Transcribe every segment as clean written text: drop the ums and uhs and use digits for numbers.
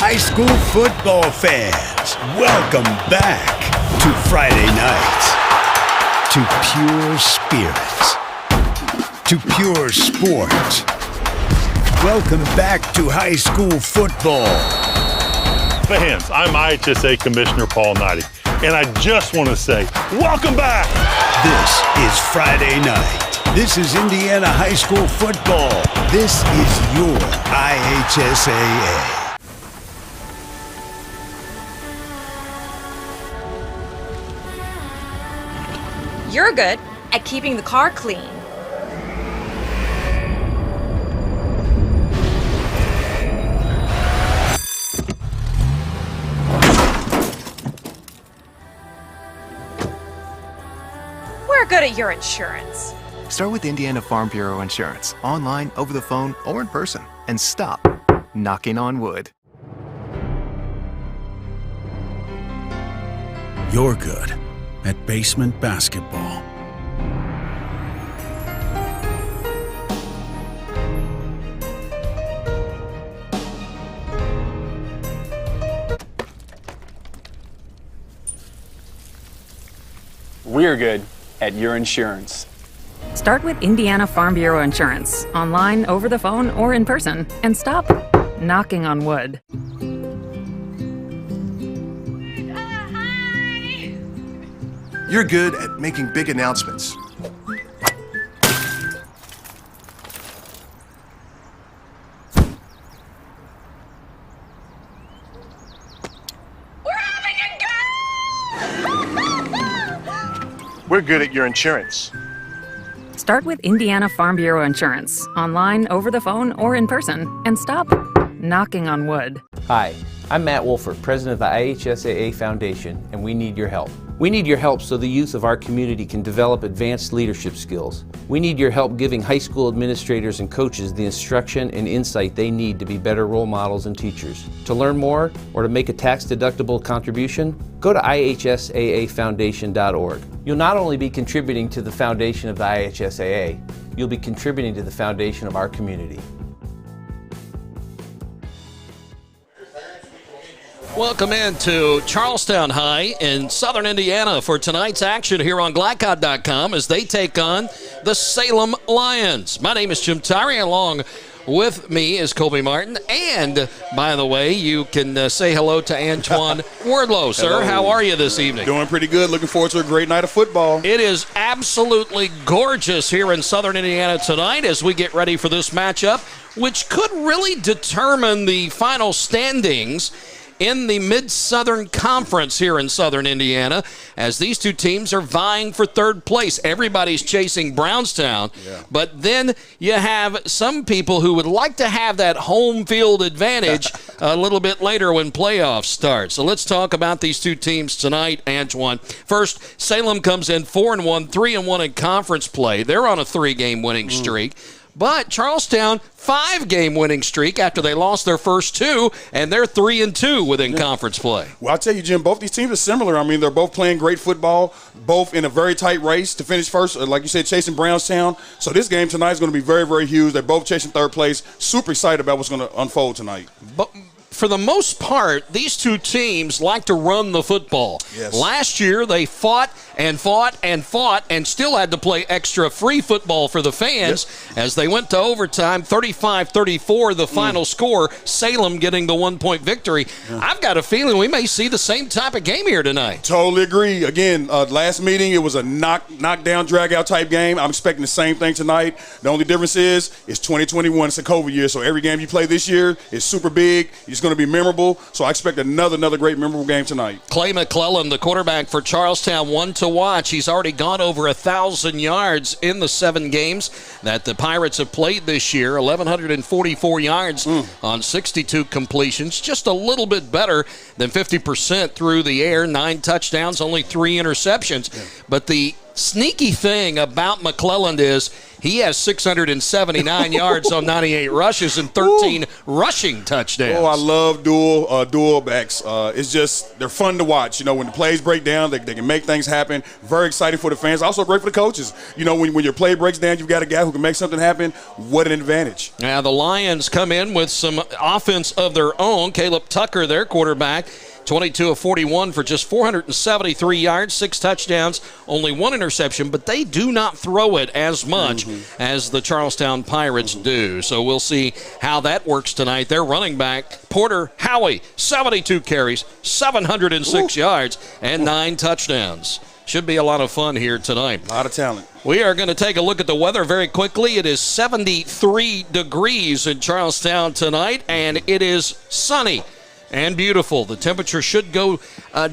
High school football fans, welcome back to Friday night, to pure spirits, to pure sport. Welcome back to high school football. Fans, I'm IHSA Commissioner Paul Knighty, and I just want to say, welcome back! This is Friday night. This is Indiana high school football. This is your IHSAA. You're good at keeping the car clean. We're good at your insurance. Start with Indiana Farm Bureau Insurance, online, over the phone, or in person, and stop knocking on wood. You're good at basement basketball. We're good at your insurance. Start with Indiana Farm Bureau Insurance, online, over the phone, or in person, and stop knocking on wood. You're good at making big announcements. We're having a go! We're good at your insurance. Start with Indiana Farm Bureau Insurance, online, over the phone, or in person, and stop knocking on wood. Hi, I'm Matt Wolford, president of the IHSAA Foundation, and we need your help. We need your help so the youth of our community can develop advanced leadership skills. We need your help giving high school administrators and coaches the instruction and insight they need to be better role models and teachers. To learn more or to make a tax-deductible contribution, go to ihsaafoundation.org. You'll not only be contributing to the foundation of the IHSAA, you'll be contributing to the foundation of our community. Welcome into Charlestown High in southern Indiana for tonight's action here on Blackout.com as they take on the Salem Lions. My name is Jim Tyree. Along with me is Colby Martin. And, by the way, you can say hello to Antoine Wardlow. Sir, Hello. How are you this evening? Doing pretty good. Looking forward to a great night of football. It is absolutely gorgeous here in southern Indiana tonight as we get ready for this matchup, which could really determine the final standings in the Mid-Southern Conference here in southern Indiana, as these two teams are vying for third place. Everybody's chasing Brownstown, but then you have some people who would like to have that home field advantage a little bit later when playoffs start. So let's talk about these two teams tonight, Antoine. First, Salem comes in 4-1, 3-1 in conference play. They're on a 3-game winning streak. But Charlestown, 5-game winning streak after they lost their first 2, and they're 3-2 within conference play. Well, I'll tell you, Jim, both these teams are similar. I mean, they're both playing great football, both in a very tight race to finish first, like you said, chasing Brownstown. So this game tonight is going to be very, very huge. They're both chasing third place. Super excited about what's going to unfold tonight. But for the most part, these two teams like to run the football. Yes. Last year, they fought and fought and fought and still had to play extra free football for the fans as they went to overtime, 35-34, the final score, Salem getting the 1-point victory. I've got a feeling we may see the same type of game here tonight. Totally agree. Again, last meeting, it was a knockdown, drag-out type game. I'm expecting the same thing tonight. The only difference is it's 2021. It's a COVID year, so every game you play this year is super big. It's going to be memorable, so I expect another great memorable game tonight. Clay McClellan, the quarterback for Charlestown, one to watch. He's already gone over 1,000 yards in the 7 games that the Pirates have played this year, 1,144 yards on 62 completions, just a little bit better than 50% through the air, 9 touchdowns, only 3 interceptions. But the Sneaky thing about McClelland is he has 679 yards on 98 rushes and 13 rushing touchdowns. Oh, I love dual backs. It's just, they're fun to watch. You know, when the plays break down, they can make things happen. Very exciting for the fans. Also great for the coaches. You know, when your play breaks down, you've got a guy who can make something happen. What an advantage. Now, the Lions come in with some offense of their own. Caleb Tucker, their quarterback, 22 of 41 for just 473 yards, 6 touchdowns, only 1 interception, but they do not throw it as much as the Charlestown Pirates do. So we'll see how that works tonight. Their running back, Porter Howie, 72 carries, 706 yards, and 9 touchdowns. Should be a lot of fun here tonight. A lot of talent. We are going to take a look at the weather very quickly. It is 73 degrees in Charlestown tonight, and it is sunny and beautiful. The temperature should go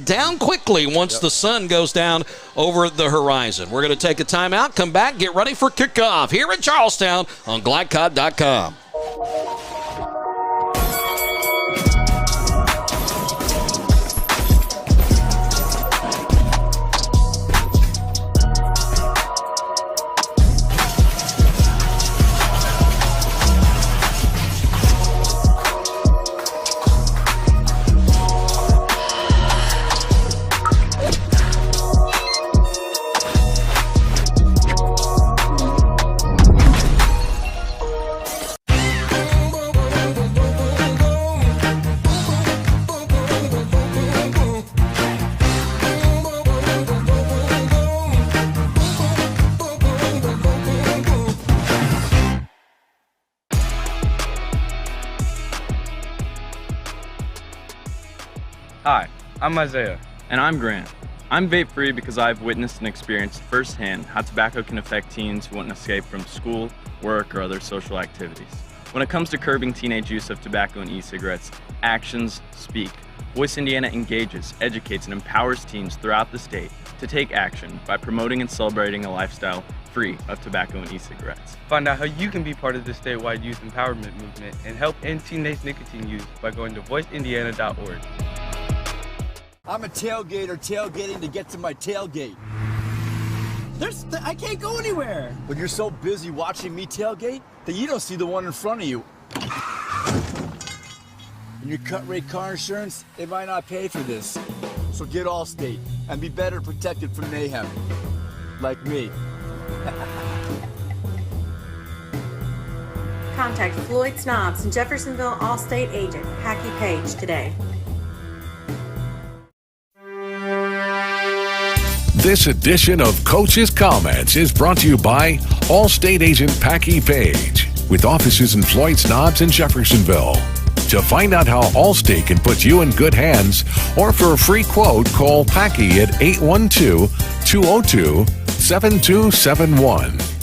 down quickly once the sun goes down over the horizon. We're going to take a timeout, come back, get ready for kickoff here in Charlestown on GladeCod.com. Hi, I'm Isaiah. And I'm Grant. I'm vape-free because I've witnessed and experienced firsthand how tobacco can affect teens who want to escape from school, work, or other social activities. When it comes to curbing teenage use of tobacco and e-cigarettes, actions speak. Voice Indiana engages, educates, and empowers teens throughout the state to take action by promoting and celebrating a lifestyle free of tobacco and e-cigarettes. Find out how you can be part of the statewide youth empowerment movement and help end teenage nicotine use by going to voiceindiana.org. I'm a tailgater tailgating to get to my tailgate. I can't go anywhere. But you're so busy watching me tailgate that you don't see the one in front of you. And your cut rate car insurance, they might not pay for this. So get Allstate and be better protected from mayhem. Like me. Contact Floyd Snobs and Jeffersonville Allstate agent, Hackey Page, today. This edition of Coach's Comments is brought to you by Allstate agent Packy Page, with offices in Floyd Snobs and Jeffersonville. To find out how Allstate can put you in good hands, or for a free quote, call Packy at 812-202-7271.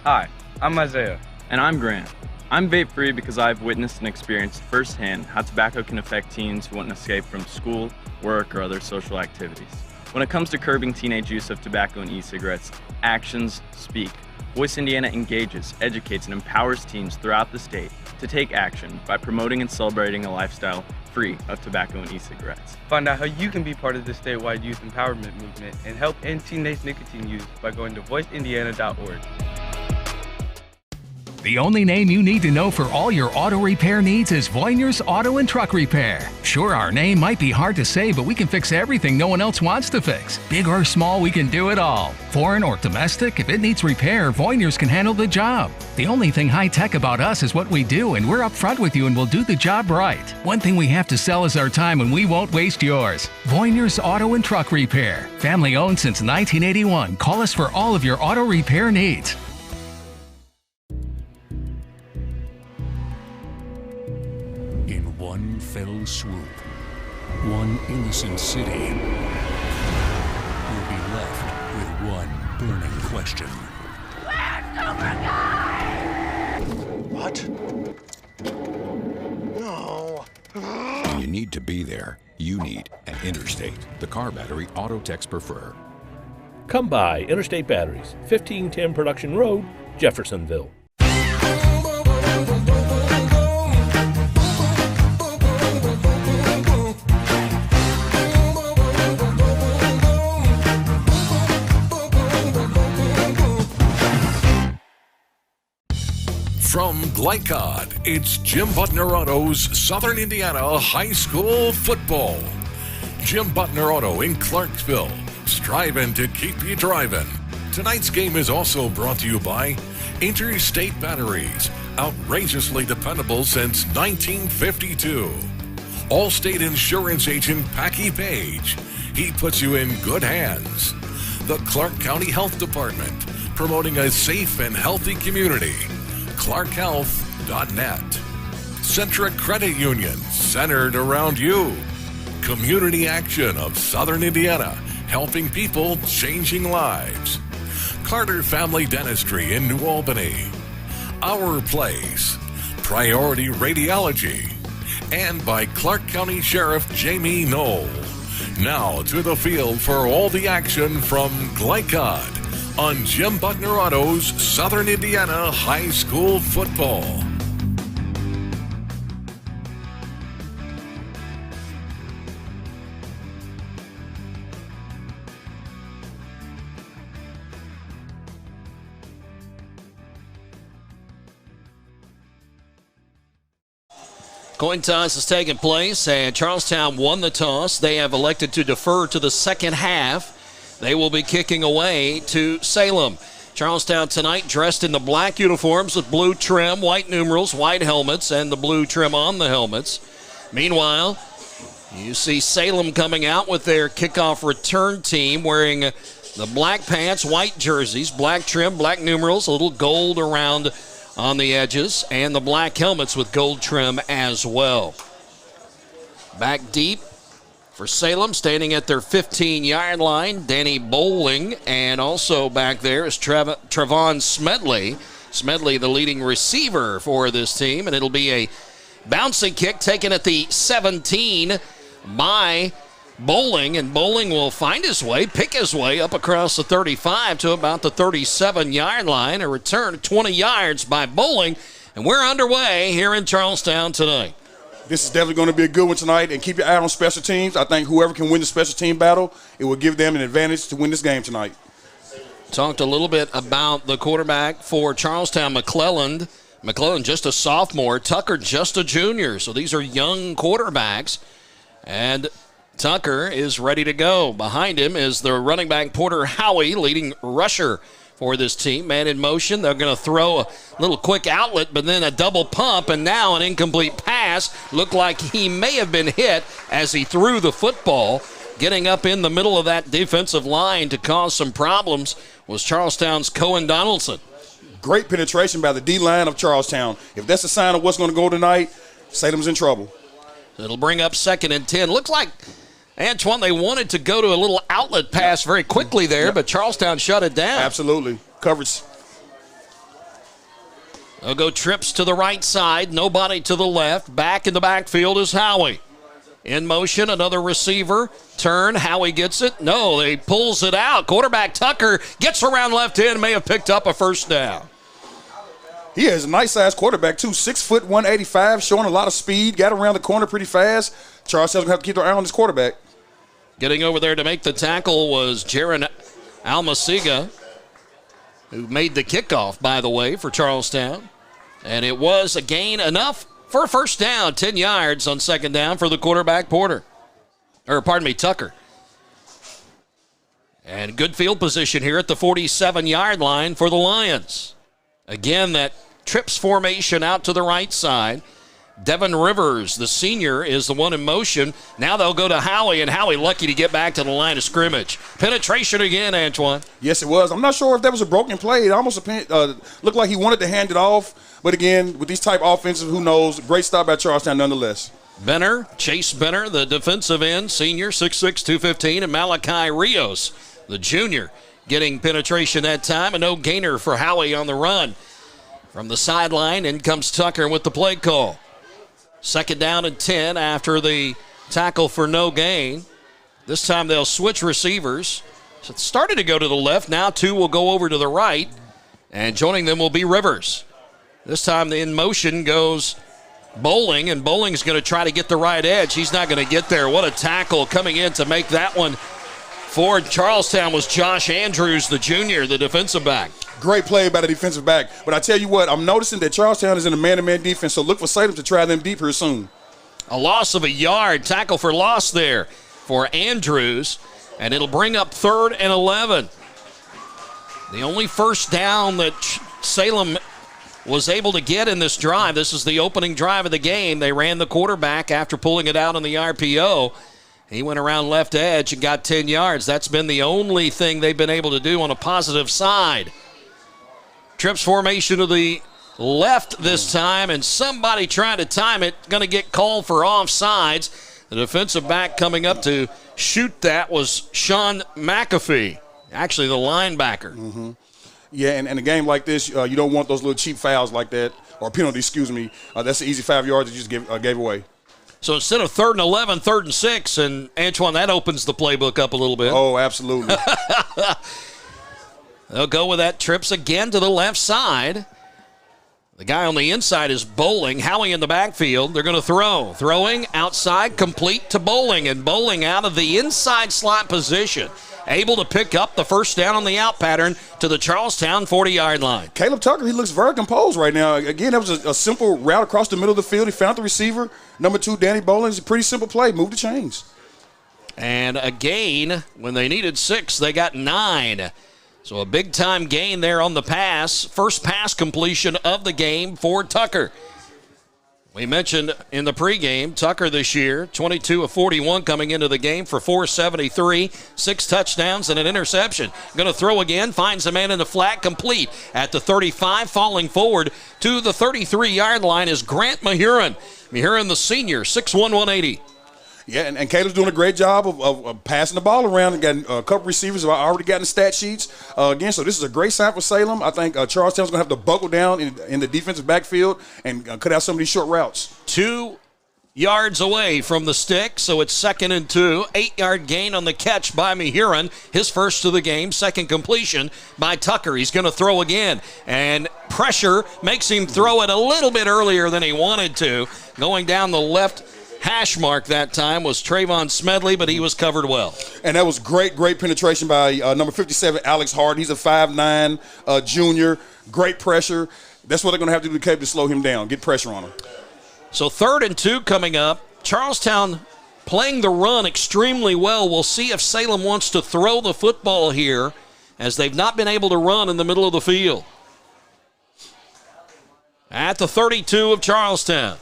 Hi, I'm Isaiah. And I'm Grant. I'm vape-free because I've witnessed and experienced firsthand how tobacco can affect teens who want to escape from school, work, or other social activities. When it comes to curbing teenage use of tobacco and e-cigarettes, actions speak. Voice Indiana engages, educates, and empowers teens throughout the state to take action by promoting and celebrating a lifestyle free of tobacco and e-cigarettes. Find out how you can be part of the statewide youth empowerment movement and help end teenage nicotine use by going to voiceindiana.org. The only name you need to know for all your auto repair needs is Voyner's Auto and Truck Repair. Sure, our name might be hard to say, but we can fix everything no one else wants to fix. Big or small, we can do it all. Foreign or domestic, if it needs repair, Voyner's can handle the job. The only thing high-tech about us is what we do, and we're upfront with you and we'll do the job right. One thing we have to sell is our time, and we won't waste yours. Voyner's Auto and Truck Repair. Family owned since 1981. Call us for all of your auto repair needs. In one fell swoop, one innocent city will be left with one burning question. Where's Super Guy? What? No. need to be there, you need an Interstate, the car battery auto techs prefer. Come by Interstate Batteries, 1510 Production Road, Jeffersonville. From Glycod, it's Jim Butner Auto's Southern Indiana High School Football. Jim Butner Auto in Clarksville, striving to keep you driving. Tonight's game is also brought to you by Interstate Batteries, outrageously dependable since 1952. Allstate Insurance Agent Packy Page, he puts you in good hands. The Clark County Health Department, promoting a safe and healthy community. ClarkHealth.net. Centric Credit Union, centered around you. Community Action of Southern Indiana, helping people, changing lives. Carter Family Dentistry in New Albany. Our Place. Priority Radiology. And by Clark County Sheriff Jamie Knoll. Now to the field for all the action from Glycod on Jim Butner Auto's Southern Indiana High School Football. Coin toss is taking place, and Charlestown won the toss. They have elected to defer to the second half. They will be kicking away to Salem. Charlestown tonight dressed in the black uniforms with blue trim, white numerals, white helmets, and the blue trim on the helmets. Meanwhile, you see Salem coming out with their kickoff return team wearing the black pants, white jerseys, black trim, black numerals, a little gold around on the edges, and the black helmets with gold trim as well. Back deep for Salem, standing at their 15-yard line, Danny Bowling, and also back there is Trevon Smedley. Smedley, the leading receiver for this team, and it'll be a bouncing kick taken at the 17 by Bowling, and Bowling will find his way, pick his way up across the 35 to about the 37-yard line. A return of 20 yards by Bowling, and we're underway here in Charlestown tonight. This is definitely going to be a good one tonight, and keep your eye on special teams. I think whoever can win the special team battle, it will give them an advantage to win this game tonight. Talked a little bit about the quarterback for Charlestown, McClellan. McClellan just a sophomore, Tucker just a junior, so these are young quarterbacks, and Tucker is ready to go. Behind him is the running back Porter Howie, leading rusher for this team. Man in motion. They're going to throw a little quick outlet, but then a double pump, and now an incomplete pass. Looked like he may have been hit as he threw the football. Getting up in the middle of that defensive line to cause some problems was Charlestown's Cohen Donaldson. Great penetration by the D-line of Charlestown. If that's a sign of what's going to go tonight, Salem's in trouble. It'll bring up 2nd and 10. Looks like, Antoine, they wanted to go to a little outlet pass very quickly there, but Charlestown shut it down. Absolutely. Coverage. They'll go trips to the right side, nobody to the left. Back in the backfield is Howie. In motion, another receiver. Turn, Howie gets it. No, he pulls it out. Quarterback Tucker gets around left end, may have picked up a first down. He has a nice-sized quarterback, too. 6 foot, 185, showing a lot of speed. Got around the corner pretty fast. Charlestown's going to have to keep their eye on this quarterback. Getting over there to make the tackle was Jaron Almasiga, who made the kickoff, by the way, for Charlestown. And it was a gain enough for a first down, 10 yards on 2nd down for the quarterback Tucker. And good field position here at the 47-yard line for the Lions. Again, that trips formation out to the right side. Devin Rivers, the senior, is the one in motion. Now they'll go to Howie, and Howie lucky to get back to the line of scrimmage. Penetration again, Antoine. Yes, it was. I'm not sure if that was a broken play. It almost looked like he wanted to hand it off. But again, with these type offenses, who knows? Great stop by Charlestown nonetheless. Chase Benner, the defensive end, senior, 6'6", 215, and Malachi Rios, the junior, getting penetration that time. A no gainer for Howie on the run. From the sideline, in comes Tucker with the play call. Second down and 10 after the tackle for no gain. This time they'll switch receivers. So it started to go to the left. Now 2 will go over to the right. And joining them will be Rivers. This time the in motion goes Bowling, and Bowling's going to try to get the right edge. He's not going to get there. What a tackle coming in to make that one for Charlestown was Josh Andrews, the junior, the defensive back. Great play by the defensive back. But I tell you what, I'm noticing that Charlestown is in a man-to-man defense, so look for Salem to try them deep here soon. A loss of a yard, tackle for loss there for Andrews, and it'll bring up 3rd and 11. The only first down that Salem was able to get in this drive. This is the opening drive of the game. They ran the quarterback after pulling it out on the RPO. He went around left edge and got 10 yards. That's been the only thing they've been able to do on a positive side. Trips formation to the left this time, and somebody trying to time it. Going to get called for offsides. The defensive back coming up to shoot that was Sean McAfee, actually the linebacker. Mm-hmm. Yeah, and in a game like this, you don't want those little cheap fouls like that, or penalties, excuse me. That's an easy 5 yards that you just gave away. So instead of 3rd and 11, 3rd and 6, and Antoine, that opens the playbook up a little bit. Oh, absolutely. They'll go with that. Trips again to the left side. The guy on the inside is Bowling. Howie in the backfield. They're going to throw. Throwing outside, complete to Bowling, and Bowling out of the inside slot position. Able to pick up the first down on the out pattern to the Charlestown 40-yard line. Caleb Tucker, he looks very composed right now. Again, that was a simple route across the middle of the field. He found the receiver. Number 2, Danny Bowling. It's a pretty simple play. Move the chains. And a gain. When they needed 6, they got 9. So a big-time gain there on the pass. First pass completion of the game for Tucker. We mentioned in the pregame, Tucker this year, 22 of 41 coming into the game for 473, 6 touchdowns and an interception. Going to throw again, finds a man in the flat, complete at the 35, falling forward to the 33-yard line is Grant Mahurin. Mahurin, the senior, 6'1", 180. Yeah, and Caleb's doing a great job of passing the ball around. And got a couple receivers have already gotten stat sheets. Again, so this is a great sign for Salem. I think Charlestown's going to have to buckle down in the defensive backfield and cut out some of these short routes. 2 yards away from the stick, so it's 2nd and 2. 8-yard gain on the catch by Mahurin. His first of the game. Second completion by Tucker. He's going to throw again. And pressure makes him throw it a little bit earlier than he wanted to. Going down the left hash mark that time was Trayvon Smedley, but he was covered well. And that was great penetration by number 57, Alex Harden. He's a 5'9", junior. Great pressure. That's what they're going to have to do to slow him down, get pressure on him. So 3rd and 2 coming up. Charlestown playing the run extremely well. We'll see if Salem wants to throw the football here, as they've not been able to run in the middle of the field. At the 32 of Charlestown.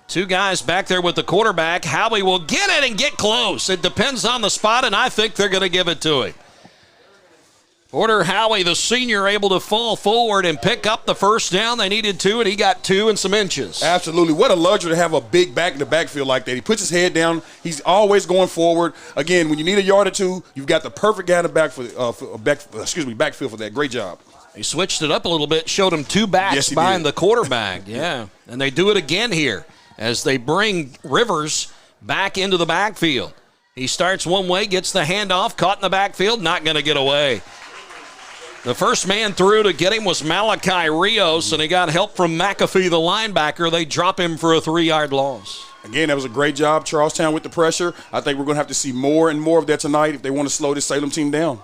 2 guys back there with the quarterback. Howie will get it and get close. It depends on the spot, and I think they're going to give it to him. Porter Howie, the senior, able to fall forward and pick up the first down. They needed 2, and he got 2 and some inches. Absolutely. What a luxury to have a big back in the backfield like that. He puts his head down. He's always going forward. Again, when you need a yard or 2, you've got the perfect guy in the backfield for that. Great job. He switched it up a little bit, showed him 2 backs behind the quarterback. Yeah, and they do it again here as they bring Rivers back into the backfield. He starts one way, gets the handoff, caught in the backfield, not going to get away. The first man through to get him was Malachi Rios, and he got help from McAfee, the linebacker. They drop him for a 3-yard loss. Again, that was a great job, Charlestown, with the pressure. I think we're going to have to see more and more of that tonight if they want to slow this Salem team down.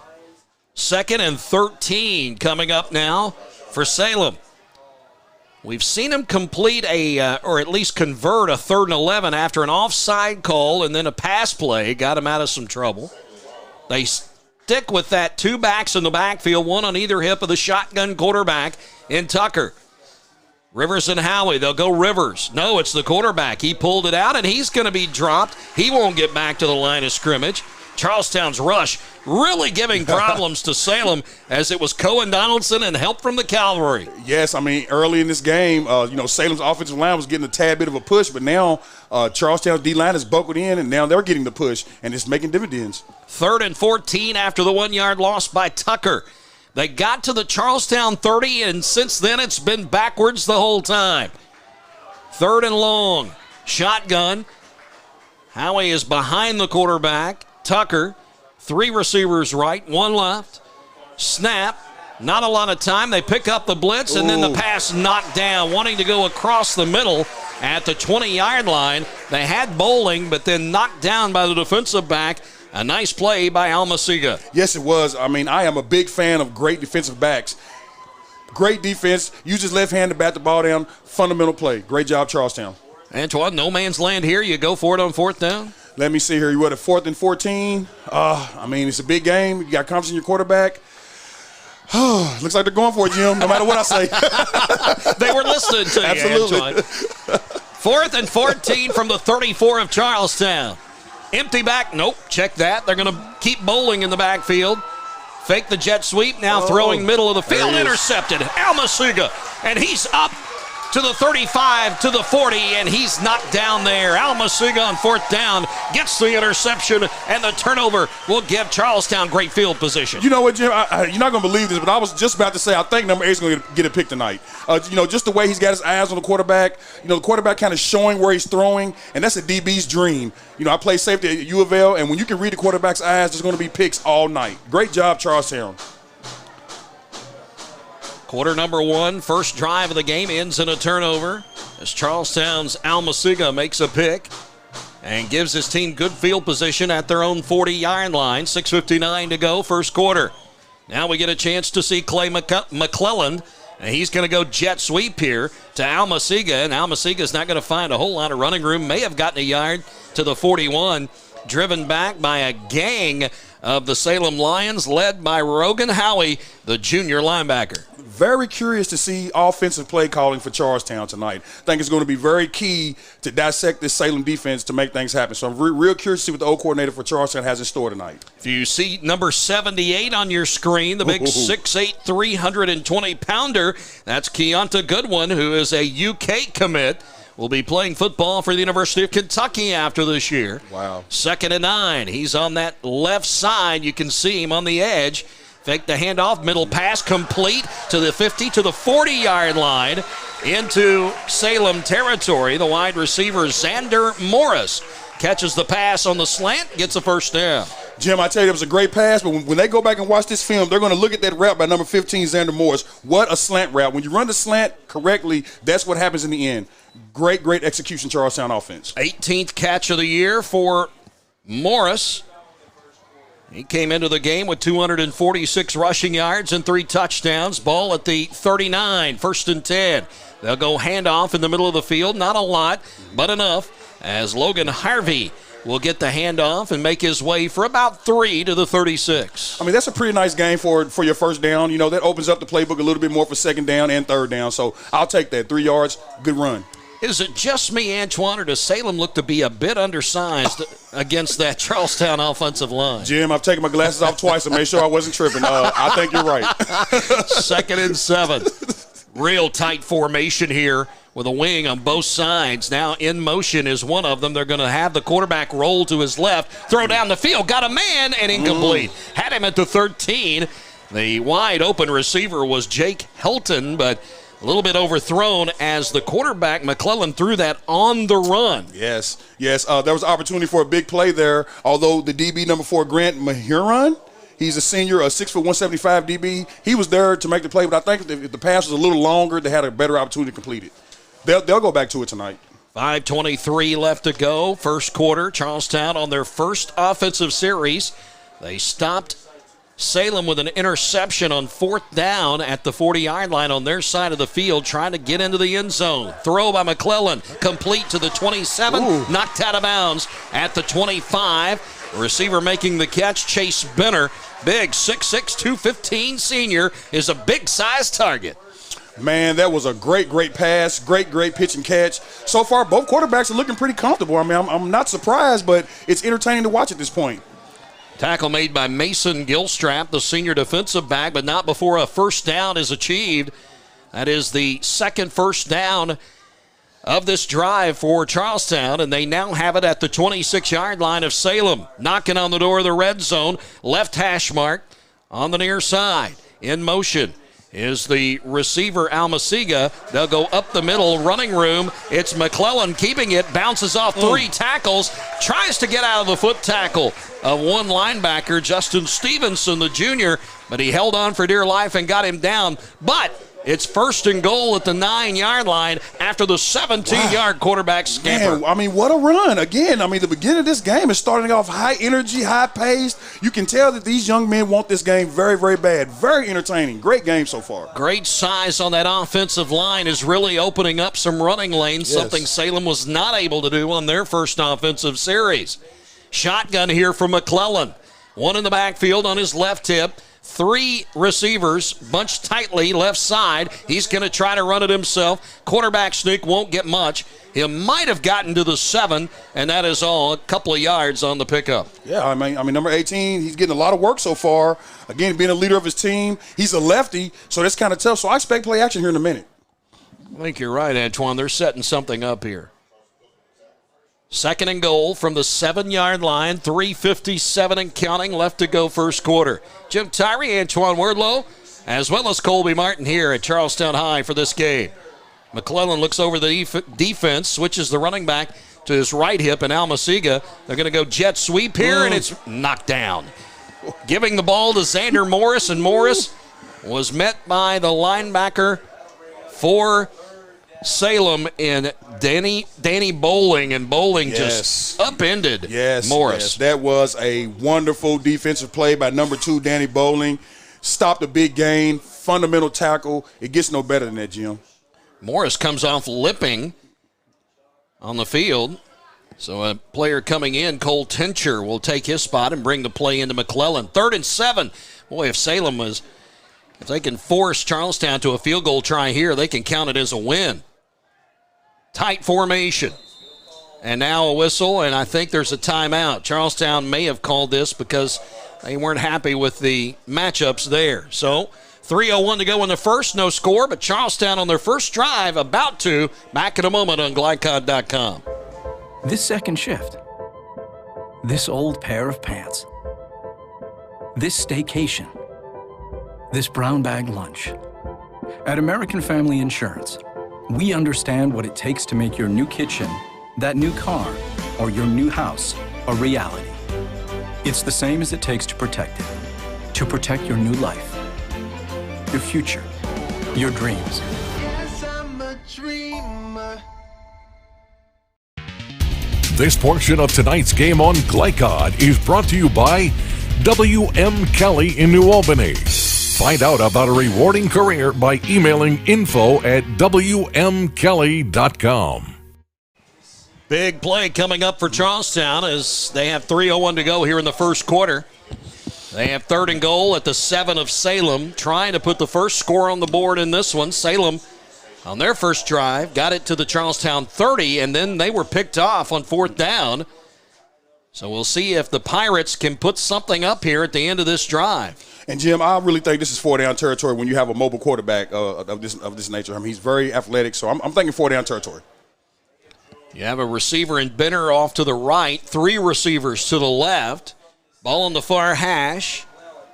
2nd and 13 coming up now for Salem. We've seen him complete or at least convert a 3rd and 11 after an offside call and then a pass play. Got him out of some trouble. They stick with that 2 backs in the backfield, 1 on either hip of the shotgun quarterback in Tucker. Rivers and Howie, they'll go Rivers. No, it's the quarterback. He pulled it out, and he's going to be dropped. He won't get back to the line of scrimmage. Charlestown's rush really giving problems to Salem, as it was Cohen Donaldson and help from the cavalry. Yes, I mean, early in this game, Salem's offensive line was getting a tad bit of a push, but now Charlestown's D-line is buckled in, and now they're getting the push, and it's making dividends. 3rd and 14 after the 1-yard loss by Tucker. They got to the Charlestown 30, and since then it's been backwards the whole time. 3rd and long. Shotgun. Howie is behind the quarterback. Tucker, 3 receivers right, 1 left. Snap. Not a lot of time. They pick up the blitz, and then the pass knocked down, wanting to go across the middle at the 20-yard line. They had bowling, but then knocked down by the defensive back. A nice play by Almasiga. Yes, it was. I mean, I am a big fan of great defensive backs. Great defense. Uses left hand to bat the ball down. Fundamental play. Great job, Charlestown. Antoine, no man's land here. You go for it on 4th down? Let me see here. You at a 4th and 14. I mean, it's a big game. You got confidence in your quarterback. Looks like they're going for it, Jim, no matter what I say. They were listening to you, Absolutely. Antoine. 4th and 14 from the 34 of Charlestown. Empty back. Nope. Check that. They're going to keep bowling in the backfield. Fake the jet sweep. Now throwing middle of the field. Intercepted. Almasiga. And he's up to the 35, to the 40, and he's knocked down there. Almasiga on 4th down gets the interception, and the turnover will give Charlestown great field position. You know what, Jim? You're not going to believe this, but I was just about to say I think number 8 is going to get a pick tonight. Just the way he's got his eyes on the quarterback. The quarterback kind of showing where he's throwing, and that's a DB's dream. I play safety at U of L, and when you can read the quarterback's eyes, there's going to be picks all night. Great job, Charlestown. Quarter number 1, first drive of the game ends in a turnover as Charlestown's Almasiga makes a pick and gives his team good field position at their own 40-yard line. 6:59 to go, first quarter. Now we get a chance to see Clay McClellan, and he's going to go jet sweep here to Almasiga, and Almasiga's not going to find a whole lot of running room. May have gotten a yard to the 41, driven back by a gang of the Salem Lions, led by Rogan Howie, the junior linebacker. Very curious to see offensive play calling for Charlestown tonight. I think it's going to be very key to dissect this Salem defense to make things happen. So I'm real curious to see what the O coordinator for Charlestown has in store tonight. If you see number 78 on your screen, the big 6'8", 320-pounder, that's Keonta Goodwin, who is a UK commit. Will be playing football for the University of Kentucky after this year. Wow. 2nd and 9. He's on that left side. You can see him on the edge. Fake the handoff, middle pass complete to the 50, to the 40-yard line into Salem territory. The wide receiver, Xander Morris, catches the pass on the slant, gets a first down. Jim, I tell you, it was a great pass, but when they go back and watch this film, they're going to look at that route by number 15, Xander Morris. What a slant route. When you run the slant correctly, that's what happens in the end. Great execution, Charlestown offense. 18th catch of the year for Morris. He came into the game with 246 rushing yards and 3 touchdowns. Ball at the 39, 1st and 10. They'll go handoff in the middle of the field. Not a lot, but enough, as Logan Harvey will get the handoff and make his way for about 3 to the 36. I mean, that's a pretty nice game for your first down. That opens up the playbook a little bit more for 2nd down and 3rd down. So I'll take that. 3 yards, good run. Is it just me, Antoine, or does Salem look to be a bit undersized against that Charlestown offensive line? Jim, I've taken my glasses off twice to make sure I wasn't tripping. I think you're right. 2nd and 7. Real tight formation here with a wing on both sides. Now in motion is one of them. They're going to have the quarterback roll to his left, throw down the field, got a man, and incomplete. Had him at the 13. The wide open receiver was Jake Helton, but a little bit overthrown as the quarterback, McClellan, threw that on the run. Yes. There was opportunity for a big play there, although the DB number 4, Grant Mahuron, he's a senior, a 6'1", 175 DB. He was there to make the play, but I think if the pass was a little longer, they had a better opportunity to complete it. They'll go back to it tonight. 5:23 left to go, first quarter. Charlestown on their first offensive series. They stopped Salem with an interception on 4th down at the 40-yard line on their side of the field, trying to get into the end zone. Throw by McClellan, complete to the 27, knocked out of bounds at the 25. Receiver making the catch, Chase Benner, big 6'6", 215 senior, is a big-sized target. Man, that was a great pass, great pitch and catch. So far, both quarterbacks are looking pretty comfortable. I mean, I'm not surprised, but it's entertaining to watch at this point. Tackle made by Mason Gilstrap, the senior defensive back, but not before a first down is achieved. That is the second first down of this drive for Charlestown, and they now have it at the 26-yard line of Salem. Knocking on the door of the red zone, left hash mark on the near side. In motion is the receiver, Almasiga. They'll go up the middle, running room. It's McClellan keeping it, bounces off 3 tackles, tries to get out of the foot tackle of one linebacker, Justin Stevenson, the junior, but he held on for dear life and got him down. But it's 1st and goal at the 9-yard line after the 17-yard quarterback scamper. Man, I mean, what a run. Again, I mean, the beginning of this game is starting off high energy, high paced. You can tell that these young men want this game very, very bad. Very entertaining. Great game so far. Great size on that offensive line is really opening up some running lanes, something Salem was not able to do on their first offensive series. Shotgun here from McClellan. 1 in the backfield on his left hip. 3 receivers bunched tightly left side. He's going to try to run it himself. Quarterback sneak won't get much. He might have gotten to the 7, and that is all. A couple of yards on the pickup. Yeah, I mean, number 18, he's getting a lot of work so far. Again, being a leader of his team. He's a lefty, so that's kind of tough. So I expect play action here in a minute. I think you're right, Antoine. They're setting something up here. 2nd and goal from the 7-yard line. 3:57 and counting left to go first quarter. Jim Tyree, Antoine Wardlow, as well as Colby Martin here at Charlestown High for this game. McClellan looks over the defense, switches the running back to his right hip, and Almasiga. They're going to go jet sweep here, and it's knocked down. Giving the ball to Xander Morris, and Morris was met by the linebacker for Salem in Danny Bowling, and Bowling just upended Morris. Yes, that was a wonderful defensive play by number 2, Danny Bowling. Stopped a big gain, fundamental tackle. It gets no better than that, Jim. Morris comes off limping on the field. So a player coming in, Cole Tincher, will take his spot and bring the play into McClellan. 3rd and 7. Boy, if they can force Charlestown to a field goal try here, they can count it as a win. Tight formation. And now a whistle, and I think there's a timeout. Charlestown may have called this because they weren't happy with the matchups there. So 3:01 to go in the first, no score, but Charlestown on their first drive about to. Back in a moment on Glidecod.com. This second shift. This old pair of pants. This staycation. This brown bag lunch. At American Family Insurance, we understand what it takes to make your new kitchen, that new car, or your new house a reality. It's the same as it takes to protect it. To protect your new life, your future, your dreams. Yes, I'm a dreamer. This portion of tonight's game on Glycod is brought to you by W.M. Kelly in New Albany. Find out about a rewarding career by emailing info@wmkelly.com. Big play coming up for Charlestown as they have 3:01 to go here in the first quarter. They have 3rd and goal at the 7 of Salem, trying to put the first score on the board in this one. Salem, on their first drive, got it to the Charlestown 30, and then they were picked off on 4th down. So we'll see if the Pirates can put something up here at the end of this drive. And, Jim, I really think this is 4-down territory when you have a mobile quarterback of this nature. I mean, he's very athletic, so I'm thinking 4-down territory. You have a receiver in Benner off to the right, 3 receivers to the left. Ball on the far hash.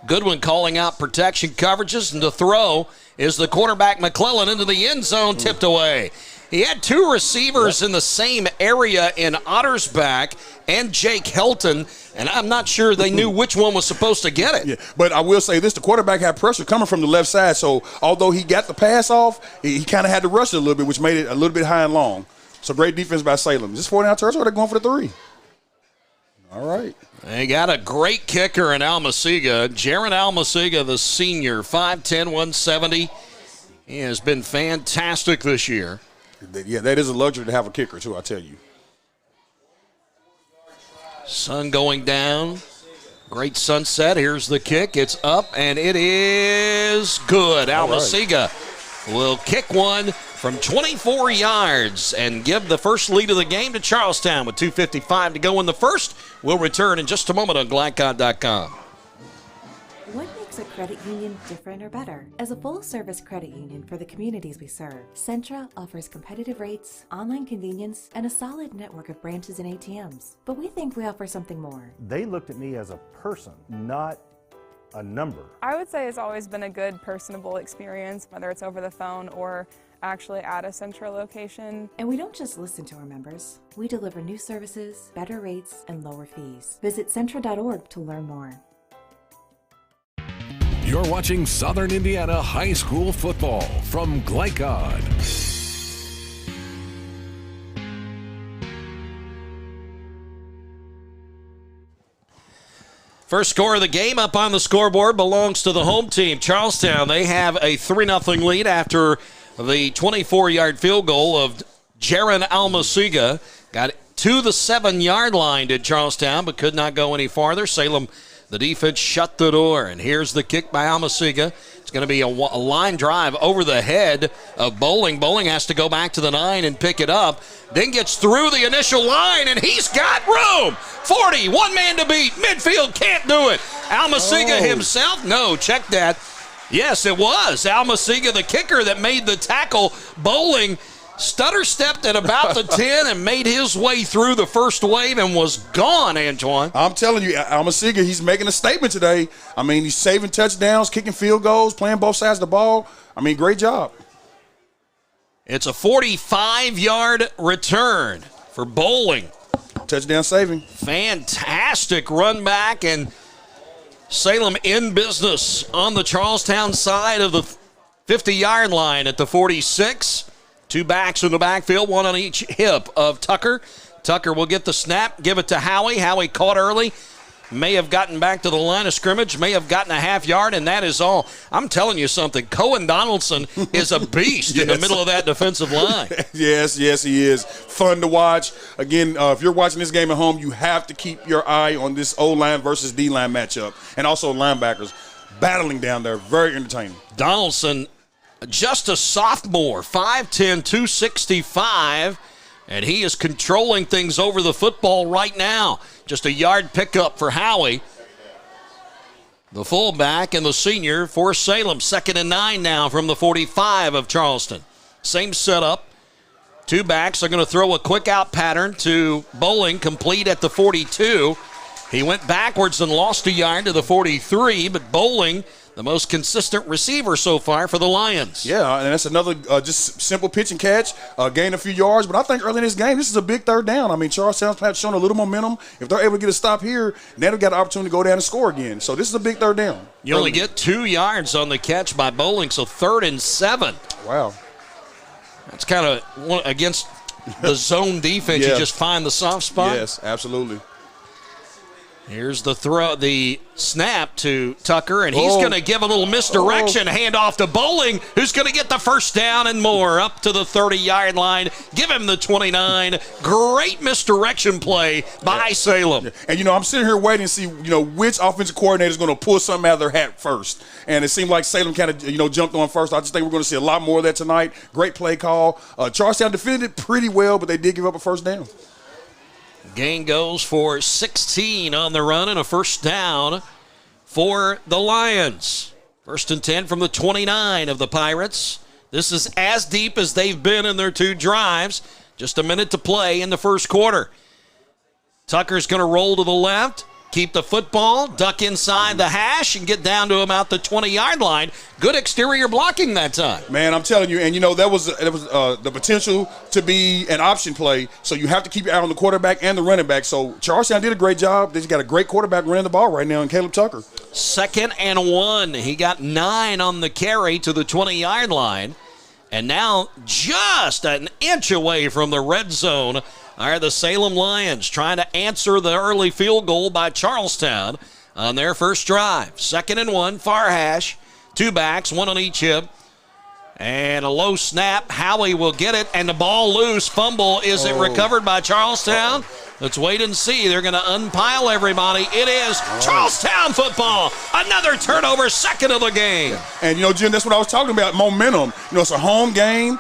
Goodwin calling out protection coverages, and to throw is the quarterback McClellan into the end zone, tipped away. He had 2 receivers in the same area in Ottersback and Jake Helton, and I'm not sure they knew which one was supposed to get it. Yeah, but I will say this, the quarterback had pressure coming from the left side, so although he got the pass off, he kind of had to rush it a little bit, which made it a little bit high and long. So great defense by Salem. Is this 4-down territory? They're going for the 3. All right. They got a great kicker in Almasiga. Jaron Almasiga, the senior, 5'10", 170. He has been fantastic this year. Yeah, that is a luxury to have a kicker, too, I tell you. Sun going down. Great sunset. Here's the kick. It's up, and it is good. Almasiga will kick one from 24 yards and give the first lead of the game to Charlestown with 2:55 to go in the first. We'll return in just a moment on Glidecod.com. What makes a credit union different or better? As a full-service credit union for the communities we serve, Centra offers competitive rates, online convenience, and a solid network of branches and ATMs. But we think we offer something more. They looked at me as a person, not a number. I would say it's always been a good, personable experience, whether it's over the phone or actually at a Centra location. And we don't just listen to our members. We deliver new services, better rates, and lower fees. Visit Centra.org to learn more. You're watching Southern Indiana High School football from Glycod. First score of the game up on the scoreboard belongs to the home team, Charlestown. They have a 3-0 lead after the 24-yard field goal of Jaron Almasiga. Got to the 7-yard line, did Charlestown, but could not go any farther. Salem, the defense, shut the door. And here's the kick by Almasiga. It's going to be a line drive over the head of Bowling. Bowling has to go back to the 9 and pick it up. Then gets through the initial line, and he's got room. 40, one man to beat. Midfield can't do it. Almasiga himself? No, check that. Yes, it was Almasiga, the kicker, that made the tackle. Bowling stutter-stepped at about the 10 and made his way through the first wave and was gone, Antoine. I'm telling you, Almasiga, he's making a statement today. I mean, he's saving touchdowns, kicking field goals, playing both sides of the ball. I mean, great job. It's a 45-yard return for Bowling. Touchdown saving. Fantastic run back, and Salem in business on the Charlestown side of the 50-yard line at the 46. Two backs in the backfield, one on each hip of Tucker. Tucker will get the snap, give it to Howie. Howie caught early. May have gotten back to the line of scrimmage, may have gotten a half yard, and that is all. I'm telling you something. Cohen Donaldson is a beast in the middle of that defensive line. Yes, he is. Fun to watch. Again, if you're watching this game at home, you have to keep your eye on this O-line versus D-line matchup, and also linebackers battling down there. Very entertaining. Donaldson, just a sophomore, 5'10", 265, and he is controlling things over the football right now. Just a yard pickup for Howie. The fullback and the senior for Salem. 2nd and 9 now from the 45 of Charleston. Same setup. Two backs are going to throw a quick out pattern to Bowling, complete at the 42. He went backwards and lost a yard to the 43, but Bowling, the most consistent receiver so far for the Lions. Yeah, and that's another just simple pitch and catch, gain a few yards. But I think early in this game, this is a big third down. I mean, Charlestown's perhaps shown a little momentum. If they're able to get a stop here, then they've got an opportunity to go down and score again. So this is a big third down. You only get 2 yards on the catch by Bowling, so 3rd and 7. Wow. That's kind of against the zone defense. You just find the soft spot. Yes, absolutely. Here's the throw, the snap to Tucker, and he's going to give a little misdirection. Hand off to Bowling, who's going to get the first down and more up to the 30-yard line. Give him the 29. Great misdirection play by Salem. And, I'm sitting here waiting to see, which offensive coordinator is going to pull something out of their hat first. And it seemed like Salem kind of, jumped on first. I just think we're going to see a lot more of that tonight. Great play call. Charlestown defended it pretty well, but they did give up a first down. Gain goes for 16 on the run and a first down for the Lions. 1st and 10 from the 29 of the Pirates. This is as deep as they've been in their 2 drives. Just a minute to play in the first quarter. Tucker's going to roll to the left, keep the football, duck inside the hash, and get down to about the 20-yard line. Good exterior blocking that time. Man, I'm telling you, and that was the potential to be an option play, so you have to keep your eye on the quarterback and the running back. So Charlestown did a great job. They just got a great quarterback running the ball right now in Caleb Tucker. 2nd and 1. He got 9 on the carry to the 20-yard line, and now just an inch away from the red zone are the Salem Lions, trying to answer the early field goal by Charlestown on their first drive. 2nd and 1, far hash, 2 backs, 1 on each hip, and a low snap. Howie will get it, and the ball loose. Fumble. Is it recovered by Charlestown? Let's wait and see. They're going to unpile everybody. It is Charlestown football. Another turnover, 2nd of the game. And, Jim, that's what I was talking about, momentum. It's a home game.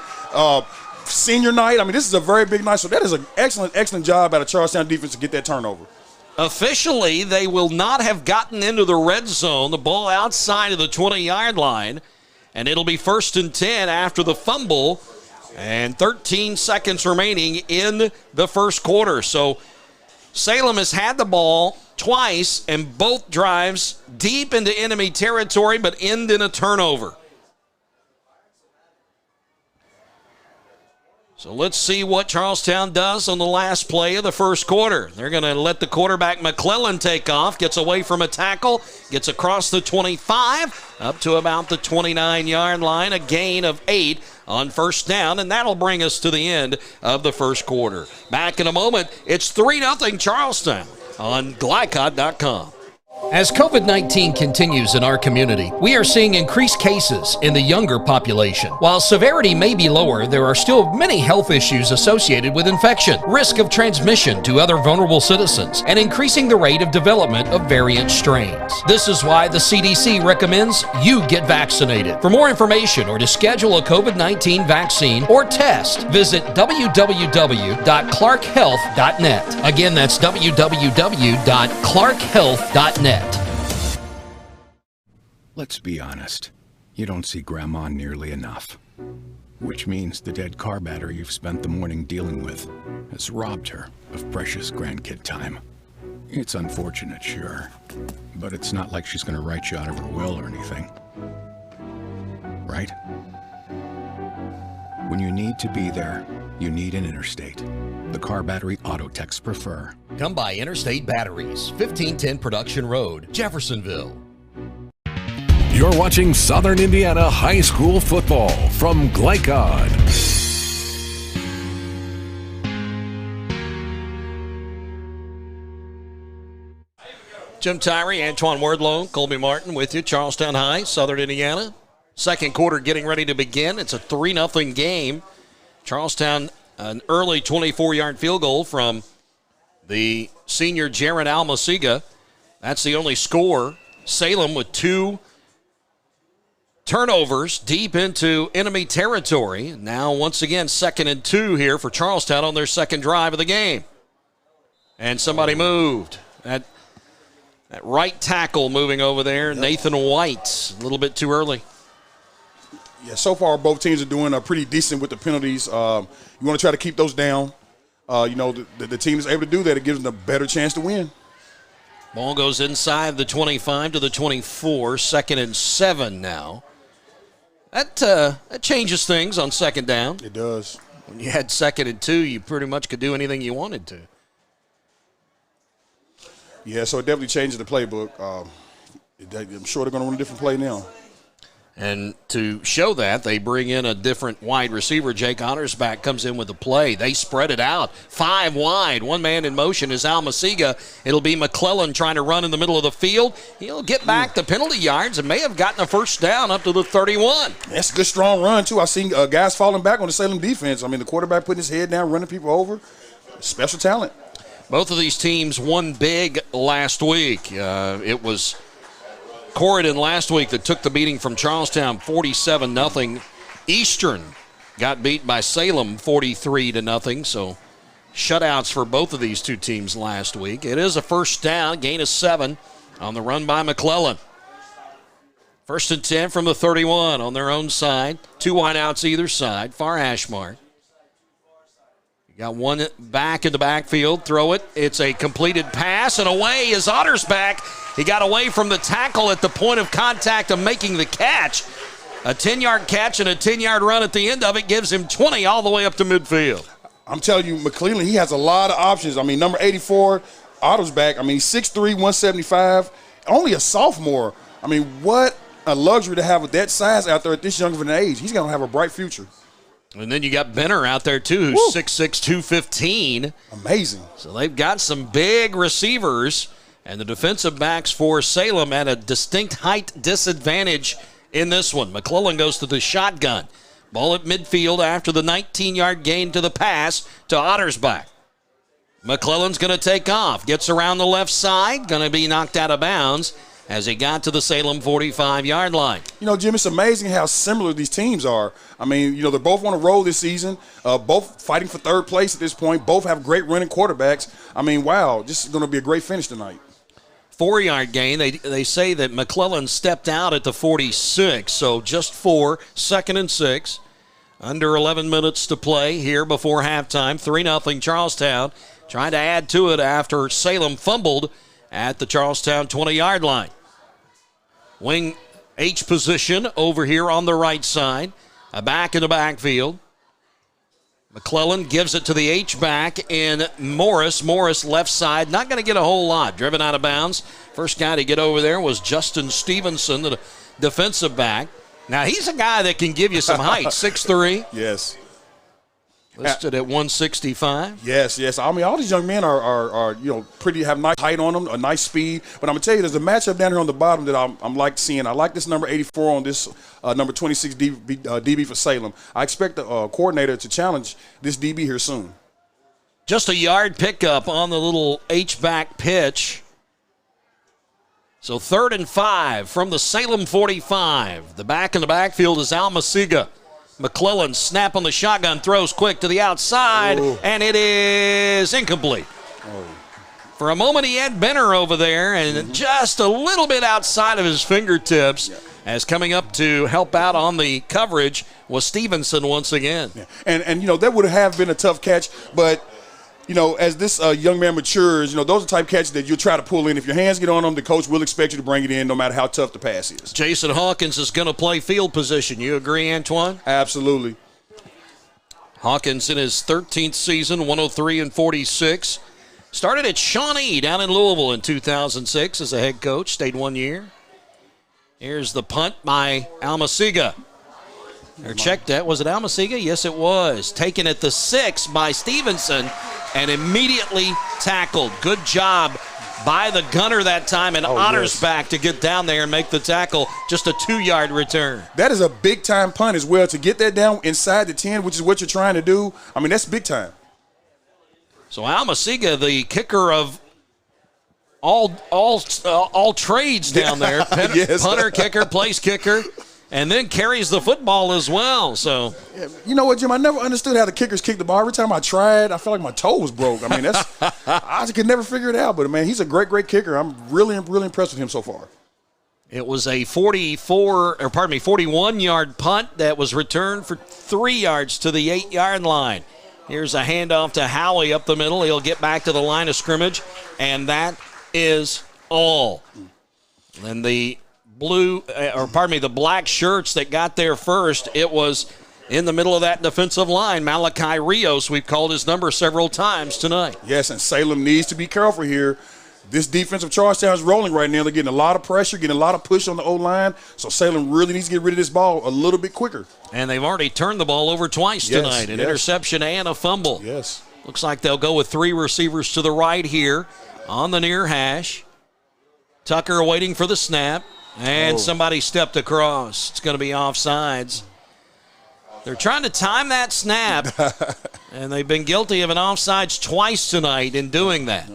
Senior night. I mean, this is a very big night, so that is an excellent job out of Charlestown defense to get that turnover. Officially, they will not have gotten into the red zone, the ball outside of the 20-yard line, and it'll be 1st and 10 after the fumble, and 13 seconds remaining in the first quarter. So Salem has had the ball twice, and both drives deep into enemy territory, but end in a turnover. So let's see what Charlestown does on the last play of the first quarter. They're going to let the quarterback McClellan take off, gets away from a tackle, gets across the 25, up to about the 29-yard line, a gain of 8 on first down, and that'll bring us to the end of the first quarter. Back in a moment, it's 3-0 Charlestown on Glycod.com. As COVID-19 continues in our community, we are seeing increased cases in the younger population. While severity may be lower, there are still many health issues associated with infection, risk of transmission to other vulnerable citizens, and increasing the rate of development of variant strains. This is why the CDC recommends you get vaccinated. For more information or to schedule a COVID-19 vaccine or test, visit www.clarkhealth.net. Again, that's www.clarkhealth.net. Let's be honest. You don't see Grandma nearly enough. Which means the dead car battery you've spent the morning dealing with has robbed her of precious grandkid time. It's unfortunate, sure, but it's not like she's going to write you out of her will or anything. Right? When you need to be there, you need an Interstate. The car battery auto techs prefer. Come by Interstate Batteries, 1510 Production Road, Jeffersonville. You're watching Southern Indiana High School football from Glycod. Jim Tyree, Antoine Wardlow, Colby Martin with you. Charlestown High, Southern Indiana. Second quarter getting ready to begin. It's a 3-0 game. Charlestown, an early 24-yard field goal from the senior Jared Almasiga. That's the only score. Salem with 2 turnovers deep into enemy territory. Now, once again, 2nd and 2 here for Charlestown on their second drive of the game. And somebody moved. That right tackle moving over there, Nathan White, a little bit too early. Yeah, so far both teams are doing pretty decent with the penalties. You want to try to keep those down. The team is able to do that. It gives them a better chance to win. Ball goes inside the 25 to the 24, 2nd and 7 now. That changes things on second down. It does. When you had 2nd and 2, you pretty much could do anything you wanted to. Yeah, so it definitely changes the playbook. I'm sure they're going to run a different play now. And to show that, they bring in a different wide receiver. Jake Ottersback comes in with the play. They spread it out. 5 wide. One man in motion is Almasiga. It'll be McClellan trying to run in the middle of the field. He'll get back the penalty yards and may have gotten a first down up to the 31. That's a good, strong run, too. I've seen guys falling back on the Salem defense. I mean, the quarterback putting his head down, running people over. Special talent. Both of these teams won big last week. It was Corydon last week that took the beating from Charlestown 47-0. Eastern got beat by Salem 43-0. So shutouts for both of these two teams last week. It is a first down, gain of 7 on the run by McClellan. 1st and 10 from the 31 on their own side. 2 wideouts either side, far hash mark. You got one back in the backfield. Throw it. It's a completed pass, and away is Ottersback. He got away from the tackle at the point of contact of making the catch. A 10-yard catch and a 10-yard run at the end of it gives him 20 all the way up to midfield. I'm telling you, McClellan, he has a lot of options. I mean, number 84, Ottersback, I mean, 6'3", 175, only a sophomore. I mean, what a luxury to have with that size out there at this young of an age. He's going to have a bright future. And then you got Benner out there, too, who's 6'6", 215. Amazing. So they've got some big receivers, and the defensive backs for Salem at a distinct height disadvantage in this one. McClellan goes to the shotgun. Ball at midfield after the 19-yard gain to the pass to Ottersback. McClellan's going to take off. Gets around the left side. Going to be knocked out of bounds as he got to the Salem 45-yard line. You know, Jim, it's amazing how similar these teams are. I mean, you know, they're both on a roll this season, both fighting for third place at this point. Both have great running quarterbacks. I mean, wow, this is going to be a great finish tonight. 4-yard gain. They say that McClellan stepped out at the 46, so just 4, 2nd and 6. Under 11 minutes to play here before halftime. 3-0 Charlestown. Trying to add to it after Salem fumbled at the Charlestown 20-yard line. Wing H position over here on the right side. A back in the backfield. McClellan gives it to the H-back in Morris. Morris left side, not going to get a whole lot. Driven out of bounds. First guy to get over there was Justin Stevenson, the defensive back. Now, he's a guy that can give you some height, 6'3". Yes. Listed at 165. Yes. I mean, all these young men are pretty, have nice height on them, a nice speed. But I'm going to tell you, there's a matchup down here on the bottom that I'm like seeing. I like this number 84 on this number 26 DB for Salem. I expect the coordinator to challenge this DB here soon. Just a yard pickup on the little H-back pitch. So 3rd and 5 from the Salem 45. The back in the backfield is Almasiga. McClellan snap on the shotgun, throws quick to the outside, and it is incomplete. For a moment, he had Benner over there, and just a little bit outside of his fingertips. As coming up to help out on the coverage was Stevenson once again. And that would have been a tough catch, but as this young man matures, those are the type of catches that you'll try to pull in. If your hands get on them, the coach will expect you to bring it in no matter how tough the pass is. Jason Hawkins is going to play field position. You agree, Antoine? Absolutely. Hawkins in his 13th season, 103-46. Started at Shawnee down in Louisville in 2006 as a head coach. Stayed 1 year. Here's the punt by Almasiga. Or checked that. Was it Almasiga? Yes, it was. Taken at the 6 by Stevenson and immediately tackled. Good job by the gunner that time, and honors back to get down there and make the tackle. Just a 2-yard return. That is a big-time punt as well. To get that down inside the 10, which is what you're trying to do, I mean, that's big time. So Almasiga, the kicker of all trades down there. Yes. Punter, kicker, place kicker. And then carries the football as well. So, you know what, Jim? I never understood how the kickers kick the ball. Every time I tried, I felt like my toe was broke. I mean, I just could never figure it out. But man, he's a great kicker. I'm really impressed with him so far. It was a 41-yard punt that was returned for 3 yards to the 8-yard line. Here's a handoff to Howie up the middle. He'll get back to the line of scrimmage, and that is all. And the the black shirts that got there first, it was in the middle of that defensive line. Malachi Rios, we've called his number several times tonight. Yes, and Salem needs to be careful here. This defense of Charlestown is rolling right now. They're getting a lot of pressure, getting a lot of push on the O-line, so Salem really needs to get rid of this ball a little bit quicker. And they've already turned the ball over twice tonight, an interception and a fumble. Yes. Looks like they'll go with 3 receivers to the right here on the near hash. Tucker waiting for the snap. And somebody stepped across. It's going to be offsides. They're trying to time that snap, and they've been guilty of an offsides twice tonight in doing that.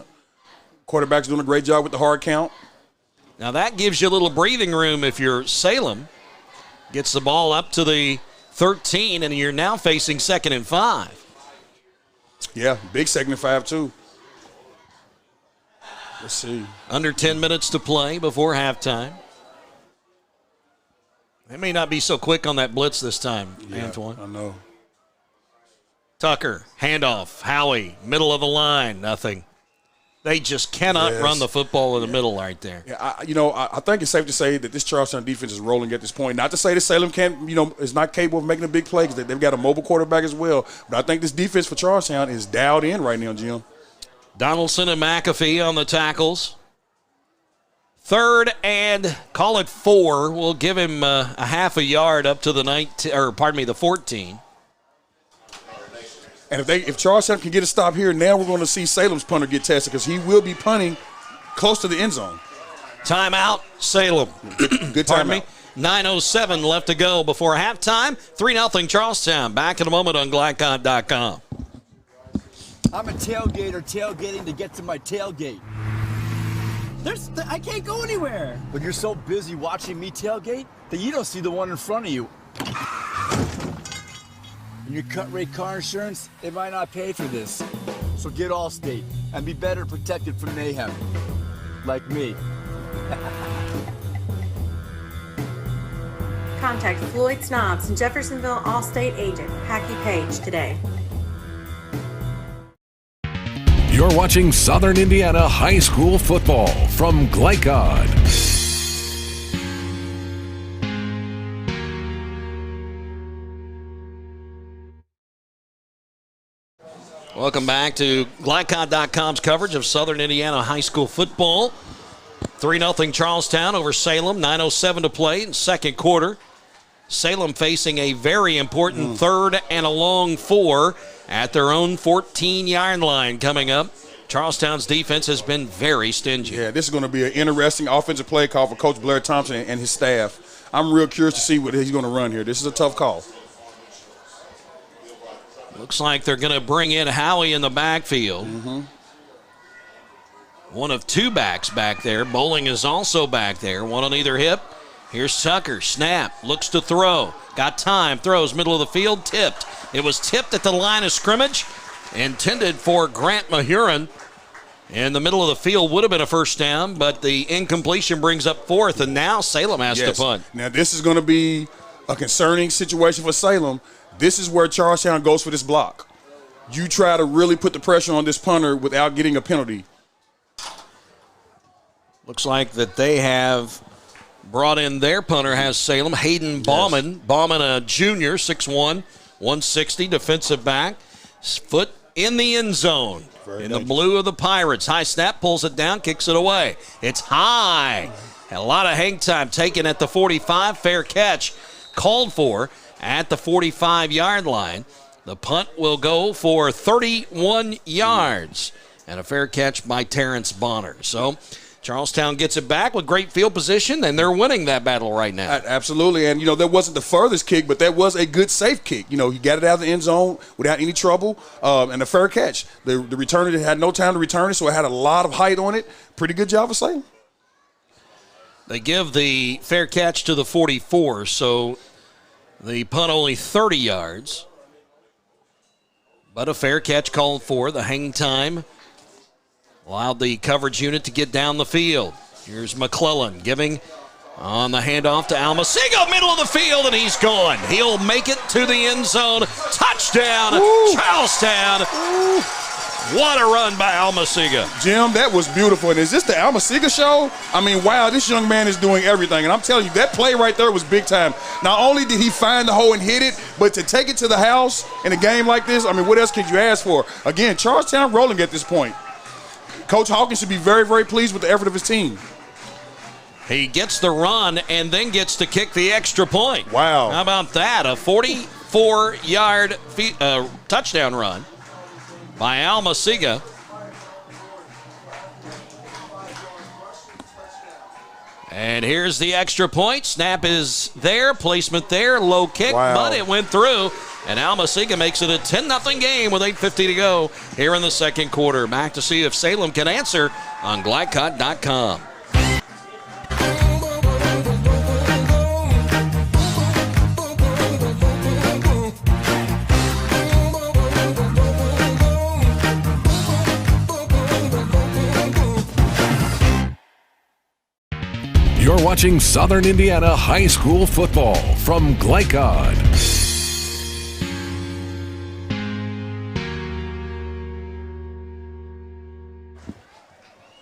Quarterback's doing a great job with the hard count. Now that gives you a little breathing room if you're Salem. Gets the ball up to the 13, and you're now facing 2nd and 5. Yeah, big 2nd and 5 too. Let's see. Under 10 minutes to play before halftime. They may not be so quick on that blitz this time, Antoine. I know. Tucker, handoff, Howie, middle of the line, nothing. They just cannot run the football in the middle right there. Yeah, I think it's safe to say that this Charlestown defense is rolling at this point. Not to say that Salem is not capable of making a big play because they've got a mobile quarterback as well. But I think this defense for Charlestown is dialed in right now, Jim. Donaldson and McAfee on the tackles. 3rd and call it 4. We'll give him a half a yard up to the 14. And if Charlestown can get a stop here, now we're going to see Salem's punter get tested because he will be punting close to the end zone. Timeout, Salem. Good timeout. 9:07 left to go before halftime. 3-0 Charlestown. Back in a moment on GlideCon.com. I'm a tailgater tailgating to get to my tailgate. I can't go anywhere. But you're so busy watching me tailgate that you don't see the one in front of you. And your cut rate car insurance, they might not pay for this. So get Allstate and be better protected from mayhem. Like me. Contact Floyd Snobs and Jeffersonville Allstate agent Packy Page today. You're watching Southern Indiana High School football from Glycod. Welcome back to Glycod.com's coverage of Southern Indiana High School football. 3-0 Charlestown over Salem, 9:07 to play in second quarter. Salem facing a very important third and a long 4 at their own 14-yard line coming up. Charlestown's defense has been very stingy. Yeah, this is going to be an interesting offensive play call for Coach Blair Thompson and his staff. I'm real curious to see what he's going to run here. This is a tough call. Looks like they're going to bring in Howie in the backfield. One of 2 backs back there. Bowling is also back there, one on either hip. Here's Tucker, snap, looks to throw. Got time, throws, middle of the field, tipped. It was tipped at the line of scrimmage, intended for Grant Mahurin. In the middle of the field would have been a first down, but the incompletion brings up 4th, and now Salem has to punt. Now this is going to be a concerning situation for Salem. This is where Charlestown goes for this block. You try to really put the pressure on this punter without getting a penalty. Looks like that they have brought in their punter, has Salem, Hayden Bauman. Yes. Bauman, a junior, 6'1", 160, defensive back. Foot in the end zone. In the blue of the Pirates. High snap, pulls it down, kicks it away. It's high. A lot of hang time taken at the 45. Fair catch called for at the 45-yard line. The punt will go for 31 yards. And a fair catch by Terrence Bonner. So Charlestown gets it back with great field position, and they're winning that battle right now. Absolutely. And, that wasn't the furthest kick, but that was a good safe kick. He got it out of the end zone without any trouble, and a fair catch. The returner had no time to return it, so it had a lot of height on it. Pretty good job for Salem. They give the fair catch to the 44, so the punt only 30 yards. But a fair catch called for. The hang time allowed the coverage unit to get down the field. Here's McClellan giving on the handoff to Almasiga, middle of the field, and he's gone. He'll make it to the end zone. Touchdown, Charlestown. What a run by Almasiga. Jim, that was beautiful. And is this the Almasiga show? I mean, wow, this young man is doing everything. And I'm telling you, that play right there was big time. Not only did he find the hole and hit it, but to take it to the house in a game like this, I mean, what else could you ask for? Again, Charlestown rolling at this point. Coach Hawkins should be very, very pleased with the effort of his team. He gets the run and then gets to kick the extra point. Wow. How about that? A 44-yard touchdown run by Almasiga. And here's the extra point. Snap is there, placement there, low kick, but it went through. And Almasiga makes it a 10-0 game with 8:50 to go here in the second quarter. Back to see if Salem can answer on Glycod.com. You're watching Southern Indiana High School football from Glycod.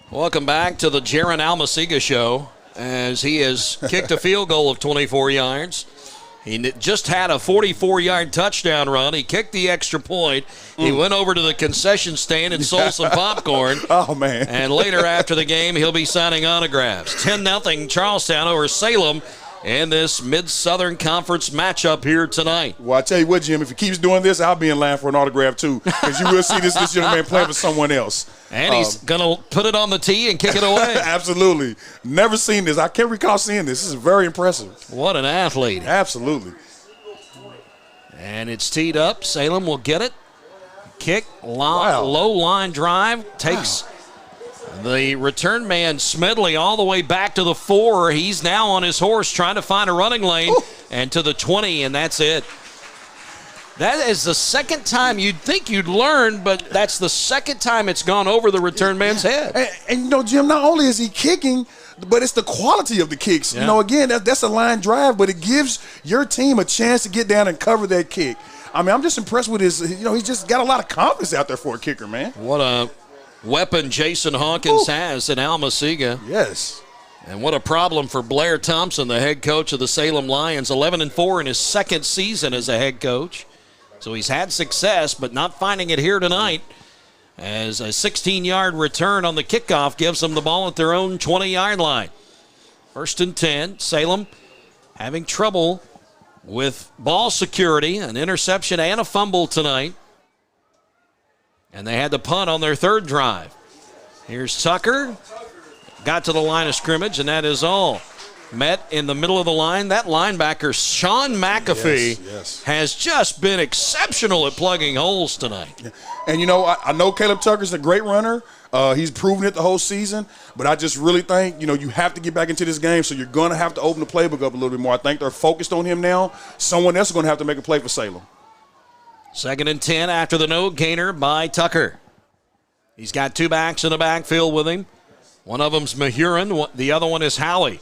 Welcome back to the Jaron Almasiga show as he has kicked a field goal of 24 yards. He just had a 44-yard touchdown run. He kicked the extra point. He went over to the concession stand and sold some popcorn. Oh, man. And later after the game, he'll be signing autographs. 10-0 Charlestown over Salem in this Mid-Southern Conference matchup here tonight. Well, I tell you what, Jim, if he keeps doing this, I'll be in line for an autograph too, because you will see this young man playing for someone else. And he's going to put it on the tee and kick it away. Absolutely. Never seen this. I can't recall seeing this. This is very impressive. What an athlete. Absolutely. And it's teed up. Salem will get it. Kick, low line drive, takes the return man Smedley all the way back to the 4. He's now on his horse trying to find a running lane and to the 20, and that's it. That is the second time you'd think you'd learn, but that's the second time it's gone over the return man's head. And Jim, not only is he kicking, but it's the quality of the kicks. Yeah. Again, that's a line drive, but it gives your team a chance to get down and cover that kick. I mean, I'm just impressed with his, he's just got a lot of confidence out there for a kicker, man. What a weapon Jason Hawkins has in Alma-Siga. Yes. And what a problem for Blair Thompson, the head coach of the Salem Lions, 11-4 in his second season as a head coach. So he's had success, but not finding it here tonight, as a 16-yard return on the kickoff gives them the ball at their own 20-yard line. 1st and 10, Salem having trouble with ball security, an interception and a fumble tonight. And they had to punt on their third drive. Here's Tucker. Got to the line of scrimmage, and that is all. Met in the middle of the line. That linebacker, Sean McAfee, has just been exceptional at plugging holes tonight. Yeah. And, I know Caleb Tucker's a great runner. He's proven it the whole season. But I just really think, you have to get back into this game, so you're going to have to open the playbook up a little bit more. I think they're focused on him now. Someone else is going to have to make a play for Salem. 2nd and 10 after the no gainer by Tucker. He's got 2 backs in the backfield with him. One of them's Mahurin. The other one is Howie.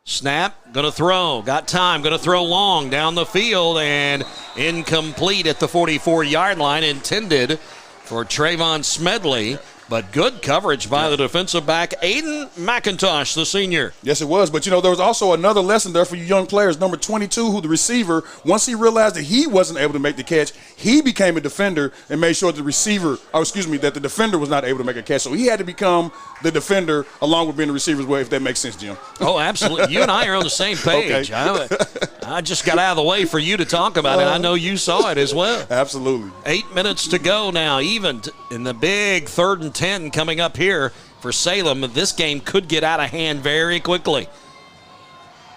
Snap, going to throw. Got time, going to throw long down the field, and incomplete at the 44-yard line, intended for Trayvon Smedley. But good coverage by the defensive back, Aiden McIntosh, the senior. Yes, it was. But, there was also another lesson there for you young players. Number 22, who the receiver, once he realized that he wasn't able to make the catch, he became a defender and made sure that the defender was not able to make a catch. So he had to become the defender along with being the receiver as well, if that makes sense, Jim. Oh, absolutely. You and I are on the same page. Okay. I just got out of the way for you to talk about it. I know you saw it as well. Absolutely. 8 minutes to go now, even in the big 3rd and 10 coming up here for Salem. This game could get out of hand very quickly.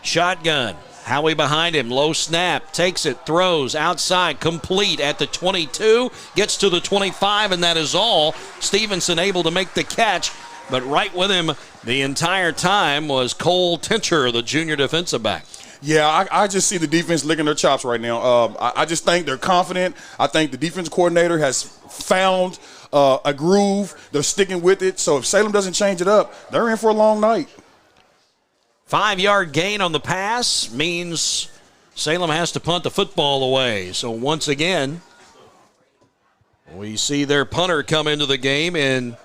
Shotgun. Howie behind him. Low snap. Takes it. Throws. Outside. Complete at the 22. Gets to the 25, and that is all. Stevenson able to make the catch, but right with him the entire time was Cole Tincher, the junior defensive back. Yeah, I just see the defense licking their chops right now. I just think they're confident. I think the defense coordinator has found a groove. They're sticking with it. So if Salem doesn't change it up, they're in for a long night. 5-yard gain on the pass means Salem has to punt the football away. So once again, we see their punter come into the game in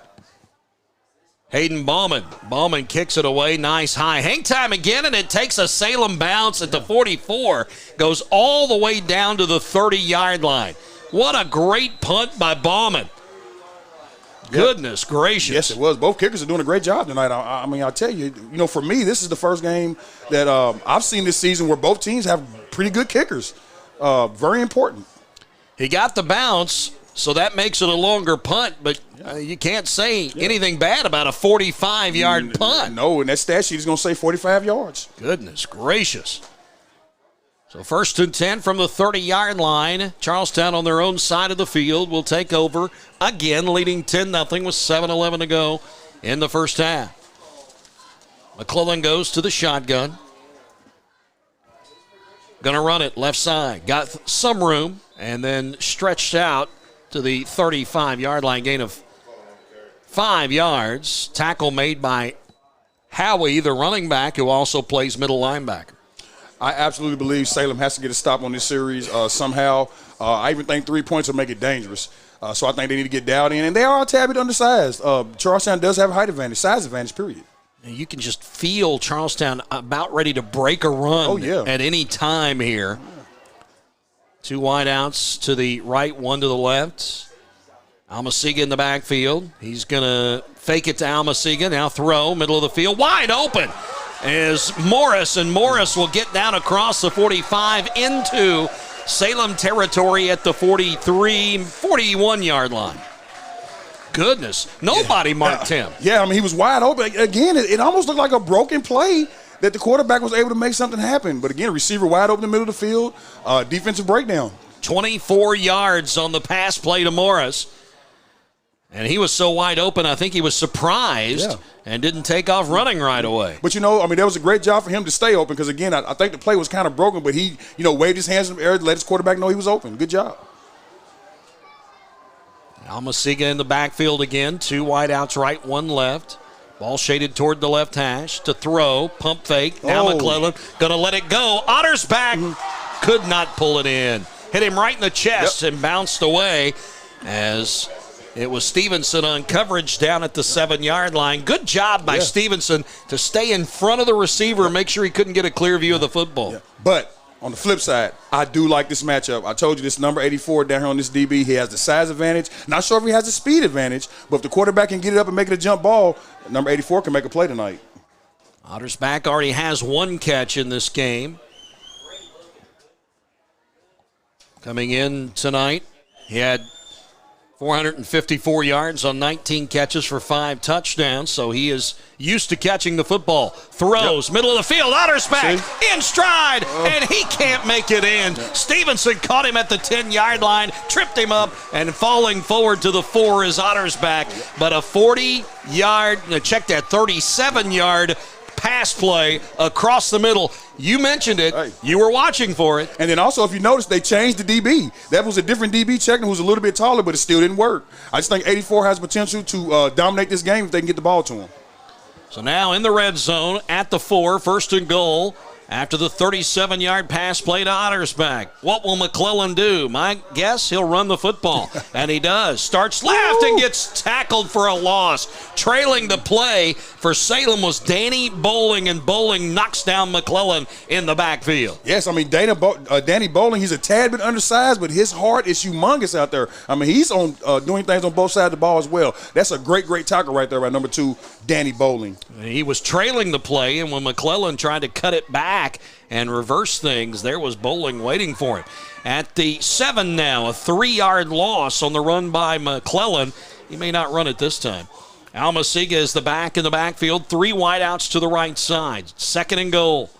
Hayden Bauman. Bauman kicks it away. Nice high hang time again, and it takes a Salem bounce at the 44. Goes all the way down to the 30-yard line. What a great punt by Bauman. Goodness gracious. Yes, it was. Both kickers are doing a great job tonight. I mean, I'll tell you, for me, this is the first game that I've seen this season where both teams have pretty good kickers. Very important. He got the bounce, so that makes it a longer punt, but you can't say anything bad about a 45-yard punt. No, and that stat sheet is going to say 45 yards. Goodness gracious. So 1st and 10 from the 30-yard line. Charlestown on their own side of the field will take over again, leading 10-0 with 7:11 to go in the first half. McClellan goes to the shotgun. Going to run it left side. Got some room and then stretched out to the 35-yard line, gain of 5 yards. Tackle made by Howie, the running back, who also plays middle linebacker. I absolutely believe Salem has to get a stop on this series somehow. I even think 3 points will make it dangerous. So I think they need to get dialed in. And they are a tad bit undersized. Charlestown does have a height advantage, size advantage, period. You can just feel Charlestown about ready to break a run at any time here. 2 wideouts to the right, 1 to the left. Alma-Siga in the backfield. He's going to fake it to Alma-Siga. Now throw, middle of the field, wide open is Morris, and Morris will get down across the 45 into Salem territory at the 41-yard line. Goodness, nobody marked him. Yeah, I mean, he was wide open. Again, it almost looked like a broken play that the quarterback was able to make something happen. But again, receiver wide open in the middle of the field, defensive breakdown. 24 yards on the pass play to Morris. And he was so wide open, I think he was surprised and didn't take off running right away. But, that was a great job for him to stay open because, again, I think the play was kind of broken, but he, waved his hands in the air to let his quarterback know he was open. Good job. Alma-Siga in the backfield again. 2 wideouts right, 1 left. Ball shaded toward the left hash to throw. Pump fake. Now McClellan going to let it go. Otter's back. Could not pull it in. Hit him right in the chest and bounced away as It was Stevenson on coverage down at the 7-yard line. Good job by Stevenson to stay in front of the receiver and make sure he couldn't get a clear view of the football. Yeah. But on the flip side, I do like this matchup. I told you this number 84 down here on this DB, he has the size advantage. Not sure if he has the speed advantage, but if the quarterback can get it up and make it a jump ball, number 84 can make a play tonight. Ottersbach already has 1 catch in this game. Coming in tonight, he had 454 yards on 19 catches for 5 touchdowns, so he is used to catching the football. Throws, middle of the field, Ottersbach in stride, and he can't make it in. Stevenson caught him at the 10-yard line, tripped him up, and falling forward to the 4 is Ottersbach. But a 40-yard, check that, 37-yard pass play across the middle. You mentioned it. Hey. You were watching for it. And then also, if you notice, they changed the DB. That was a different DB checking who was a little bit taller, but it still didn't work. I just think 84 has potential to dominate this game if they can get the ball to him. So now in the red zone at the 4, 1st and goal. After the 37-yard pass play to Ottersbach. What will McClellan do? My guess, he'll run the football. And he does. Starts left and gets tackled for a loss. Trailing the play for Salem was Danny Bowling, and Bowling knocks down McClellan in the backfield. Yes, I mean, Danny Bowling, he's a tad bit undersized, but his heart is humongous out there. I mean, he's on doing things on both sides of the ball as well. That's a great, great tackle right there by number 2, Danny Bowling. He was trailing the play, and when McClellan tried to cut it back and reverse things, there was Bowling waiting for him. At the 7 now, a 3-yard loss on the run by McClellan. He may not run it this time. Almasiga is the back in the backfield. 3 wideouts to the right side. 2nd and goal.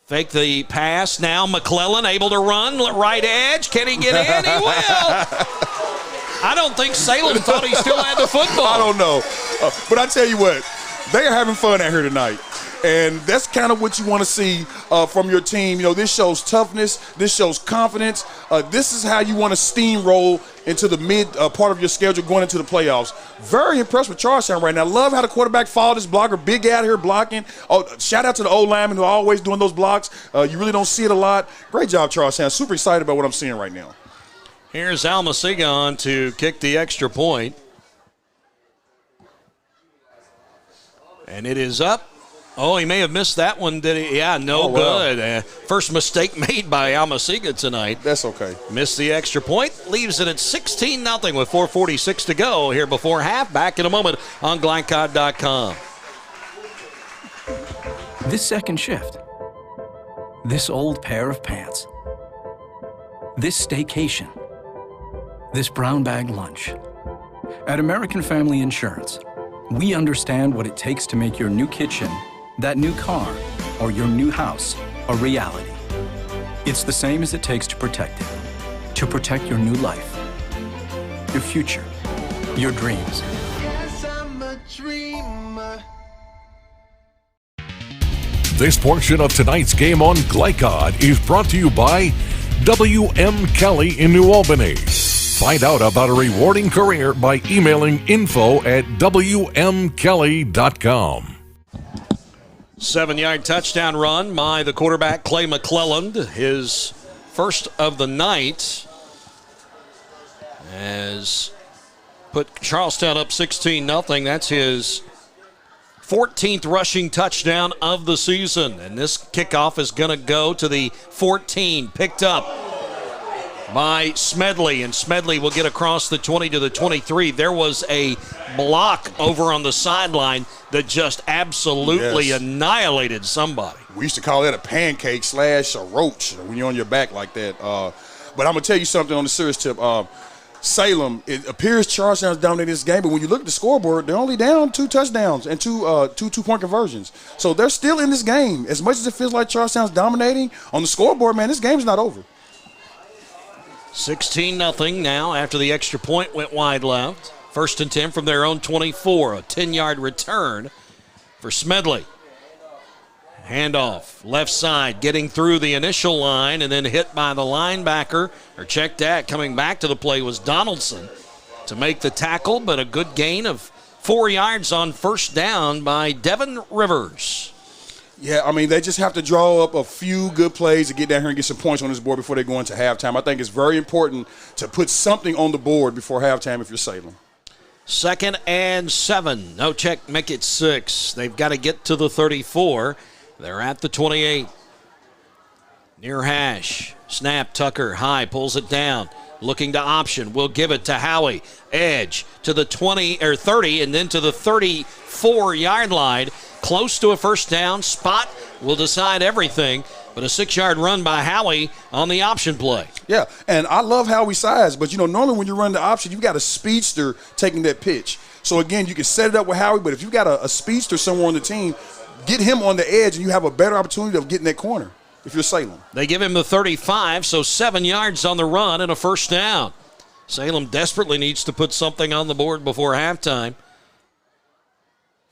Fake the pass. Now McClellan able to run. Right edge. Can he get in? He will. I don't think Salem thought he still had the football. I don't know. But I tell you what, they are having fun out here tonight. And that's kind of what you want to see from your team. You know, this shows toughness. This shows confidence. This is how you want to steamroll into the mid part of your schedule going into the playoffs. Very impressed with Charlestown right now. Love how the quarterback followed his blocker. Big out here blocking. Oh, shout out to the old linemen who are always doing those blocks. You really don't see it a lot. Great job, Charlestown. Super excited about what I'm seeing right now. Here's Almasiga on to kick the extra point. And it is up. Oh, he may have missed that one, did he? Yeah, no good. First mistake made by Almasiga tonight. That's okay. Missed the extra point. Leaves it at 16-0 with 4:46 to go here before half. Back in a moment on Glycod.com. This second shift. This old pair of pants. This staycation. This brown bag lunch. At American Family Insurance, we understand what it takes to make your new kitchen, that new car, or your new house a reality. It's the same as it takes to protect it. To protect your new life, your future, your dreams. Yes, I'm a dreamer. This portion of tonight's game on Glycod is brought to you by W.M. Kelly in New Albany. Find out about a rewarding career by emailing info@wmkelly.com. 7-yard touchdown run by the quarterback, Clay McClelland. His first of the night has put Charlestown up 16-0. That's his 14th rushing touchdown of the season. And this kickoff is going to go to the 14, picked up by Smedley, and Smedley will get across the 20 to the 23. There was a block over on the sideline that just absolutely annihilated somebody. We used to call that a pancake / a roach when you're on your back like that. But I'm going to tell you something on the serious tip. Salem, it appears Charlestown's dominated this game, but when you look at the scoreboard, they're only down 2 touchdowns and two two-point conversions. So they're still in this game. As much as it feels like Charlestown's dominating, on the scoreboard, man, this game's not over. 16-0 now after the extra point went wide left. 1st and 10 from their own 24. A 10-yard return for Smedley. Handoff, left side, getting through the initial line and then hit by the linebacker. Or check that, coming back to the play was Donaldson to make the tackle, but a good gain of 4 yards on first down by Devin Rivers. Yeah, I mean, they just have to draw up a few good plays to get down here and get some points on this board before they go into halftime. I think it's very important to put something on the board before halftime if you're Salem. 2nd and 7. No check, make it 6. They've got to get to the 34. They're at the 28. Near hash. Snap, Tucker, high, pulls it down. Looking to option. We'll give it to Howie. Edge to the 20 or 30 and then to the 34-yard line. Close to a first down. Spot will decide everything. But a 6-yard run by Howie on the option play. Yeah, and I love Howie's size. But, normally when you run the option, you've got a speedster taking that pitch. So, again, you can set it up with Howie. But if you've got a speedster somewhere on the team, get him on the edge and you have a better opportunity of getting that corner. If you're Salem. They give him the 35, so 7 yards on the run and a first down. Salem desperately needs to put something on the board before halftime.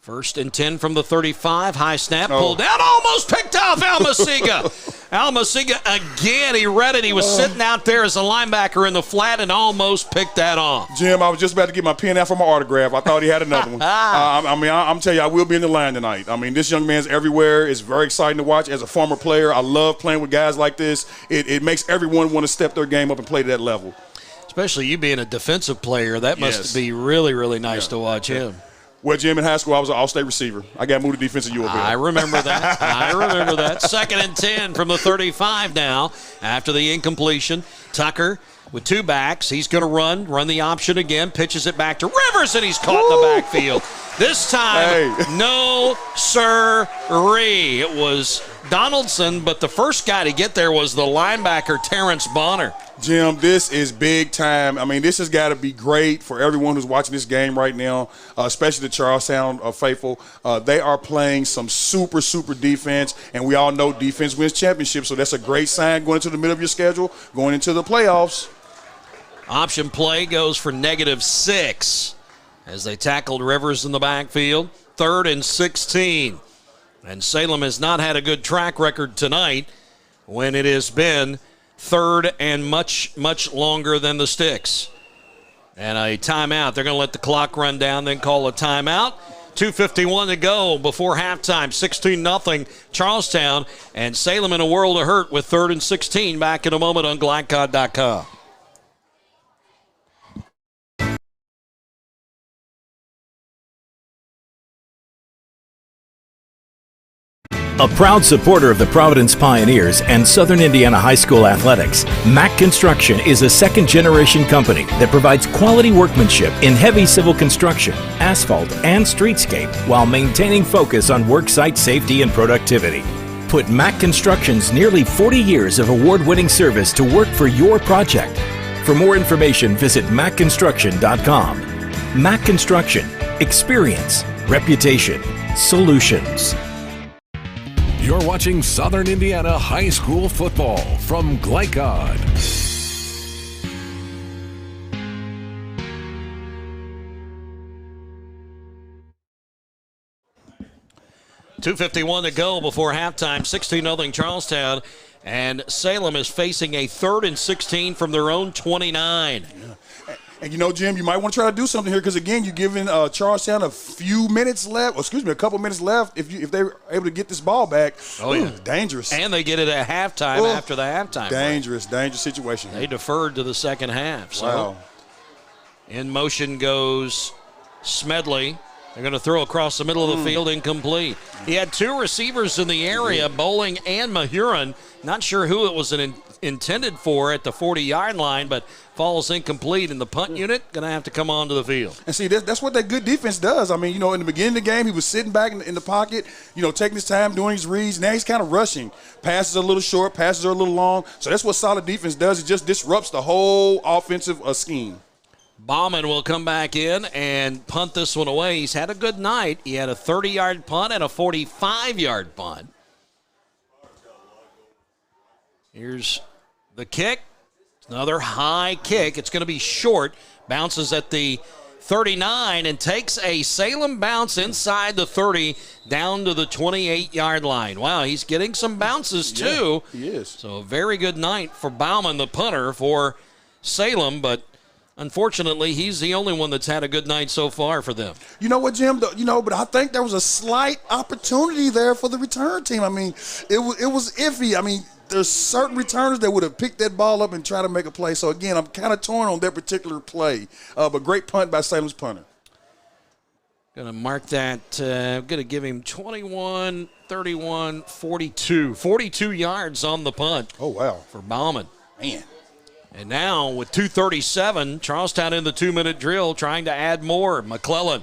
1st and 10 from the 35. High snap, pulled down, almost picked off Almasiga. Almasiga again, he read it. He was sitting out there as a linebacker in the flat and almost picked that off. Jim, I was just about to get my pen out for my autograph. I thought he had another one. I'm telling you, I will be in the line tonight. I mean, this young man's everywhere. It's very exciting to watch. As a former player, I love playing with guys like this. It makes everyone want to step their game up and play to that level. Especially you being a defensive player, that must be really, really nice to watch him. Well, Jim, in high school, I was an all-state receiver. I got moved to defensive U of L. I remember that. 2nd and 10 from the 35 now after the incompletion. Tucker with 2 backs. He's going to run the option again, pitches it back to Rivers, and he's caught in the backfield. This time, no sirree. It was Donaldson, but the first guy to get there was the linebacker, Terrence Bonner. Jim, this is big time. I mean, this has got to be great for everyone who's watching this game right now, especially the Charlestown faithful. They are playing some super, super defense, and we all know defense wins championships, so that's a great sign going into the middle of your schedule, going into the playoffs. Option play goes for -6 as they tackled Rivers in the backfield. 3rd and 16. And Salem has not had a good track record tonight when it has been 3rd and much, much longer than the sticks. And a timeout. They're going to let the clock run down, then call a timeout. 2:51 to go before halftime. 16-0 Charlestown. And Salem in a world of hurt with 3rd and 16. Back in a moment on GlideCod.com. A proud supporter of the Providence Pioneers and Southern Indiana High School athletics, Mack Construction is a second-generation company that provides quality workmanship in heavy civil construction, asphalt, and streetscape while maintaining focus on worksite safety and productivity. Put Mack Construction's nearly 40 years of award-winning service to work for your project. For more information, visit mackconstruction.com. Mack Construction. Experience. Reputation. Solutions. You're watching Southern Indiana High School football from GlideCod. $2:51 to go before halftime. 16-0 Charlestown, and Salem is facing a 3rd and 16 from their own 29. Yeah. And, Jim, you might want to try to do something here because, again, you're giving Charlestown a couple minutes left if they're able to get this ball back. Dangerous. And they get it at halftime after the halftime. Dangerous situation. They deferred to the second half. So wow. In motion goes Smedley. They're going to throw across the middle of the field, incomplete. He had 2 receivers in the area, Bowling and Mahurin. Not sure who it was intended for at the 40-yard line, but falls incomplete, and the punt unit going to have to come onto the field. And see, that's what that good defense does. I mean, in the beginning of the game, he was sitting back in the pocket, taking his time, doing his reads. Now he's kind of rushing. Passes are a little short, passes are a little long. So that's what solid defense does. It just disrupts the whole offensive scheme. Bauman will come back in and punt this one away. He's had a good night. He had a 30-yard punt and a 45-yard punt. Here's the kick. Another high kick. It's going to be short. Bounces at the 39 and takes a Salem bounce inside the 30 down to the 28-yard line. Wow, he's getting some bounces too. Yeah, he is. So a very good night for Bauman, the punter for Salem, but unfortunately, he's the only one that's had a good night so far for them. You know what, Jim? But I think there was a slight opportunity there for the return team. I mean, it was iffy. I mean, there's certain returners that would have picked that ball up and tried to make a play. So, again, I'm kind of torn on that particular play. But great punt by Salem's punter. Going to mark that. I'm going to give him 21, 31, 42. 42 yards on the punt. Oh, wow. For Bauman. Man. And now with 2:37, Charlestown in the 2-minute drill trying to add more. McClellan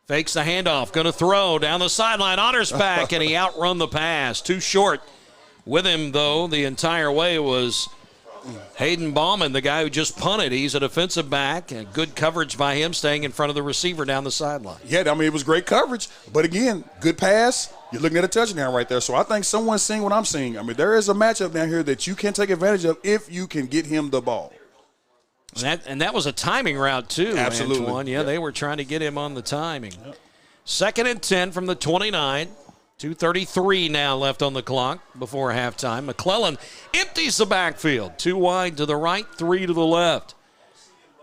fakes the handoff. Going to throw down the sideline. Honors back, and he outrun the pass. Too short. With him, though, the entire way was Hayden Bauman, the guy who just punted. He's a defensive back, and good coverage by him staying in front of the receiver down the sideline. Yeah, I mean, it was great coverage. But, again, good pass. You're looking at a touchdown right there. So I think someone's seeing what I'm seeing. I mean, there is a matchup down here that you can take advantage of if you can get him the ball. And that was a timing route, too, Absolutely. Antoine. Yeah, they were trying to get him on the timing. Yep. 2nd and 10 from the 29. 2:33 now left on the clock before halftime. McClellan empties the backfield. 2 wide to the right, 3 to the left.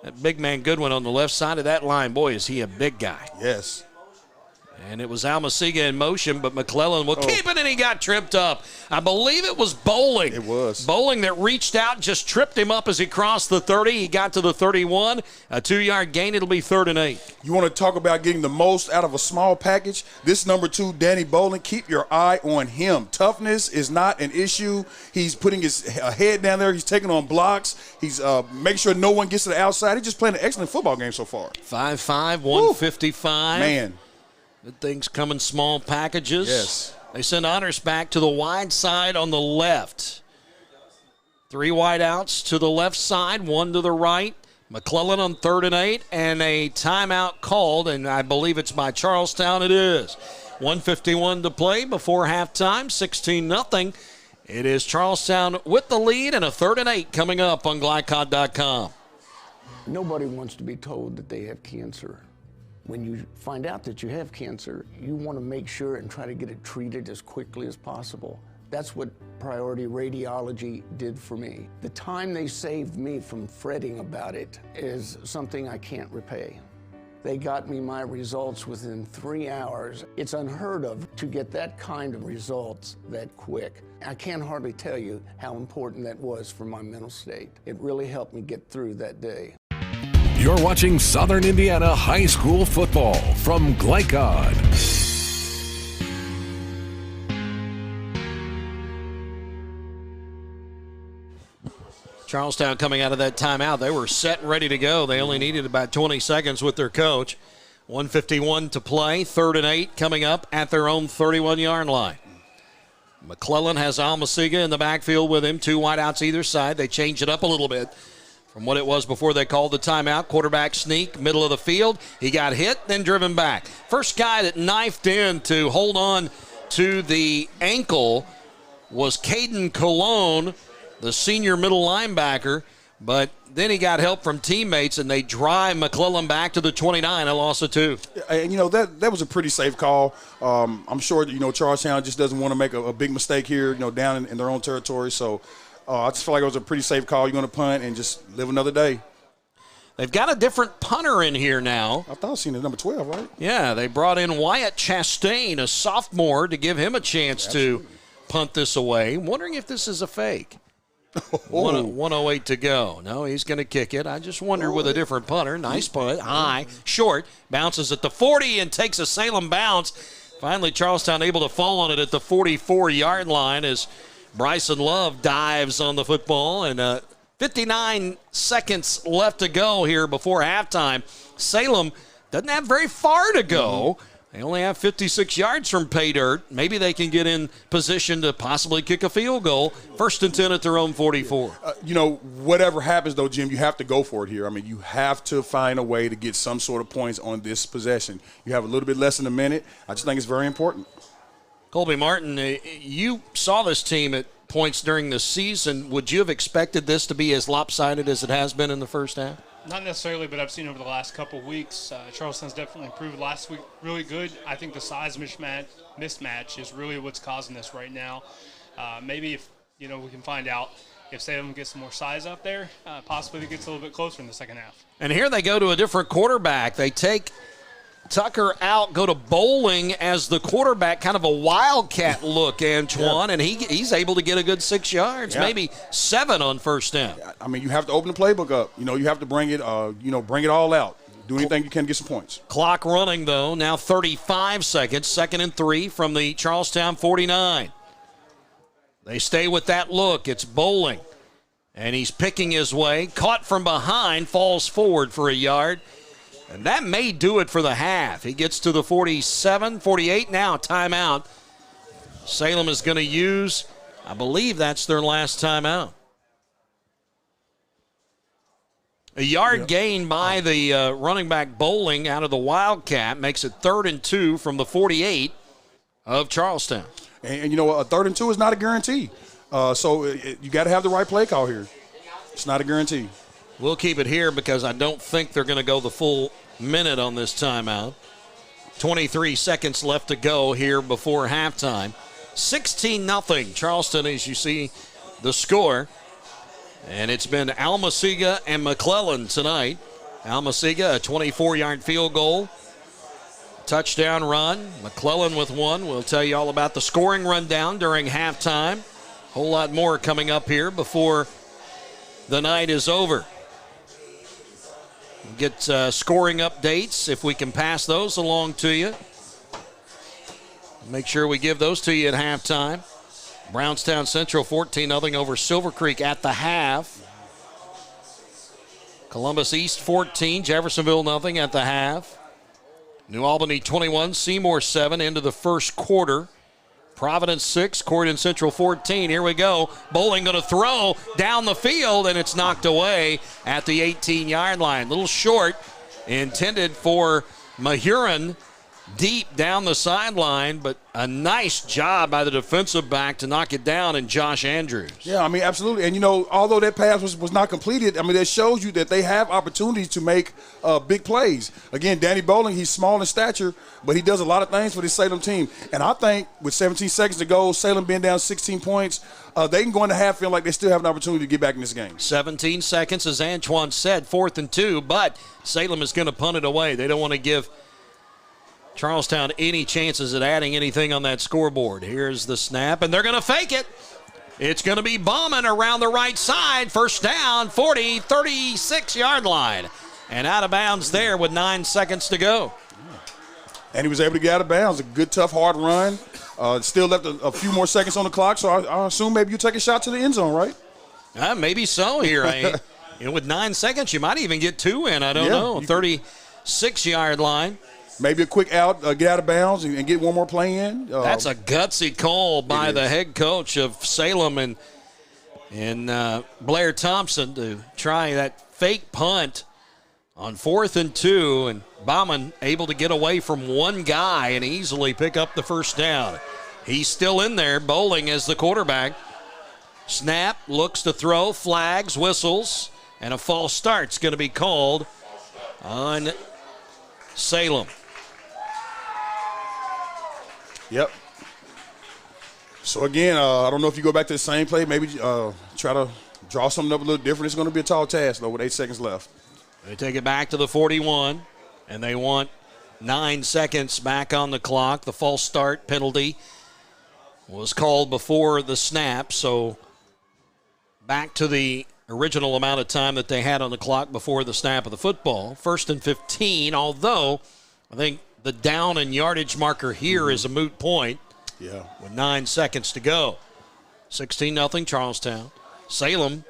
That big man Goodwin on the left side of that line. Boy, is he a big guy. Yes. And it was Almasiga in motion, but McClellan will keep it, and he got tripped up. I believe it was Bowling. It was. Bowling that reached out, just tripped him up as he crossed the 30. He got to the 31. A 2-yard gain. It'll be 3rd and 8. You want to talk about getting the most out of a small package? This number 2, Danny Bowling, keep your eye on him. Toughness is not an issue. He's putting his head down there. He's taking on blocks. He's making sure no one gets to the outside. He's just playing an excellent football game so far. 5'5", 155. Man. Good things come in small packages. Yes. They send Honors back to the wide side on the left. 3 wide outs to the left side, 1 to the right. McClellan on 3rd and 8, and a timeout called, and I believe it's by Charlestown. It is. 1:51 to play before halftime, 16-0. It is Charlestown with the lead, and a 3rd and 8 coming up on Glycod.com. Nobody wants to be told that they have cancer. When you find out that you have cancer, you want to make sure and try to get it treated as quickly as possible. That's what Priority Radiology did for me. The time they saved me from fretting about it is something I can't repay. They got me my results within 3 hours. It's unheard of to get that kind of results that quick. I can't hardly tell you how important that was for my mental state. It really helped me get through that day. You're watching Southern Indiana High School football from Glycod. Charlestown coming out of that timeout. They were set and ready to go. They only needed about 20 seconds with their coach. 1:51 to play. 3rd and 8 coming up at their own 31-yard line. McClellan has Almasiga in the backfield with him. 2 wideouts either side. They changed it up a little bit from what it was before they called the timeout. Quarterback sneak, middle of the field. He got hit, then driven back. First guy that knifed in to hold on to the ankle was Caden Colon, the senior middle linebacker. But then he got help from teammates, and they drive McClellan back to the 29, a loss of 2. And, that was a pretty safe call. I'm sure that, Charlestown just doesn't want to make a big mistake here, down in their own territory. So I just feel like it was a pretty safe call. You're going to punt and just live another day. They've got a different punter in here now. I thought I seen the number 12, right? Yeah, they brought in Wyatt Chastain, a sophomore, to give him a chance to punt this away. Wondering if this is a fake. 1:08 to go. No, he's going to kick it. I just wonder with a different punter. Nice punt. High, short, bounces at the 40 and takes a Salem bounce. Finally, Charlestown able to fall on it at the 44-yard line as Bryson Love dives on the football. And 59 seconds left to go here before halftime. Salem doesn't have very far to go. They only have 56 yards from pay dirt. Maybe they can get in position to possibly kick a field goal. 1st and 10 at their own 44. Whatever happens, though, Jim, you have to go for it here. I mean, you have to find a way to get some sort of points on this possession. You have a little bit less than a minute. I just think it's very important. Colby Martin, you saw this team at points during the season. Would you have expected this to be as lopsided as it has been in the first half? Not necessarily, but I've seen over the last couple of weeks, Charleston's definitely improved. Last week, really good. I think the size mismatch is really what's causing this right now. Maybe if we can find out if Salem gets some more size up there, possibly it gets a little bit closer in the second half. And here they go to a different quarterback. They take Tucker out, go to Bowling as the quarterback, kind of a wildcat look, Antoine, and he's able to get a good 6 yards, maybe 7 on first down. I mean, you have to open the playbook up. You have to bring it, bring it all out. Do anything you can to get some points. Clock running, though, now 35 seconds, 2nd and 3 from the Charlestown 49. They stay with that look. It's Bowling, and he's picking his way. Caught from behind, falls forward for a yard. And that may do it for the half. He gets to the 47, 48 now, timeout. Salem is going to use, I believe that's their last timeout. A yard gain by the running back Bowling out of the Wildcat makes it 3rd and 2 from the 48 of Charlestown. And a 3rd and 2 is not a guarantee. So you got to have the right play call here. It's not a guarantee. We'll keep it here because I don't think they're going to go the full minute on this timeout. 23 seconds left to go here before halftime. 16-0 Charleston, as you see the score. And it's been Almasiga and McClellan tonight. Almasiga, a 24-yard field goal. Touchdown run. McClellan with one. We'll tell you all about the scoring rundown during halftime. A whole lot more coming up here before the night is over. We'll get scoring updates if we can pass those along to you. Make sure we give those to you at halftime. Brownstown Central 14-0 over Silver Creek at the half. Columbus East 14, Jeffersonville 0 at the half. New Albany 21, Seymour 7 into the first quarter. Providence 6, Corydon Central 14. Here we go. Bowling going to throw down the field, and it's knocked away at the 18-yard line. A little short, intended for Mahurin deep down the sideline, but a nice job by the defensive back to knock it down in Josh Andrews. Yeah, I mean, absolutely. And, although that pass was not completed, I mean, that shows you that they have opportunities to make big plays. Again, Danny Bowling, he's small in stature, but he does a lot of things for this Salem team. And I think with 17 seconds to go, Salem being down 16 points, they can go into half feeling like they still have an opportunity to get back in this game. 17 seconds, as Antoine said, 4th and 2, but Salem is going to punt it away. They don't want to give Charlestown any chances at adding anything on that scoreboard. Here's the snap, and they're going to fake it. It's going to be Bauman around the right side. First down, 40, 36-yard line. And out of bounds there with 9 seconds to go. And he was able to get out of bounds. A good, tough, hard run. Still left a few more seconds on the clock, so I assume maybe you take a shot to the end zone, right? Maybe so here. With 9 seconds, you might even get 2 in. I don't know. 36-yard line. Maybe a quick out, get out of bounds, and get one more play in. That's a gutsy call by the head coach of Salem and Blair Thompson to try that fake punt on 4th and 2, and Bauman able to get away from one guy and easily pick up the first down. He's still in there, Bowling as the quarterback. Snap, looks to throw, flags, whistles, and a false start's going to be called on Salem. Yep. So, again, I don't know if you go back to the same play, maybe try to draw something up a little different. It's going to be a tall task, though, with 8 seconds left. They take it back to the 41, and they want 9 seconds back on the clock. The false start penalty was called before the snap, so back to the original amount of time that they had on the clock before the snap of the football. 1st and 15, although I think the down and yardage marker here is a moot point. Yeah. With 9 seconds to go. 16-0 Charlestown. Salem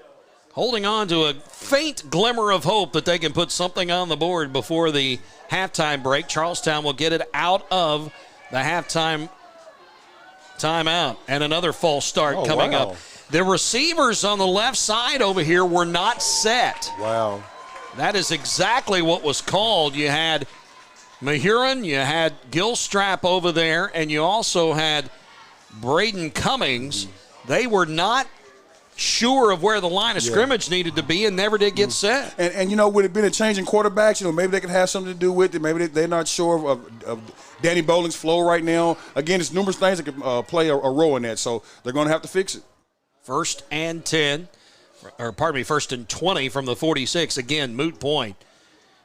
holding on to a faint glimmer of hope that they can put something on the board before the halftime break. Charlestown will get it out of the halftime timeout. And another false start coming up. The receivers on the left side over here were not set. Wow. That is exactly what was called. You had Mahurin, you had Gilstrap over there, and you also had Braden Cummings. They were not sure of where the line of scrimmage needed to be and never did get set. And would it been a change in quarterbacks? Maybe they could have something to do with it. Maybe they're not sure of Danny Bowling's flow right now. Again, it's numerous things that could play a role in that, so they're going to have to fix it. First and 10, or pardon me, first and 20 from the 46. Again, moot point.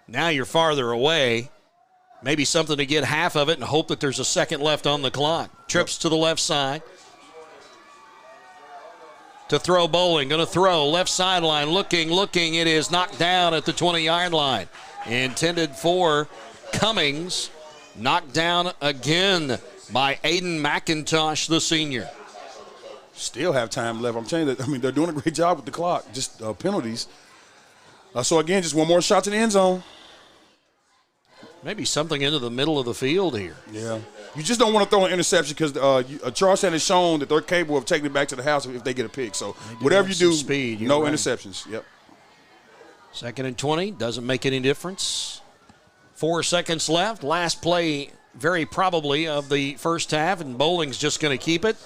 Now you're farther away. Maybe something to get half of it and hope that there's a second left on the clock. Trips to the left side. To throw Bowling, going to throw, left sideline, looking. It is knocked down at the 20-yard line. Intended for Cummings, knocked down again by Aiden McIntosh, the senior. Still have time left. I'm telling you, they're doing a great job with the clock, just penalties. So, again, just one more shot to the end zone. Maybe something into the middle of the field here. Yeah. You just don't want to throw an interception because Charlestown has shown that they're capable of taking it back to the house if they get a pick. So, whatever you do, speed, no right. interceptions. Yep. Second and 20, doesn't make any difference. 4 seconds left. Last play, very probably, of the first half, and Bowling's just going to keep it.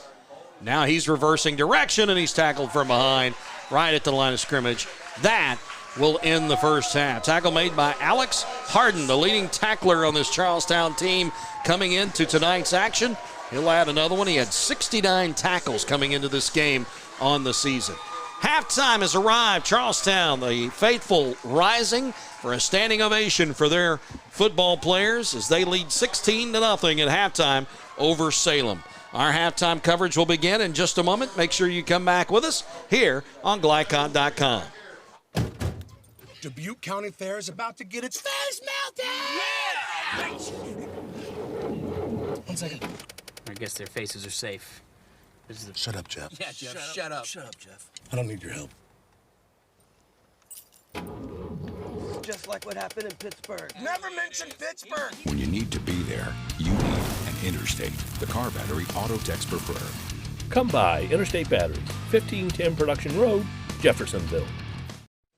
Now he's reversing direction, and he's tackled from behind right at the line of scrimmage. That will end the first half. Tackle made by Alex Harden, the leading tackler on this Charlestown team coming into tonight's action. He'll add another one. He had 69 tackles coming into this game on the season. Halftime has arrived. Charlestown, the faithful, rising for a standing ovation for their football players as they lead 16-0 at halftime over Salem. Our halftime coverage will begin in just a moment. Make sure you come back with us here on Glycon.com. Dubuque County Fair is about to get its face melted! Yeah! 1 second. I guess their faces are safe. Shut up, Jeff. Yeah, Jeff, shut up. Shut up, Jeff. I don't need your help. Just like what happened in Pittsburgh. Never mention Pittsburgh! When you need to be there, you need an Interstate, the car battery auto techs prefer. Come by Interstate Batteries, 1510 Production Road, Jeffersonville.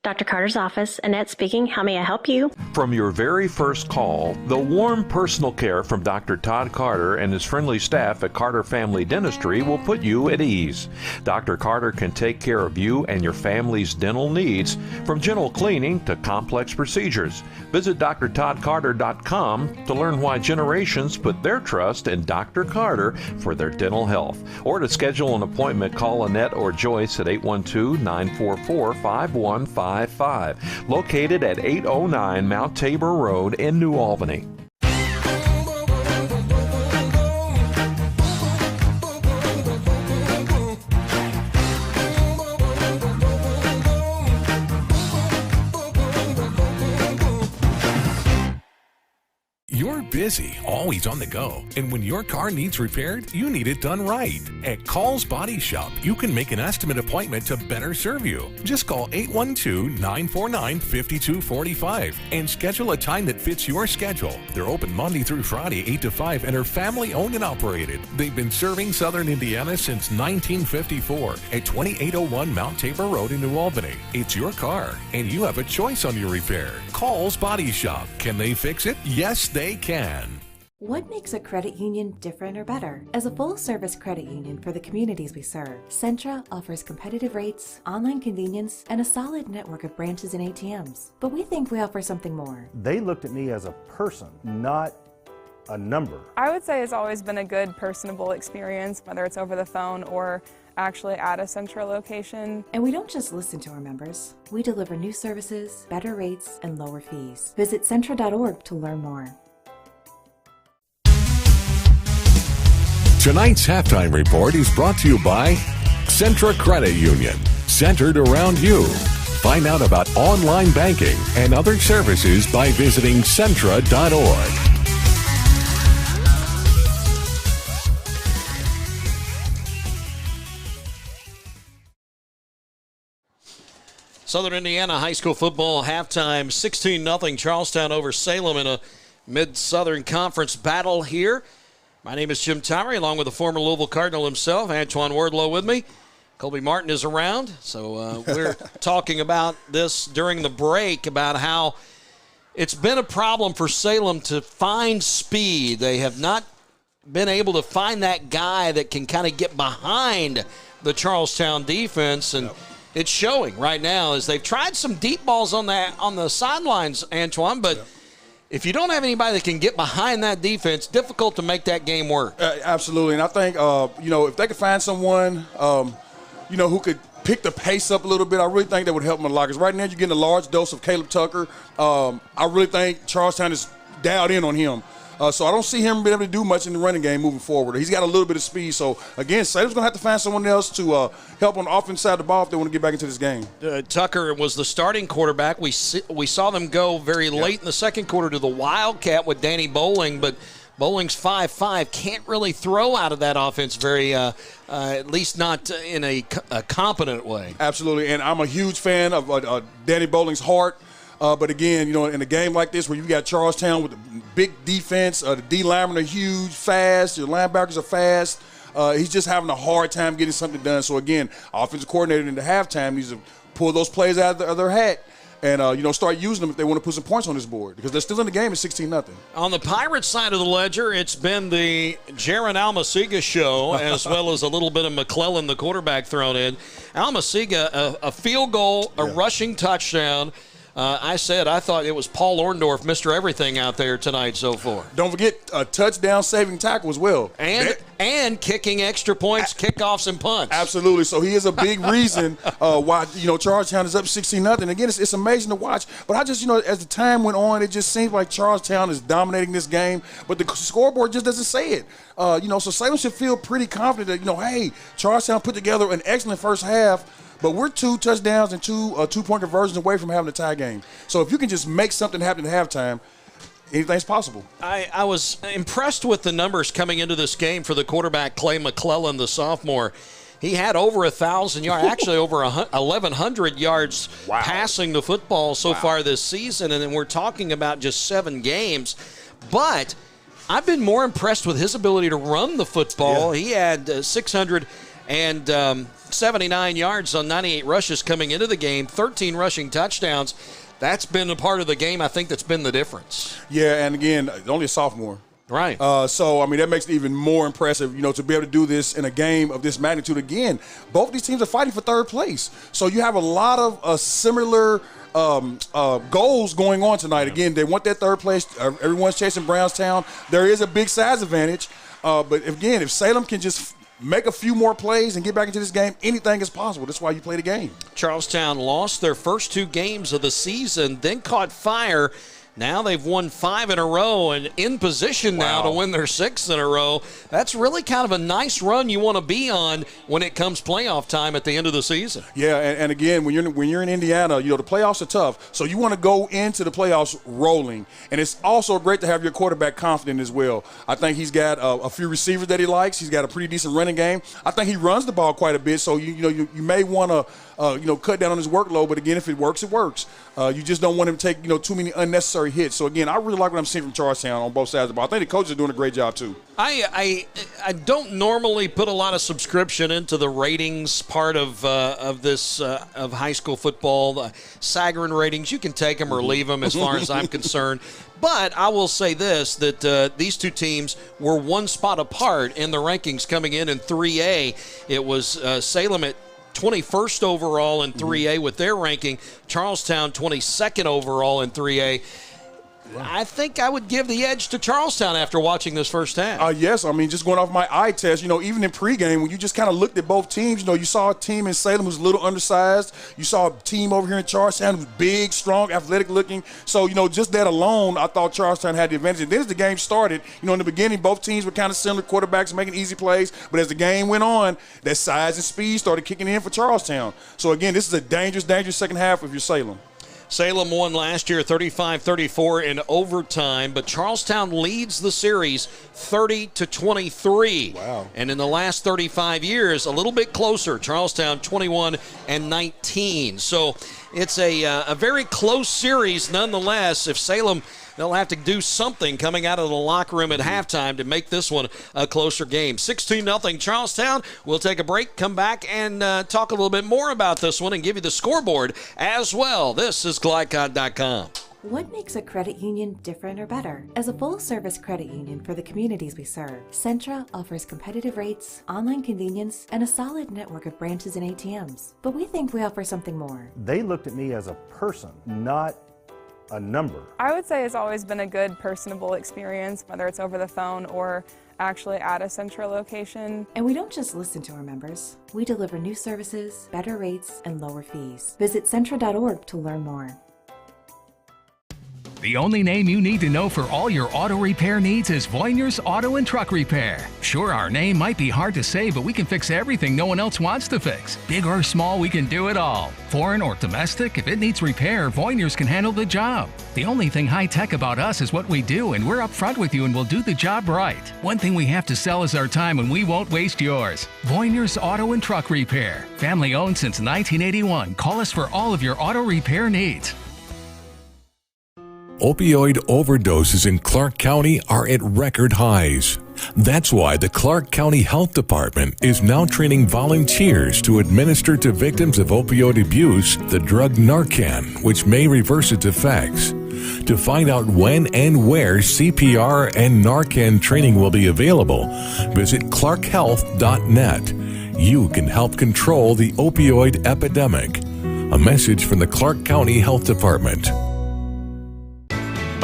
Dr. Carter's office, Annette speaking. How may I help you? From your very first call, the warm personal care from Dr. Todd Carter and his friendly staff at Carter Family Dentistry will put you at ease. Dr. Carter can take care of you and your family's dental needs, from gentle cleaning to complex procedures. Visit drtoddcarter.com to learn why generations put their trust in Dr. Carter for their dental health. Or to schedule an appointment, call Annette or Joyce at 812-944-5155. Located at 809 Mount Tabor Road in New Albany. You're busy, always on the go, and when your car needs repaired, you need it done right. At Call's Body Shop, you can make an estimate appointment to better serve you. Just call 812-949-5245 and schedule a time that fits your schedule. They're open Monday through Friday, 8 to 5, and are family owned and operated. They've been serving Southern Indiana since 1954 at 2801 Mount Tabor Road in New Albany. It's your car, and you have a choice on your repair. Call's Body Shop. Can they fix it? Yes, they can. What makes a credit union different or better? As a full-service credit union for the communities we serve, Centra offers competitive rates, online convenience, and a solid network of branches and ATMs. But we think we offer something more. They looked at me as a person, not a number. I would say it's always been a good, personable experience, whether it's over the phone or actually at a Centra location. And we don't just listen to our members. We deliver new services, better rates, and lower fees. Visit Centra.org to learn more. Tonight's halftime report is brought to you by Centra Credit Union, centered around you. Find out about online banking and other services by visiting Centra.org. Southern Indiana high school football halftime, 16-0 Charlestown over Salem in a Mid-Southern Conference battle here. My name is Jim Towery, along with the former Louisville Cardinal himself, Antoine Wardlow with me. Colby Martin is around, so we're talking about this during the break, about how it's been a problem for Salem to find speed. They have not been able to find that guy that can kind of get behind the Charlestown defense, and it's showing right now as they've tried some deep balls on the sidelines, Antoine, but if you don't have anybody that can get behind that defense, difficult to make that game work. Absolutely, and I think, if they could find someone, who could pick the pace up a little bit. I really think that would help him a lot. Because right now you're getting a large dose of Caleb Tucker. I really think Charlestown is dialed in on him. So I don't see him being able to do much in the running game moving forward. He's got a little bit of speed. So, again, Salem's going to have to find someone else to help on the offense side of the ball if they want to get back into this game. Tucker was the starting quarterback. We saw them go very late in the second quarter to the Wildcat with Danny Bowling, but Bowling's 5'5", can't really throw out of that offense very, at least not in a competent way. Absolutely, and I'm a huge fan of Danny Bowling's heart. But again, in a game like this where you got Charlestown with a big defense, the D linemen are huge, fast, your linebackers are fast. He's just having a hard time getting something done. So again, offensive coordinator in the halftime needs to pull those plays out of their hat and start using them if they want to put some points on this board because they're still in the game at 16-0. On the Pirates side of the ledger, it's been the Jaron Almasiga show as well as a little bit of McClellan, the quarterback, thrown in. Almasiga, a field goal, a rushing touchdown. I thought it was Paul Orndorff, Mr. Everything out there tonight so far. Don't forget a touchdown-saving tackle as well. And kicking extra points, kickoffs, and punts. Absolutely. So he is a big reason why, Charlestown is up 16-0. Again, it's amazing to watch. But I just, as the time went on, it just seems like Charlestown is dominating this game. But the scoreboard just doesn't say it. So Salem should feel pretty confident that, hey, Charlestown put together an excellent first half. But we're 2 touchdowns and two-point conversions away from having a tie game. So if you can just make something happen at halftime, anything's possible. I was impressed with the numbers coming into this game for the quarterback, Clay McClellan, the sophomore. He had over 1,000 yards, actually over 1,100 yards passing the football so far this season. And then we're talking about just 7 games. But I've been more impressed with his ability to run the football. Yeah. He had 679 yards on 98 rushes coming into the game, 13 rushing touchdowns. That's been a part of the game, I think, that's been the difference. Yeah, and again, only a sophomore. Right. That makes it even more impressive, to be able to do this in a game of this magnitude. Again, both these teams are fighting for third place. So you have a lot of similar goals going on tonight. Again, they want that third place. Everyone's chasing Brownstown. There is a big size advantage. But again, if Salem can just make a few more plays and get back into this game, anything is possible. That's why you play the game. Charlestown lost their first 2 games of the season, then caught fire. Now they've won 5 in a row and in position now to win their 6th in a row. That's really kind of a nice run you want to be on when it comes playoff time at the end of the season. Yeah, and again, when you're in Indiana, the playoffs are tough. So you want to go into the playoffs rolling. And it's also great to have your quarterback confident as well. I think he's got a few receivers that he likes. He's got a pretty decent running game. I think he runs the ball quite a bit. So you may want to cut down on his workload. But again, if it works, it works. You just don't want him to take too many unnecessary hits. So again, I really like what I'm seeing from Charlestown on both sides of the ball. I think the coaches are doing a great job too. I don't normally put a lot of subscription into the ratings part of this of high school football. The Sagarin ratings, you can take them or leave them as far as I'm concerned. But I will say this, that these 2 teams were 1 spot apart in the rankings coming in 3A. It was Salem at 21st overall in 3A with their ranking. Charlestown 22nd overall in 3A. I think I would give the edge to Charlestown after watching this first half. Yes, just going off my eye test, even in pregame, when you just kind of looked at both teams, you saw a team in Salem who's a little undersized. You saw a team over here in Charlestown who's big, strong, athletic looking. So, just that alone, I thought Charlestown had the advantage. And then as the game started, in the beginning, both teams were kind of similar, quarterbacks making easy plays. But as the game went on, that size and speed started kicking in for Charlestown. So, again, this is a dangerous, dangerous second half if you're Salem. Salem won last year 35-34 in overtime, but Charlestown leads the series 30-23. Wow. And in the last 35 years, a little bit closer. Charlestown 21-19. So it's a very close series nonetheless. If Salem, they'll have to do something coming out of the locker room at halftime to make this one a closer game. 16-0 Charlestown. We'll take a break, come back, and talk a little bit more about this one and give you the scoreboard as well. This is Glycod.com. What makes a credit union different or better? As a full-service credit union for the communities we serve, Centra offers competitive rates, online convenience, and a solid network of branches and ATMs. But we think we offer something more. They looked at me as a person, not a number. I would say it's always been a good personable experience, whether it's over the phone or actually at a Centra location. And we don't just listen to our members. We deliver new services, better rates, and lower fees. Visit Centra.org to learn more. The only name you need to know for all your auto repair needs is Voyner's Auto and Truck Repair. Sure, our name might be hard to say, but we can fix everything no one else wants to fix. Big or small, we can do it all. Foreign or domestic, if it needs repair, Voyner's can handle the job. The only thing high-tech about us is what we do, and we're upfront with you and we'll do the job right. One thing we have to sell is our time, and we won't waste yours. Voyner's Auto and Truck Repair. Family owned since 1981. Call us for all of your auto repair needs. Opioid overdoses in Clark County are at record highs. That's why the Clark County Health Department is now training volunteers to administer to victims of opioid abuse the drug Narcan, which may reverse its effects. To find out when and where CPR and Narcan training will be available, visit clarkhealth.net. You can help control the opioid epidemic. A message from the Clark County Health Department.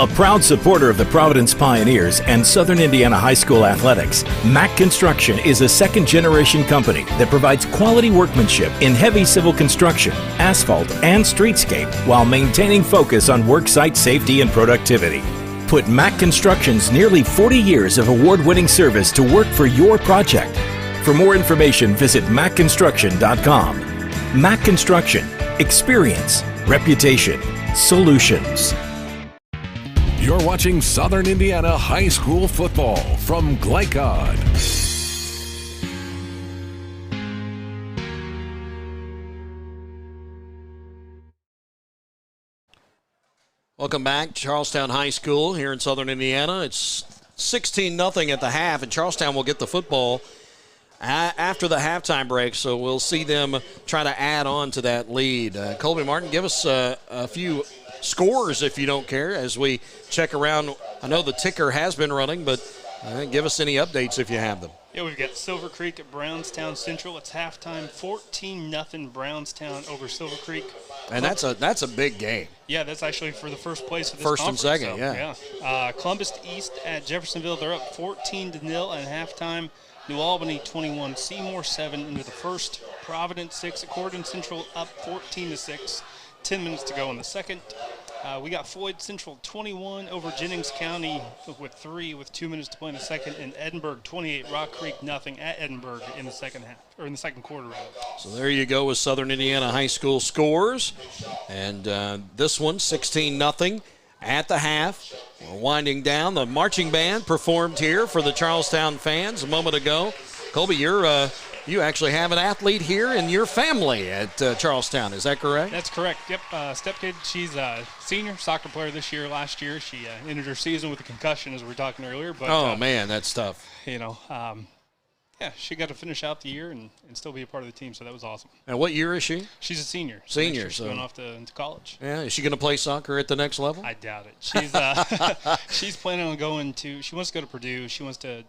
A proud supporter of the Providence Pioneers and Southern Indiana High School athletics, Mack Construction is a second-generation company that provides quality workmanship in heavy civil construction, asphalt, and streetscape while maintaining focus on worksite safety and productivity. Put Mack Construction's nearly 40 years of award-winning service to work for your project. For more information, visit mackconstruction.com. Mack Construction. Experience. Reputation. Solutions. You're watching Southern Indiana High School football from Glycod. Welcome back, Charlestown High School here in Southern Indiana. It's 16-0 at the half, and Charlestown will get the football after the halftime break, so we'll see them try to add on to that lead. Colby Martin, give us a few scores, if you don't care, as we check around. I know the ticker has been running, but give us any updates if you have them. Yeah, we've got Silver Creek at Brownstown Central. It's halftime, 14-0 Brownstown over Silver Creek. And that's a big game. Yeah, that's actually for the first place of this first conference. And second, yeah. Columbus East at Jeffersonville, they're up 14-0 at halftime. New Albany 21, Seymour 7 into the first. Providence 6, Accordon Central up 14-6. 10 minutes to go in the second. We got Floyd Central 21 over Jennings County with 2 minutes to play in the second, and Edinburgh 28, Rock Creek 0 at Edinburgh in the second half, or in the second quarter. So there you go with Southern Indiana High School scores, and this one 16-0 at the half. We're winding down. The marching band performed here for the Charlestown fans a moment ago. Colby, you actually have an athlete here in your family at Charlestown. Is that correct? That's correct. Yep. Stepkid, she's a senior soccer player this year. Last year, she ended her season with a concussion, as we were talking earlier. But oh, man, that's tough. Yeah, she got to finish out the year and still be a part of the team, so that was awesome. And what year is she? She's a senior. Senior. She's going off to college. Yeah, is she going to play soccer at the next level? I doubt it. She's planning on going to – she wants to go to Purdue. She wants to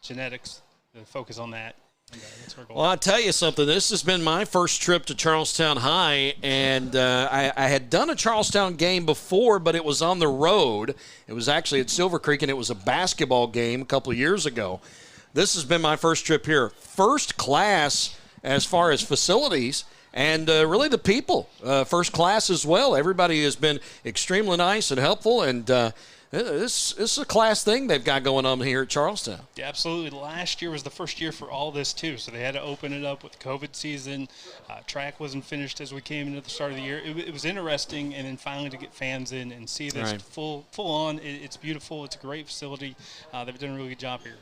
genetics, to focus on that. That's her goal. Well, I'll tell you something. This has been my first trip to Charlestown High, and I had done a Charlestown game before, but it was on the road. It was actually at Silver Creek, and it was a basketball game a couple of years ago. This has been my first trip here. First class as far as facilities, and really the people, first class as well. Everybody has been extremely nice and helpful, and this is a class thing they've got going on here at Charlestown. Yeah, absolutely. Last year was the first year for all this, too, so they had to open it up with the COVID season. Track wasn't finished as we came into the start of the year. It was interesting, and then finally to get fans in and see this right. full on. It's beautiful. It's a great facility. They've done a really good job here.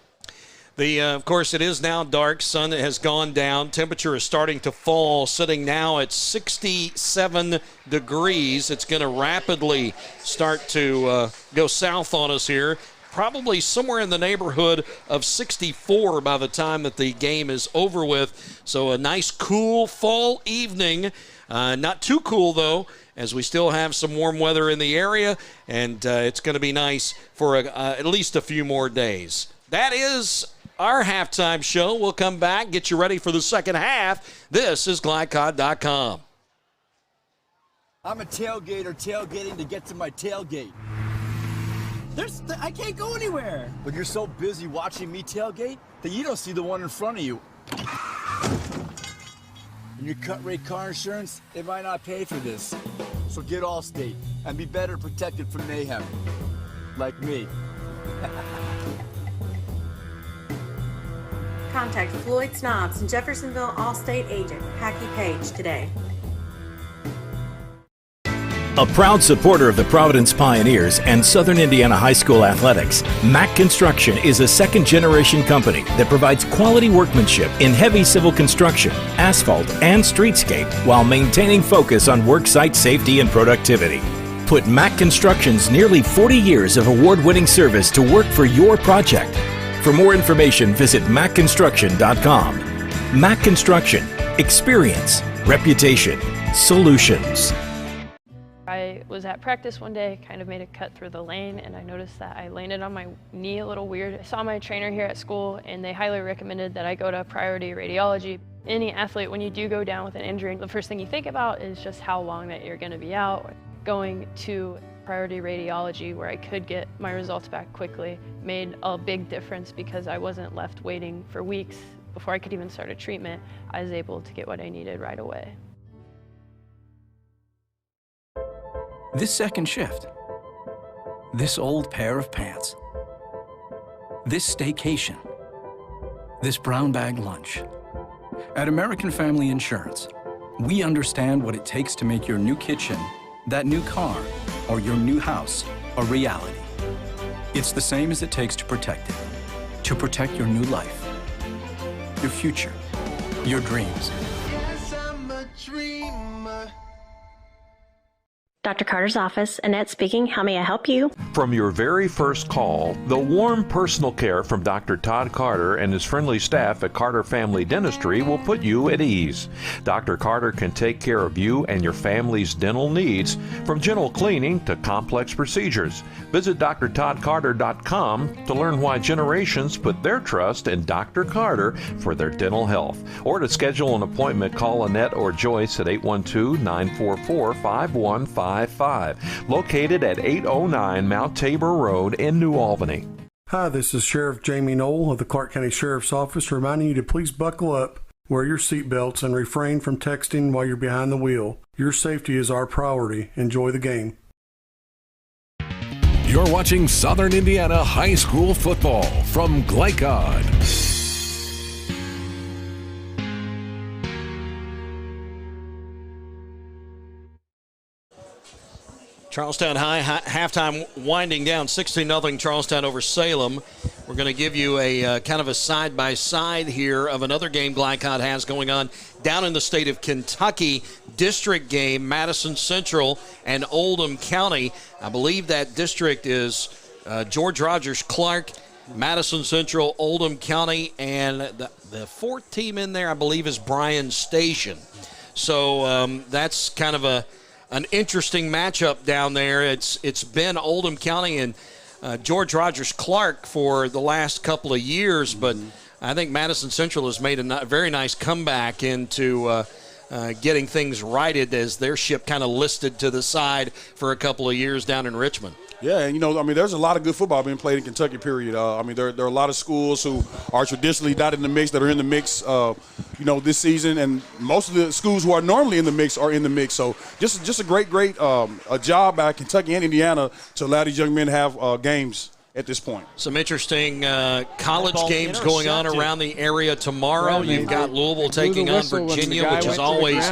Of course, it is now dark. Sun has gone down. Temperature is starting to fall, sitting now at 67 degrees. It's going to rapidly start to go south on us here. Probably somewhere in the neighborhood of 64 by the time that the game is over with. So a nice, cool fall evening. Not too cool, though, as we still have some warm weather in the area, and it's going to be nice for at least a few more days. That is our halftime show. We'll come back, get you ready for the second half. This is Glycod.com. I'm a tailgater tailgating to get to my tailgate. I can't go anywhere. But you're so busy watching me tailgate that you don't see the one in front of you. And your cut rate car insurance, they might not pay for this. So get Allstate and be better protected from mayhem. Like me. Contact Floyd Snobs and Jeffersonville Allstate agent Packy Page today. A proud supporter of the Providence Pioneers and Southern Indiana High School athletics, Mack Construction is a second-generation company that provides quality workmanship in heavy civil construction, asphalt, and streetscape while maintaining focus on worksite safety and productivity. Put Mack Construction's nearly 40 years of award-winning service to work for your project. For more information, visit mackconstruction.com. Mack Construction. Experience. Reputation. Solutions. I was at practice one day, kind of made a cut through the lane, and I noticed that I landed on my knee a little weird. I saw my trainer here at school, and they highly recommended that I go to priority radiology. Any athlete, when you do go down with an injury, the first thing you think about is just how long that you're going to be out. Going to priority radiology, where I could get my results back quickly, made a big difference because I wasn't left waiting for weeks before I could even start a treatment. I was able to get what I needed right away. This second shift, this old pair of pants, this staycation, this brown bag lunch. At American Family Insurance, we understand what it takes to make your new kitchen, that new car, or your new house a reality. It's the same as it takes to protect your new life, your future, your dreams. Yes, I'm a dreamer. Dr. Carter's office, Annette speaking. How may I help you? From your very first call, the warm personal care from Dr. Todd Carter and his friendly staff at Carter Family Dentistry will put you at ease. Dr. Carter can take care of you and your family's dental needs, from gentle cleaning to complex procedures. Visit drtoddcarter.com to learn why generations put their trust in Dr. Carter for their dental health. Or to schedule an appointment, call Annette or Joyce at 812-944-5155. Located at 809 Mount Tabor Road in New Albany. Hi, this is Sheriff Jamie Knoll of the Clark County Sheriff's Office reminding you to please buckle up, wear your seatbelts, and refrain from texting while you're behind the wheel. Your safety is our priority. Enjoy the game. You're watching Southern Indiana High School football from Glycod. Charlestown High halftime winding down 16-0 Charlestown over Salem. We're going to give you a kind of a side-by-side here of another game Glycod has going on down in the state of Kentucky. District game, Madison Central and Oldham County. I believe that district is George Rogers Clark, Madison Central, Oldham County, and the fourth team in there, I believe, is Bryan Station. So that's kind of an interesting matchup down there. It's been Oldham County and George Rogers Clark for the last couple of years, but I think Madison Central has made a very nice comeback into getting things righted as their ship kind of listed to the side for a couple of years down in Richmond. Yeah, and there's a lot of good football being played in Kentucky, period. There are a lot of schools who are traditionally not in the mix that are in the mix, this season, and most of the schools who are normally in the mix are in the mix. So just a great a job by Kentucky and Indiana to allow these young men to have games at this point. Some interesting college games going on around the area tomorrow. You've got Louisville taking on Virginia, which is always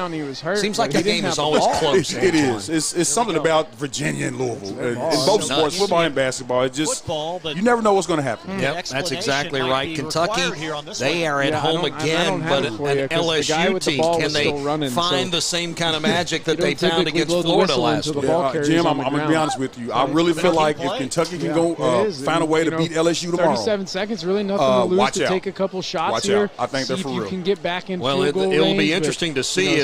seems like the game is always close. It is. It's something about Virginia and Louisville in both sports, football and basketball. It's just you never know what's going to happen. Yep, that's exactly right. Kentucky, they are at home again, but an LSU team, can they find the same kind of magic that they found against Florida last week? Jim, I'm going to be honest with you. I really feel like if Kentucky can go find a way to beat LSU tomorrow. 37 seconds, really nothing to lose to take a couple shots here. I think they're for real. See if you can get back in field goal range. It will be interesting to see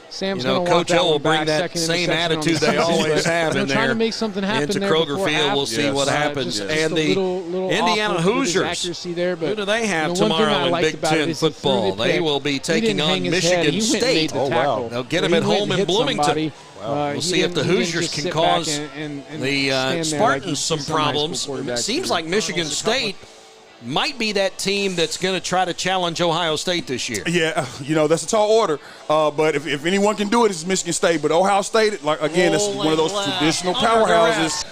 Sam's you know, gonna want Coach that O will one bring back, that second same interception on the attitude they season. always have in there. Trying to make something happen into there Kroger before Field. half. We'll see what happens. Just and a the little Indiana off with his Hoosiers. accuracy there, but Who do they have one thing tomorrow I in liked Big about it Ten is he threw football? the They pick. will be He taking didn't hang on his head. Michigan He went and made State. the tackle. They'll get him He at went home and in hit Bloomington. somebody. We'll see if the Hoosiers can cause the Spartans some problems. It seems like Michigan State might be that team that's going to try to challenge Ohio State this year. Yeah, you know, that's a tall order. But if anyone can do it, it's Michigan State. But Ohio State, like again, it's one of those traditional powerhouses.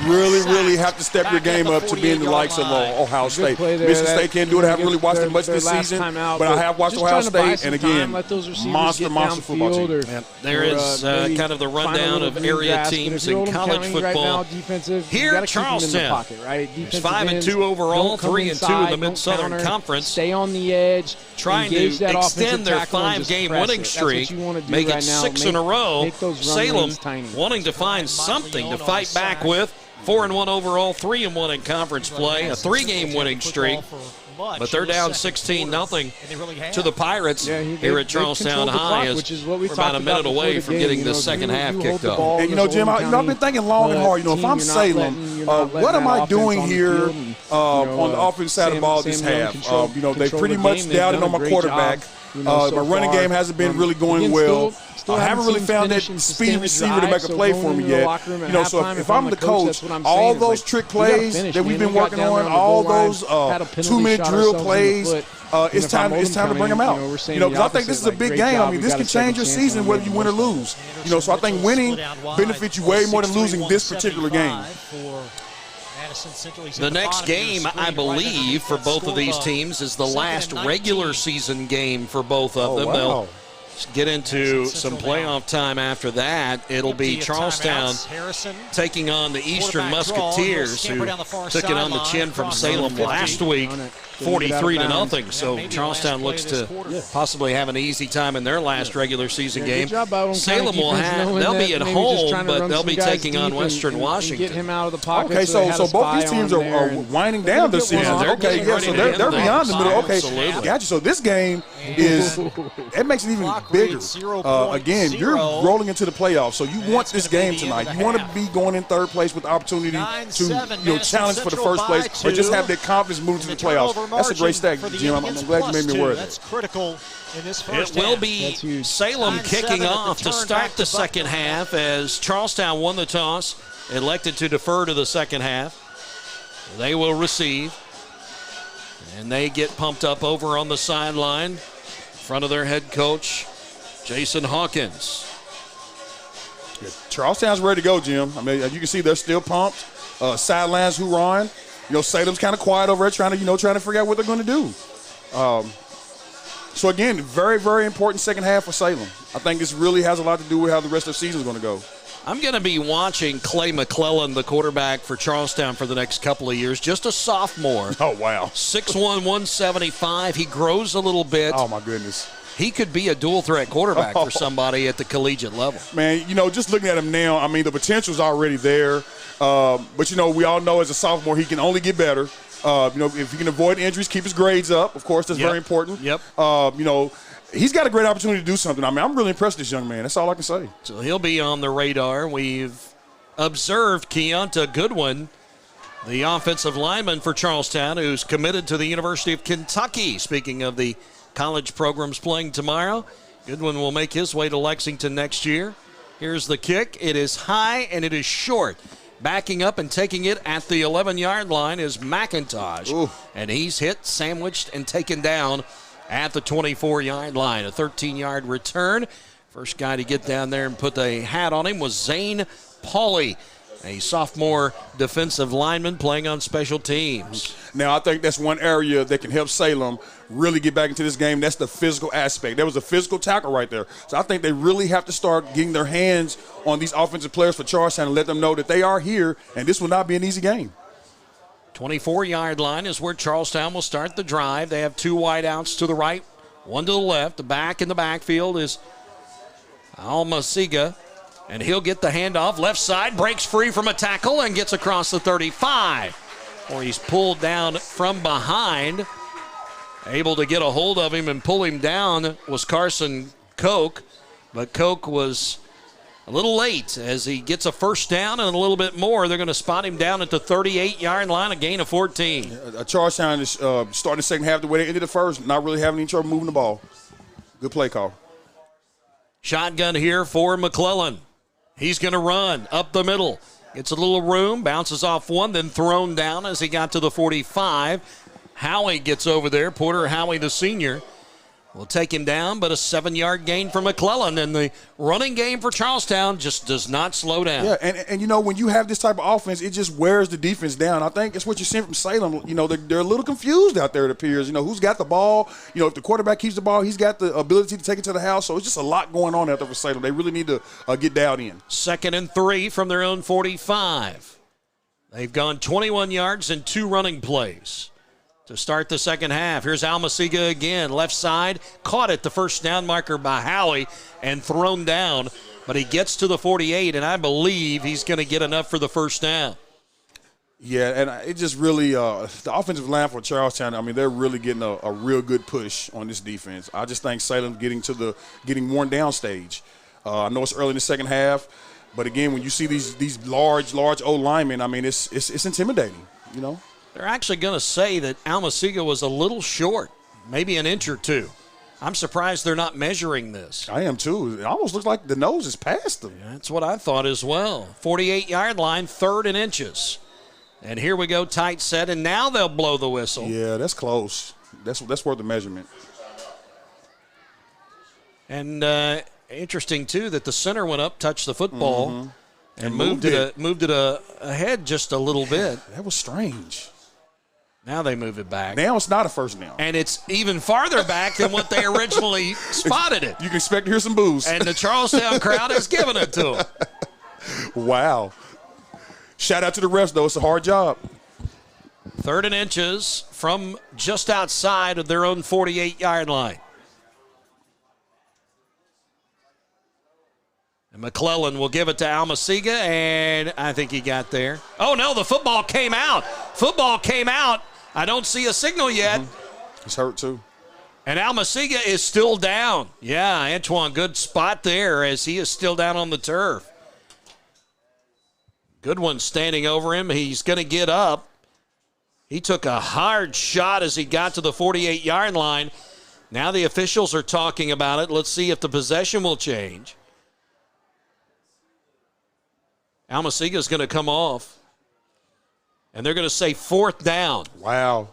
You really have to step your game up to be in the likes of Ohio State. Michigan State can't do it. I haven't really watched it much this season, but I have watched Ohio State, and again, monster football team. There is kind of the rundown of area teams in college football. Here, Charlestown is 5-2 overall, 3-2 in the Mid-Southern Conference. Stay on the edge. Trying to extend their 5-game winning streak, make it 6 in a row. Salem wanting to find something to fight back with. 4-1 overall, 3-1 in conference play, a 3-game winning streak. But they're down 16-0 to the Pirates here at Charlestown High. We're about a minute away from getting the second half kicked off. And, you know, Jim, I've been thinking long and hard. You know, if I'm Salem, what am I doing here on the offensive side of the ball this half? You know, they pretty much doubted on my quarterback. My running game hasn't been really going well. I haven't really found that speed receiver to make a play for me yet. You know, so if I'm the coach, all those trick plays that we've been working on, all those 2-minute drill plays, it's time to bring them out. You know, because I think this is a big game. I mean, this can change your season whether you win or lose. You know, so I think winning benefits you way more than losing this particular game. The next game, I believe, for both of these teams is the last regular season game for both of them. They'll get into some playoff time after that. It'll be Charlestown taking on the Eastern Musketeers, who took it on the chin from Salem last week, 43-0. So Charlestown looks to possibly have an easy time in their last regular season game. Salem they'll be at home, but they'll be taking on Western Washington. Okay, so both these teams are winding down this season. Okay, yeah, so they're beyond the middle. Okay, gotcha. So this game it makes it even bigger. Again, you're rolling into the playoffs, so you want this game tonight. You want to be going in third place with the opportunity to challenge for the first place, or just have that confidence moving to the playoffs. That's a great stack, Jim. I'm glad you made me aware of that. That's critical in this first half. It will be Salem kicking off to start the second half, as Charlestown won the toss, elected to defer to the second half. They will receive, and they get pumped up over on the sideline in front of their head coach, Jason Hawkins. Yeah, Charlestown's ready to go, Jim. I mean, you can see they're still pumped. Sidelines hoorahing. You know, Salem's kind of quiet over there trying to figure out what they're going to do. So, again, very, very important second half for Salem. I think this really has a lot to do with how the rest of the season is going to go. I'm going to be watching Clay McClellan, the quarterback for Charlestown, for the next couple of years. Just a sophomore. Oh, wow. 6'1", 175. He grows a little bit. Oh, my goodness. He could be a dual-threat quarterback for somebody at the collegiate level. Man, you know, just looking at him now, I mean, the potential's already there. But, you know, we all know as a sophomore he can only get better. You know, if he can avoid injuries, keep his grades up. Of course, that's very important. Yep. You know, he's got a great opportunity to do something. I mean, I'm really impressed with this young man. That's all I can say. So he'll be on the radar. We've observed Keonta Goodwin, the offensive lineman for Charlestown, who's committed to the University of Kentucky. Speaking of the college programs playing tomorrow, Goodwin will make his way to Lexington next year. Here's the kick. It is high and it is short. Backing up and taking it at the 11-yard line is McIntosh. Ooh. And he's hit, sandwiched, and taken down at the 24-yard line. A 13-yard return. First guy to get down there and put a hat on him was Zane Pauley, a sophomore defensive lineman playing on special teams. Now, I think that's one area that can help Salem really get back into this game. That's the physical aspect. There was a physical tackle right there. So I think they really have to start getting their hands on these offensive players for Charlestown and let them know that they are here, and this will not be an easy game. 24-yard line is where Charlestown will start the drive. They have two wideouts to the right, one to the left. The back in the backfield is Almasiga, and he'll get the handoff. Left side, breaks free from a tackle and gets across the 35. Or he's pulled down from behind. Able to get a hold of him and pull him down was Carson Koch. But Koch was a little late as he gets a first down and a little bit more. They're going to spot him down at the 38-yard line, a gain of 14. Charlestown is starting the second half the way they ended the first, not really having any trouble moving the ball. Good play call. Shotgun here for McClellan. He's going to run up the middle. Gets a little room, bounces off one, then thrown down as he got to the 45. Howie gets over there. Porter Howie, the senior, will take him down, but a 7-yard gain for McClellan. And the running game for Charlestown just does not slow down. Yeah, and you know, when you have this type of offense, it just wears the defense down. I think it's what you're seeing from Salem. You know, they're a little confused out there, it appears. You know, who's got the ball? You know, if the quarterback keeps the ball, he's got the ability to take it to the house. So it's just a lot going on out there for Salem. They really need to get dialed in. 2nd and 3 from their own 45. They've gone 21 yards and 2 running plays to start the second half. Here's Almasiga again, left side, caught at the first down marker by Howie and thrown down, but he gets to the 48, and I believe he's going to get enough for the first down. Yeah, and it just really the offensive line for Charlestown, I mean, they're really getting a real good push on this defense. I just think Salem's getting worn down stage. I know it's early in the second half, but again, when you see these large old linemen, I mean, it's intimidating, you know. They're actually going to say that Almasiga was a little short, maybe an inch or two. I'm surprised they're not measuring this. I am too. It almost looks like the nose is past them. Yeah, that's what I thought as well. 48-yard line, 3rd and inches. And here we go, tight set, and now they'll blow the whistle. Yeah, that's close. That's worth the measurement. And interesting, too, that the center went up, touched the football, and moved it ahead just a little bit. That was strange. Now they move it back. Now it's not a first down. And it's even farther back than what they originally spotted it. You can expect to hear some boos. And the Charlestown crowd has given it to them. Wow. Shout out to the refs, though. It's a hard job. 3rd and inches from just outside of their own 48-yard line. And McClellan will give it to Almasiga, and I think he got there. Oh, no, the football came out. Football came out. I don't see a signal yet. He's hurt, too. And Almasiga is still down. Yeah, Antoine, good spot there as he is still down on the turf. Good one standing over him. He's going to get up. He took a hard shot as he got to the 48-yard line. Now the officials are talking about it. Let's see if the possession will change. Almasiga is going to come off. And they're going to say 4th down. Wow.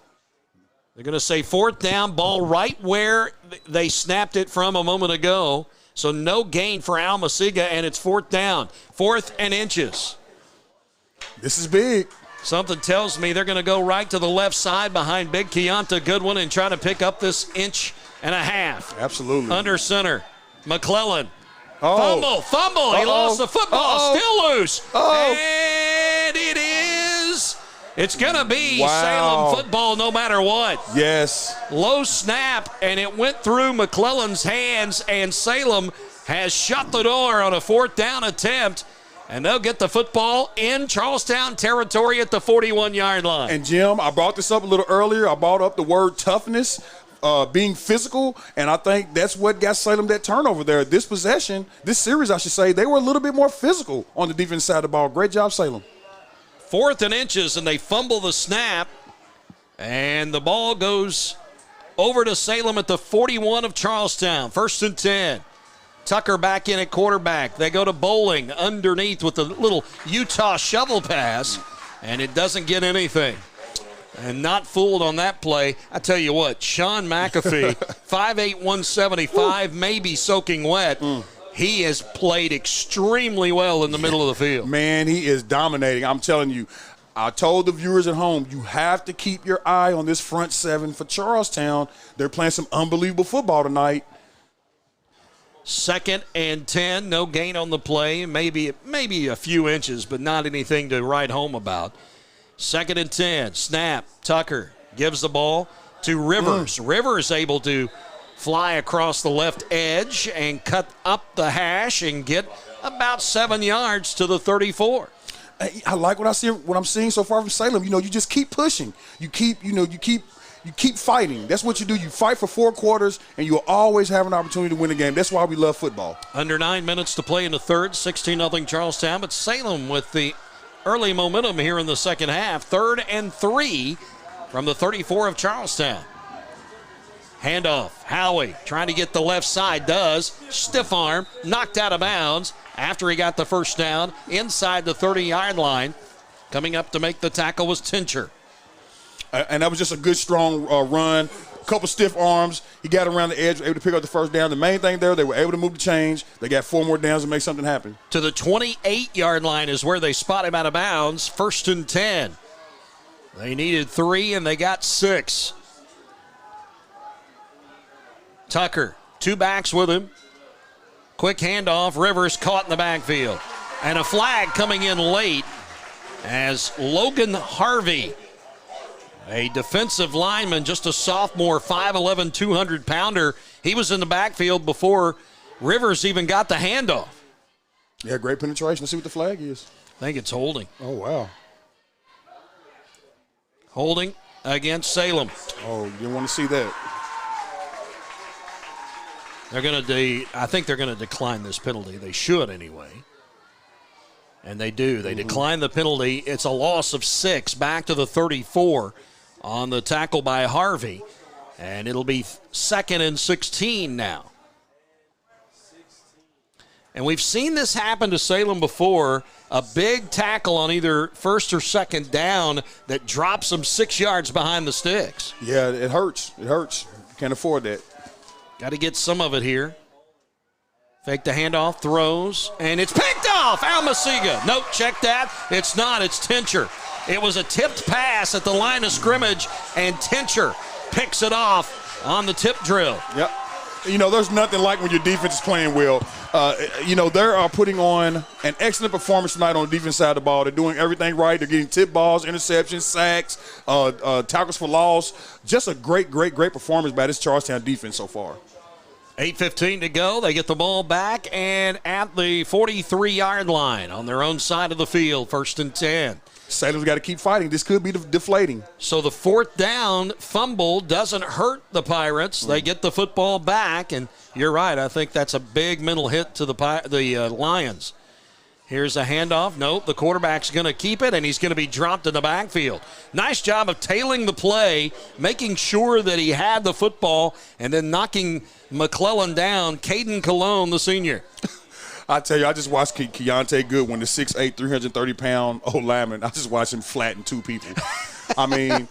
They're going to say 4th down, ball right where they snapped it from a moment ago. So no gain for Almasiga, and it's 4th down. 4th and inches. This is big. Something tells me they're going to go right to the left side behind Big Keonta Goodwin and try to pick up this 1.5 inches. Absolutely. Under center. McClellan. Oh. Fumble. He lost the football. Still loose. Oh. And it is. It's going to be Wow. Salem football no matter what. Yes. Low snap, and it went through McClellan's hands, and Salem has shut the door on a 4th down attempt, and they'll get the football in Charlestown territory at the 41-yard line. And, Jim, I brought this up a little earlier. I brought up the word toughness, being physical, and I think that's what got Salem that turnover there. This possession, this series, I should say, they were a little bit more physical on the defense side of the ball. Great job, Salem. 4th and inches, and they fumble the snap, and the ball goes over to Salem at the 41 of Charlestown. 1st and 10. Tucker back in at quarterback. They go to Bowling underneath with the little Utah shovel pass, and it doesn't get anything. And not fooled on that play. I tell you what, Sean McAfee, 5'8", 175, maybe soaking wet. He has played extremely well in the middle of the field. Man, he is dominating. I'm telling you, I told the viewers at home, you have to keep your eye on this front seven for Charlestown. They're playing some unbelievable football tonight. 2nd and 10, no gain on the play. Maybe a few inches, but not anything to write home about. 2nd and 10, snap. Tucker gives the ball to Rivers. Rivers able to fly across the left edge and cut up the hash and get about 7 yards to the 34. I like what I'm seeing so far from Salem. You know, you just keep pushing. You keep You keep fighting. That's what you do. You fight for 4 quarters, and you'll always have an opportunity to win a game. That's why we love football. Under 9 minutes to play in the third, 16-0 Charlestown, but Salem with the early momentum here in the second half. 3rd and 3 from the 34 of Charlestown. Handoff, Howie trying to get the left side, does. Stiff arm, knocked out of bounds after he got the first down inside the 30-yard line. Coming up to make the tackle was Tincher. And that was just a good, strong run. A couple stiff arms. He got around the edge, able to pick up the first down. The main thing there, they were able to move the change. They got 4 more downs to make something happen. To the 28-yard line is where they spot him out of bounds. 1st and 10. They needed 3, and they got 6. Tucker, 2 backs with him. Quick handoff. Rivers caught in the backfield. And a flag coming in late as Logan Harvey, a defensive lineman, just a sophomore, 5'11", 200-pounder. He was in the backfield before Rivers even got the handoff. Yeah, great penetration. Let's see what the flag is. I think it's holding. Oh, wow. Holding against Salem. Oh, you didn't want to see that. I think they're going to decline this penalty. They should anyway. And they do. They decline the penalty. It's a loss of 6 back to the 34 on the tackle by Harvey. And it'll be 2nd and 16 now. And we've seen this happen to Salem before. A big tackle on either 1st or 2nd down that drops them 6 yards behind the sticks. Yeah, it hurts. It hurts. Can't afford that. Got to get some of it here. Fake the handoff, throws, and it's picked off. Almasiga. Nope, check that. It's not. It's Tincher. It was a tipped pass at the line of scrimmage, and Tincher picks it off on the tip drill. Yep. You know, there's nothing like when your defense is playing well. They are putting on an excellent performance tonight on the defense side of the ball. They're doing everything right. They're getting tip balls, interceptions, sacks, tackles for loss. Just a great performance by this Charlestown defense so far. 8:15 to go. They get the ball back and at the 43-yard line on their own side of the field, 1st and 10. Salem's got to keep fighting. This could be deflating. So the 4th down fumble doesn't hurt the Pirates. They get the football back, and you're right. I think that's a big mental hit to the Lions. Here's a handoff. Nope, the quarterback's going to keep it, and he's going to be dropped in the backfield. Nice job of tailing the play, making sure that he had the football, and then knocking McClellan down. Caden Cologne, the senior. I tell you, I just watched Keontae Goodwin, the 6'8", 330-pound old lineman. I just watched him flatten 2 people. I mean,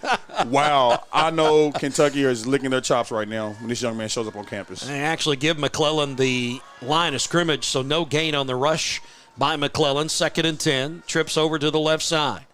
wow. I know Kentucky is licking their chops right now when this young man shows up on campus. They actually give McClellan the line of scrimmage, so no gain on the rush by McClellan. 2nd and 10. Trips over to the left side.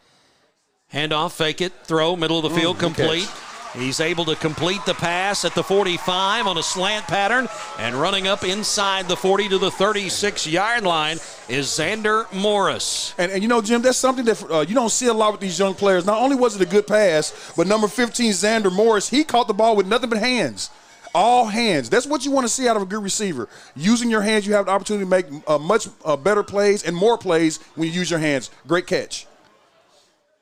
Handoff, fake it, throw, middle of the field, complete. Catch. He's able to complete the pass at the 45 on a slant pattern, and running up inside the 40 to the 36-yard line is Xander Morris. And you know, Jim, that's something that you don't see a lot with these young players. Not only was it a good pass, but number 15, Xander Morris, he caught the ball with nothing but hands. All hands. That's what you want to see out of a good receiver. Using your hands, you have the opportunity to make much better plays and more plays when you use your hands. Great catch.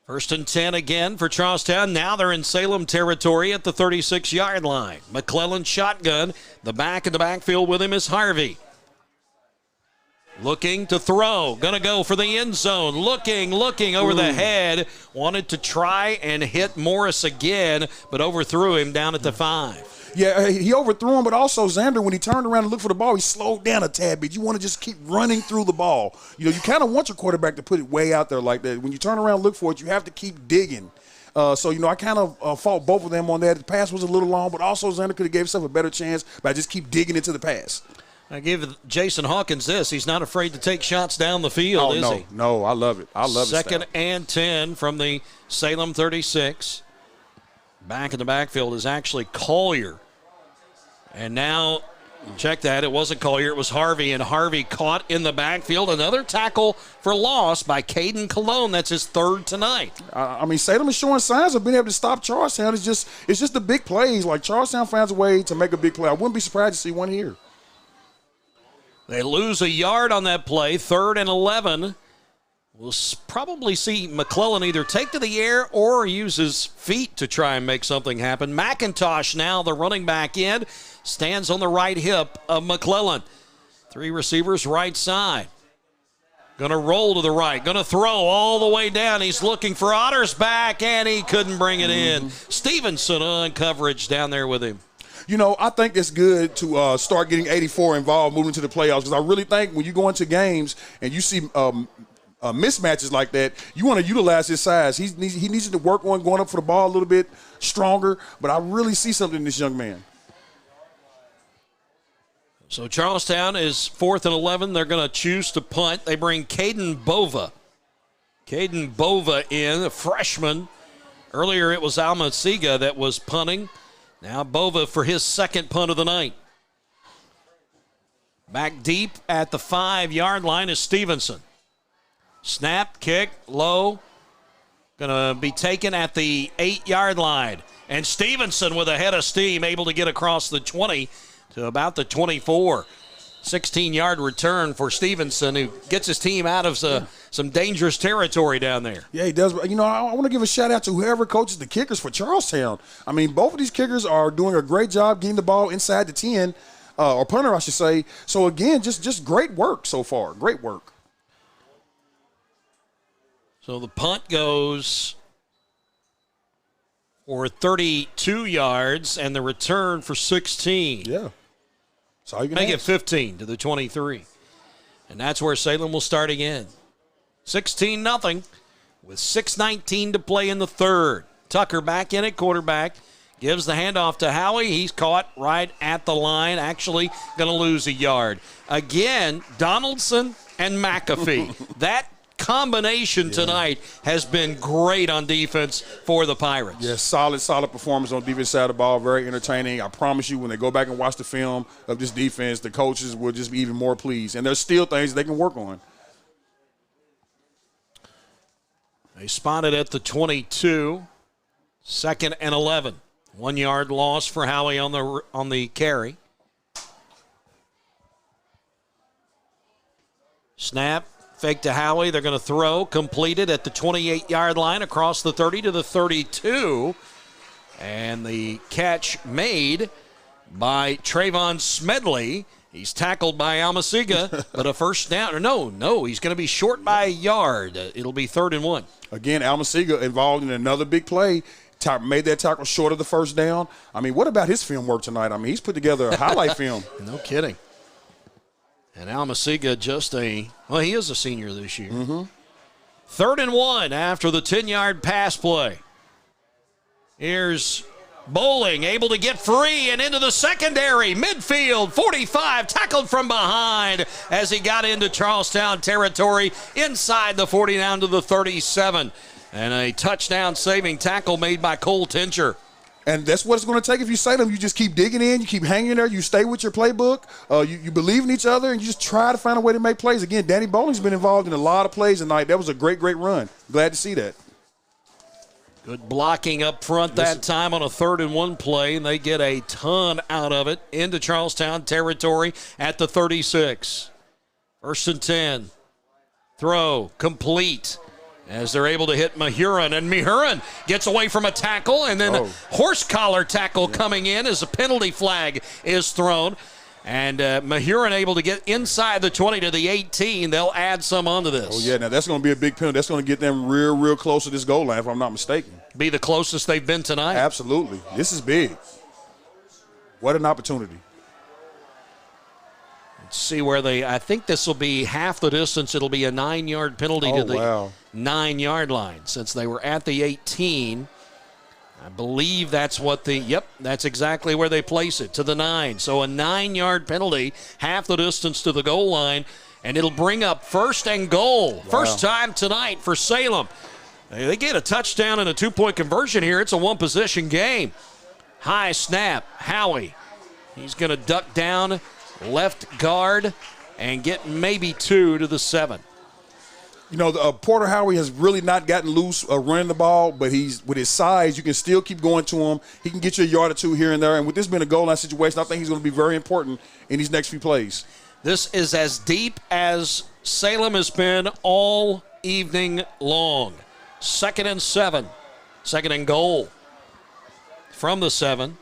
1st and 10 again for Charlestown. Now they're in Salem territory at the 36-yard line. McClellan shotgun. The back in the backfield with him is Harvey. Looking to throw. Going to go for the end zone. Looking over the head. Wanted to try and hit Morris again, but overthrew him down at the 5. Yeah, he overthrew him, but also Xander, when he turned around and looked for the ball, he slowed down a tad bit. You want to just keep running through the ball. You know, you kind of want your quarterback to put it way out there like that. When you turn around and look for it, you have to keep digging. So, I kind of fault both of them on that. The pass was a little long, but also Xander could have gave himself a better chance by just keep digging into the pass. I give Jason Hawkins this. He's not afraid to take shots down the field, is he? No, I love it. I love it. 2nd and 10 from the Salem 36. Back in the backfield is actually Collier. And now, check that, it wasn't Collier, it was Harvey, and Harvey caught in the backfield. Another tackle for loss by Caden Cologne. That's his 3rd tonight. I mean, Salem is showing signs of being able to stop Charlestown. It's just the big plays. Like, Charlestown finds a way to make a big play. I wouldn't be surprised to see one here. They lose a yard on that play, 3rd and 11. We'll probably see McClellan either take to the air or use his feet to try and make something happen. McIntosh now, the running back in, stands on the right hip of McClellan. 3 receivers right side. Going to roll to the right. Going to throw all the way down. He's looking for Ottersback, and he couldn't bring it in. Stevenson on coverage down there with him. You know, I think it's good to start getting 84 involved moving to the playoffs, because I really think when you go into games and you see mismatches like that, you want to utilize his size. He needs to work on going up for the ball a little bit stronger, but I really see something in this young man. So Charlestown is 4th and 11. They're going to choose to punt. They bring Caden Bova. Caden Bova in, a freshman. Earlier it was Almasiga that was punting. Now Bova for his second punt of the night. Back deep at the 5-yard line is Stevenson. Snap, kick, low. Going to be taken at the 8-yard line. And Stevenson with a head of steam, able to get across the 20 to about the 24. 16-yard return for Stevenson, who gets his team out of some dangerous territory down there. Yeah, he does. You know, I want to give a shout-out to whoever coaches the kickers for Charlestown. I mean, both of these kickers are doing a great job getting the ball inside the 10, or punter, I should say. So, again, just great work so far. Great work. So the punt goes for 32 yards, and the return for 16. Yeah. So you can make it 15 to the 23. And that's where Salem will start again. 16-0 with 6:19 to play in the third. Tucker back in at quarterback. Gives the handoff to Howie. He's caught right at the line. Actually going to lose a yard. Again, Donaldson and McAfee. That combination tonight has been great on defense for the Pirates. Yes, solid performance on the defense side of the ball. Very entertaining. I promise you, when they go back and watch the film of this defense, the coaches will just be even more pleased. And there's still things they can work on. They spotted at the 22. 2nd and 11. 1 yard loss for Howie on the carry. Snap. Fake to Howie. They're going to throw. Completed at the 28-yard line across the 30 to the 32. And the catch made by Trayvon Smedley. He's tackled by Almasiga, but a first down. Or no, he's going to be short by a yard. It'll be 3rd and 1. Again, Almasiga involved in another big play. Made that tackle short of the first down. I mean, what about his film work tonight? I mean, he's put together a highlight film. No kidding. And Almasiga he is a senior this year. 3rd and 1 after the 10-yard pass play. Here's Bowling, able to get free and into the secondary. Midfield, 45, tackled from behind as he got into Charlestown territory inside the 40 down to the 37. And a touchdown-saving tackle made by Cole Tincher. And that's what it's going to take if you Salem. You just keep digging in, you keep hanging there, you stay with your playbook, you believe in each other, and you just try to find a way to make plays. Again, Danny Bowling's been involved in a lot of plays tonight. That was a great run. Glad to see that. Good blocking up front that time on a 3rd and 1 play, and they get a ton out of it into Charlestown territory at the 36. 1st and 10. Throw, complete. As they're able to hit Mahurin, and Mahurin gets away from a tackle, and then a horse collar tackle coming in as a penalty flag is thrown. And Mahurin able to get inside the 20 to the 18. They'll add some onto this. Oh, yeah, now that's going to be a big penalty. That's going to get them real close to this goal line, if I'm not mistaken. Be the closest they've been tonight. Absolutely. This is big. What an opportunity. Let's see where I think this will be half the distance. It'll be a 9-yard penalty to the 9-yard line since they were at the 18. I believe that's that's exactly where they place it, to the 9. So a 9-yard penalty, half the distance to the goal line, and it'll bring up 1st and goal. Wow. First time tonight for Salem. They get a touchdown and a 2-point conversion here. It's a one-possession game. High snap, Howie. He's going to duck down left guard and get maybe 2 to the 7. You know, Porter Howie has really not gotten loose running the ball, but with his size, you can still keep going to him. He can get you a yard or two here and there. And with this being a goal line situation, I think he's going to be very important in these next few plays. This is as deep as Salem has been all evening long. 2nd and 7. 2nd and goal from the 7.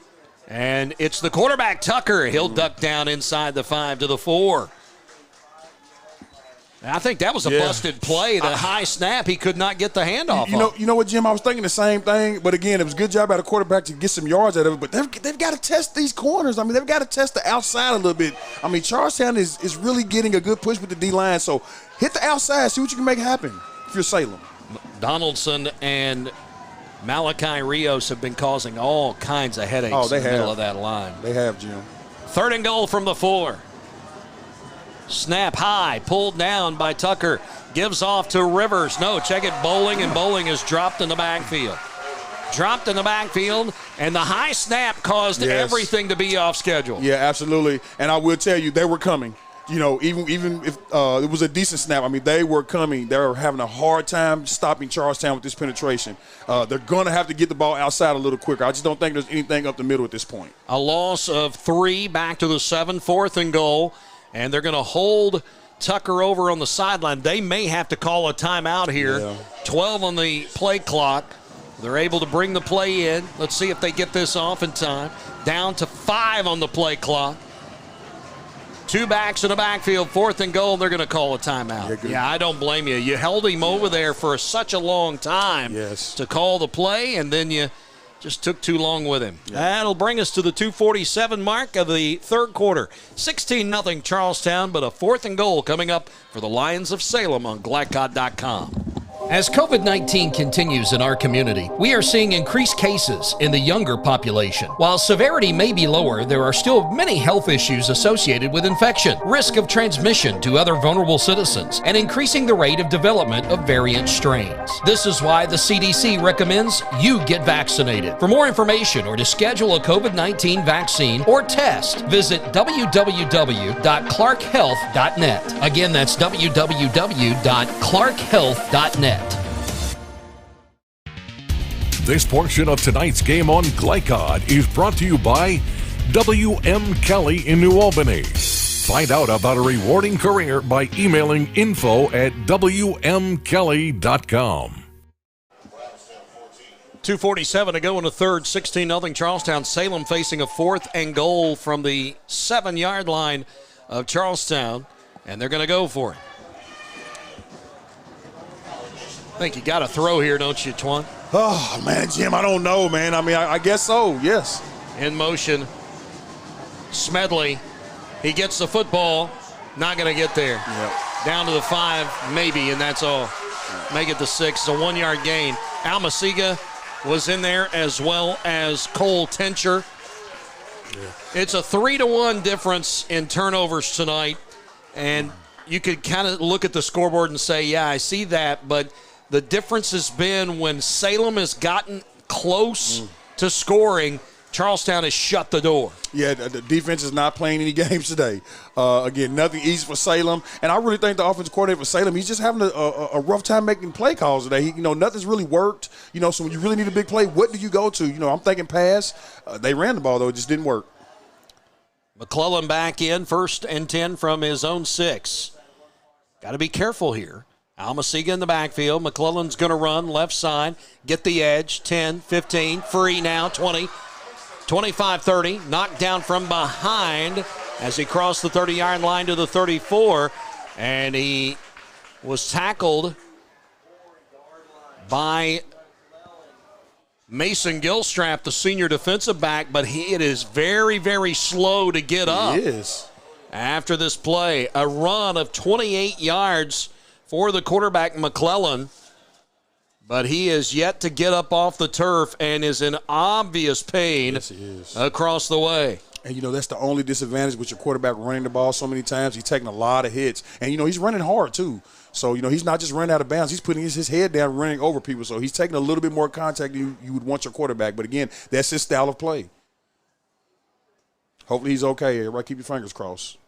And it's the quarterback, Tucker. He'll duck down inside the 5 to the 4. I think that was a busted play. The high snap, he could not get the handoff. You know what, Jim? I was thinking the same thing. But again, it was a good job by the quarterback to get some yards out of it. But they've got to test these corners. I mean, they've got to test the outside a little bit. I mean, Charlestown is really getting a good push with the D-line. So hit the outside, see what you can make happen if you're Salem. Donaldson and Malachi Rios have been causing all kinds of headaches in the middle of that line. They have, Jim. 3rd and goal from the 4. Snap high, pulled down by Tucker. Gives off to Rivers. No, check it, Bowling, and Bowling is dropped in the backfield. Dropped in the backfield, and the high snap caused everything to be off schedule. Yeah, absolutely. And I will tell you, they were coming. You know, even if it was a decent snap, I mean, they were coming. They were having a hard time stopping Charlestown with this penetration. They're going to have to get the ball outside a little quicker. I just don't think there's anything up the middle at this point. A loss of 3 back to the 7, 4th and goal. And they're going to hold Tucker over on the sideline. They may have to call a timeout here. Yeah. 12 on the play clock. They're able to bring the play in. Let's see if they get this off in time. Down to 5 on the play clock. 2 backs in the backfield, 4th and goal. They're going to call a timeout. Yeah, I don't blame you. You held him over there for such a long time to call the play, and then you just took too long with him. Yeah. That'll bring us to the 2:47 mark of the 3rd quarter. 16-0 Charlestown, but a 4th and goal coming up for the Lions of Salem on Glackcott.com. As COVID-19 continues in our community, we are seeing increased cases in the younger population. While severity may be lower, there are still many health issues associated with infection, risk of transmission to other vulnerable citizens, and increasing the rate of development of variant strains. This is why the CDC recommends you get vaccinated. For more information or to schedule a COVID-19 vaccine or test, visit www.clarkhealth.net. Again, that's www.clarkhealth.net. This portion of tonight's game on Glycod is brought to you by W.M. Kelly in New Albany. Find out about a rewarding career by emailing info@wmkelly.com. 2:47 to go in the 3rd. 16-0 Charlestown. Salem facing a 4th and goal from the 7-yard line of Charlestown, and they're going to go for it. I think you got to throw here, don't you, Twan? Oh, man, Jim, I don't know, man. I mean, I guess so, yes. In motion, Smedley. He gets the football, not going to get there. Yep. Down to the 5, maybe, and that's all. Make it the 6. It's a 1-yard gain. Almasiga was in there as well as Cole Tencher. Yeah. It's a 3-1 difference in turnovers tonight, and you could kind of look at the scoreboard and say, yeah, I see that, but the difference has been when Salem has gotten close to scoring, Charlestown has shut the door. Yeah, the defense is not playing any games today. Again, nothing easy for Salem. And I really think the offensive coordinator for Salem, he's just having a rough time making play calls today. Nothing's really worked. So when you really need a big play, what do you go to? I'm thinking pass. They ran the ball, though. It just didn't work. McClellan back in, 1st and 10 from his own 6. Got to be careful here. Almasiga in the backfield. McClellan's going to run left side, get the edge, 10, 15, free now, 20, 25, 30. Knocked down from behind as he crossed the 30-yard line to the 34, and he was tackled by Mason Gilstrap, the senior defensive back, but it is very, very slow to get up. It is. After this play, a run of 28 yards for the quarterback, McClellan, but he is yet to get up off the turf and is in obvious pain. Yes, he is. Across the way. And, that's the only disadvantage with your quarterback running the ball so many times. He's taking a lot of hits. And, he's running hard, too. So, he's not just running out of bounds. He's putting his head down, running over people. So he's taking a little bit more contact than you would want your quarterback. But, again, that's his style of play. Hopefully he's okay. Everybody keep your fingers crossed.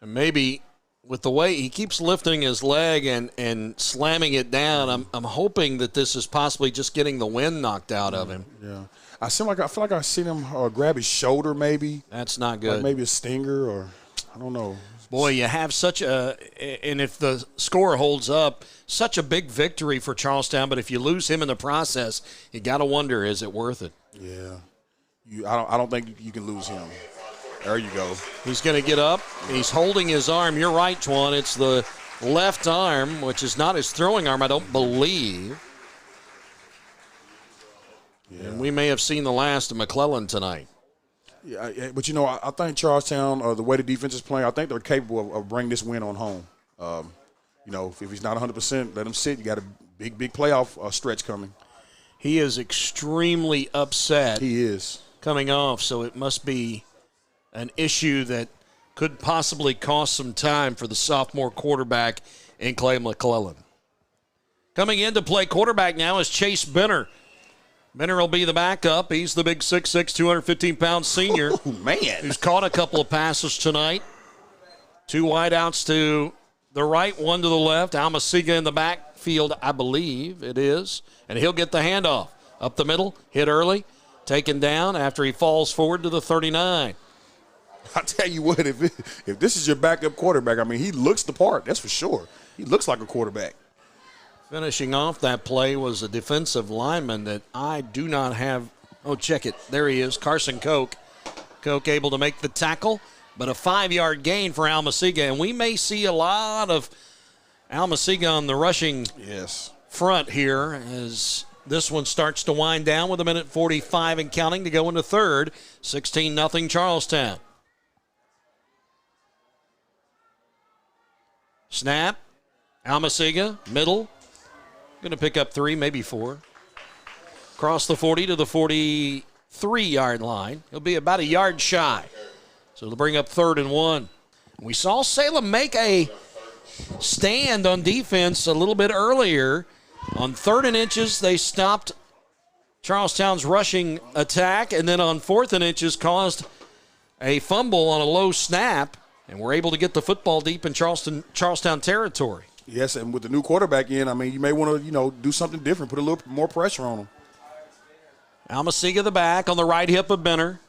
And maybe with the way he keeps lifting his leg and slamming it down, I'm hoping that this is possibly just getting the wind knocked out of him. Yeah. I feel like I seen him grab his shoulder maybe. That's not good. Like maybe a stinger or I don't know. Boy, you have such a – and if the score holds up, such a big victory for Charlestown. But if you lose him in the process, you got to wonder, is it worth it? Yeah. I don't think you can lose him. There you go. He's going to get up. He's holding his arm. You're right, Twan. It's the left arm, which is not his throwing arm, I don't believe. Yeah. And we may have seen the last of McClellan tonight. Yeah, but, I think Charlestown, the way the defense is playing, I think they're capable of bringing this win on home. If he's not 100%, let him sit. You got a big playoff stretch coming. He is extremely upset. He is. Coming off, so it must be an issue that could possibly cost some time for the sophomore quarterback in Clay McClellan. Coming in to play quarterback now is Chase Benner. Benner will be the backup. He's the big 6'6", 215-pound senior. Oh, man. Who's caught a couple of passes tonight. 2 wideouts to the right, 1 to the left. Almasiga in the backfield, I believe it is. And he'll get the handoff. Up the middle, hit early, taken down after he falls forward to the 39. I'll tell you what, if this is your backup quarterback, I mean, he looks the part, that's for sure. He looks like a quarterback. Finishing off that play was a defensive lineman that I do not have. Oh, check it. There he is, Carson Koch. Koch able to make the tackle, but a 5-yard gain for Almasiga. And we may see a lot of Almasiga on the rushing front here as this one starts to wind down with 1:45 and counting to go into third. 16-0 Charlestown. Snap. Almasiga, middle. Going to pick up 3, maybe 4. Cross the 40 to the 43-yard line. He'll be about a yard shy. So they'll bring up 3rd and 1. We saw Salem make a stand on defense a little bit earlier. On 3rd and inches, they stopped Charlestown's rushing attack, and then on 4th and inches caused a fumble on a low snap, and were able to get the football deep in Charlestown territory. Yes, and with the new quarterback in, I mean, you may want to, do something different, put a little more pressure on him. Almasiga the back on the right hip of Benner.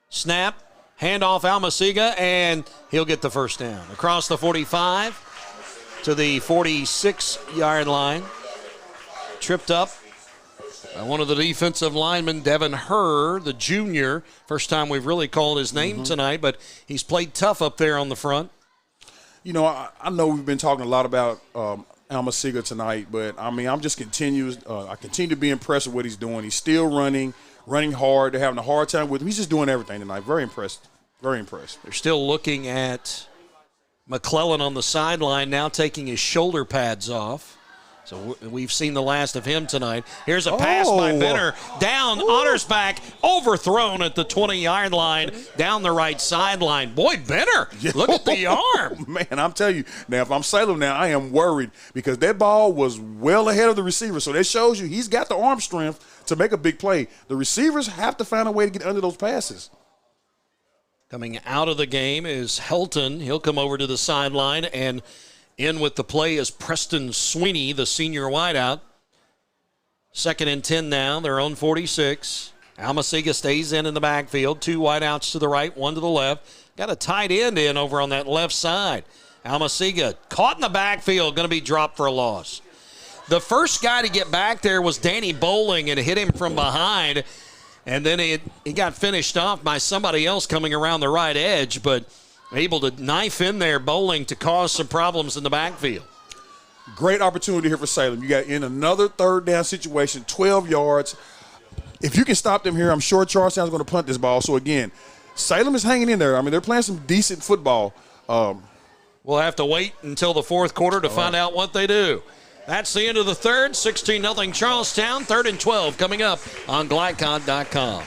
Snap, handoff Almasiga, and he'll get the first down. Across the 45 to the 46-yard line. Tripped up by one of the defensive linemen, Devin Herr, the junior. First time we've really called his name tonight, but he's played tough up there on the front. I know we've been talking a lot about Almasiga tonight, but, I mean, I continue to be impressed with what he's doing. He's still running hard. They're having a hard time with him. He's just doing everything tonight. Very impressed. Very impressed. They're still looking at McClellan on the sideline now taking his shoulder pads off. So we've seen the last of him tonight. Here's a pass by Benner. Down, honors back, overthrown at the 20-yard line, down the right sideline. Boy, Benner, look at the arm. Man, I'm telling you, now if I'm Salem now, I am worried because that ball was well ahead of the receiver. So that shows you he's got the arm strength to make a big play. The receivers have to find a way to get under those passes. Coming out of the game is Helton. He'll come over to the sideline, and in with the play is Preston Sweeney, the senior wideout. 2nd and 10 now, their own 46. Almasiga stays in the backfield. 2 wideouts to the right, 1 to the left. Got a tight end in over on that left side. Almasiga caught in the backfield, going to be dropped for a loss. The first guy to get back there was Danny Bowling and hit him from behind. And then he got finished off by somebody else coming around the right edge, but able to knife in there, Bowling, to cause some problems in the backfield. Great opportunity here for Salem. You got in another 3rd down situation, 12 yards. If you can stop them here, I'm sure Charlestown's going to punt this ball. So, again, Salem is hanging in there. I mean, they're playing some decent football. We'll have to wait until the 4th quarter to find out what they do. That's the end of the 3rd. 16-0 Charlestown. 3rd and 12 coming up on Glycod.com.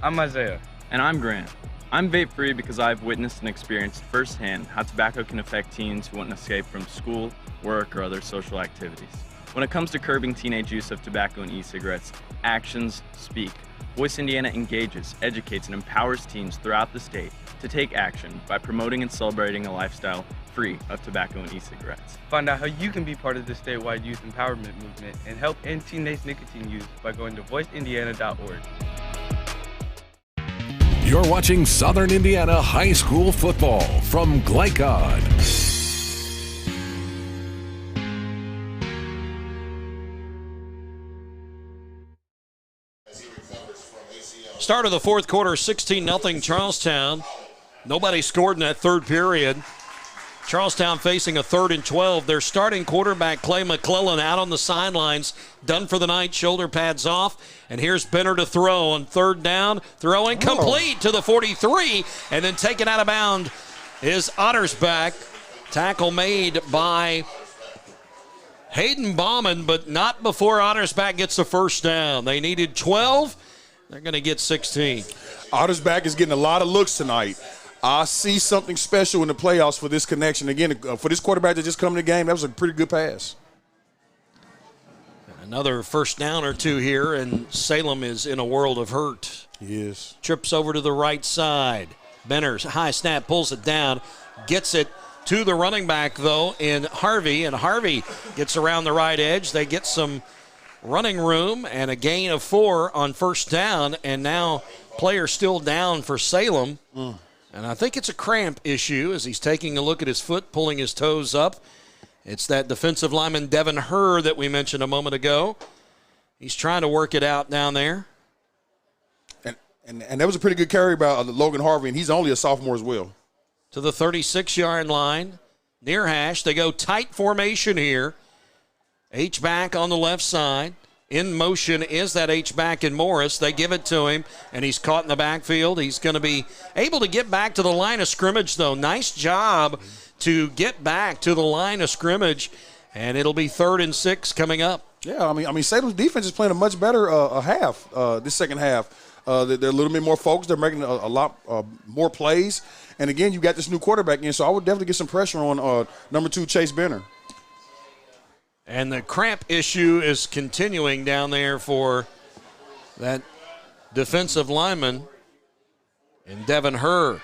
I'm Isaiah. And I'm Grant. I'm vape-free because I've witnessed and experienced firsthand how tobacco can affect teens who want to escape from school, work, or other social activities. When it comes to curbing teenage use of tobacco and e-cigarettes, actions speak. Voice Indiana engages, educates, and empowers teens throughout the state to take action by promoting and celebrating a lifestyle free of tobacco and e-cigarettes. Find out how you can be part of the statewide youth empowerment movement and help end teenage nicotine use by going to voiceindiana.org. You're watching Southern Indiana High School football from Glycod. Start of the fourth quarter, 16-0 Charlestown. Nobody scored in that third period. Charlestown facing a 3rd and 12. Their starting quarterback, Clay McClellan, out on the sidelines, done for the night, shoulder pads off. And here's Benner to throw on 3rd down. Throwing complete to the 43, and then taken out of bounds is Ottersback. Tackle made by Hayden Bauman, but not before Ottersback gets the first down. They needed 12. They're going to get 16. Ottersback is getting a lot of looks tonight. I see something special in the playoffs for this connection. Again, for this quarterback that just come in the game, that was a pretty good pass. Another first down or two here, and Salem is in a world of hurt. He is. Trips over to the right side. Benner's high snap, pulls it down, gets it to the running back, though, in Harvey, and Harvey gets around the right edge. They get some running room and a gain of 4 on first down, and now player still down for Salem. And I think it's a cramp issue as he's taking a look at his foot, pulling his toes up. It's that defensive lineman Devin Herr that we mentioned a moment ago. He's trying to work it out down there. And that was a pretty good carry by Logan Harvey, and he's only a sophomore as well. To the 36-yard line, near hash. They go tight formation here. H-back on the left side. In motion is that H-back in Morris. They give it to him, and he's caught in the backfield. He's going to be able to get back to the line of scrimmage, though. Nice job to get back to the line of scrimmage, and it'll be 3rd and 6 coming up. Yeah, I mean, Salem's defense is playing a much better half this second half. They're a little bit more focused. They're making a lot more plays. And, again, you got this new quarterback in, so I would definitely get some pressure on number 2, Chase Benner. And the cramp issue is continuing down there for that defensive lineman and Devin Herr.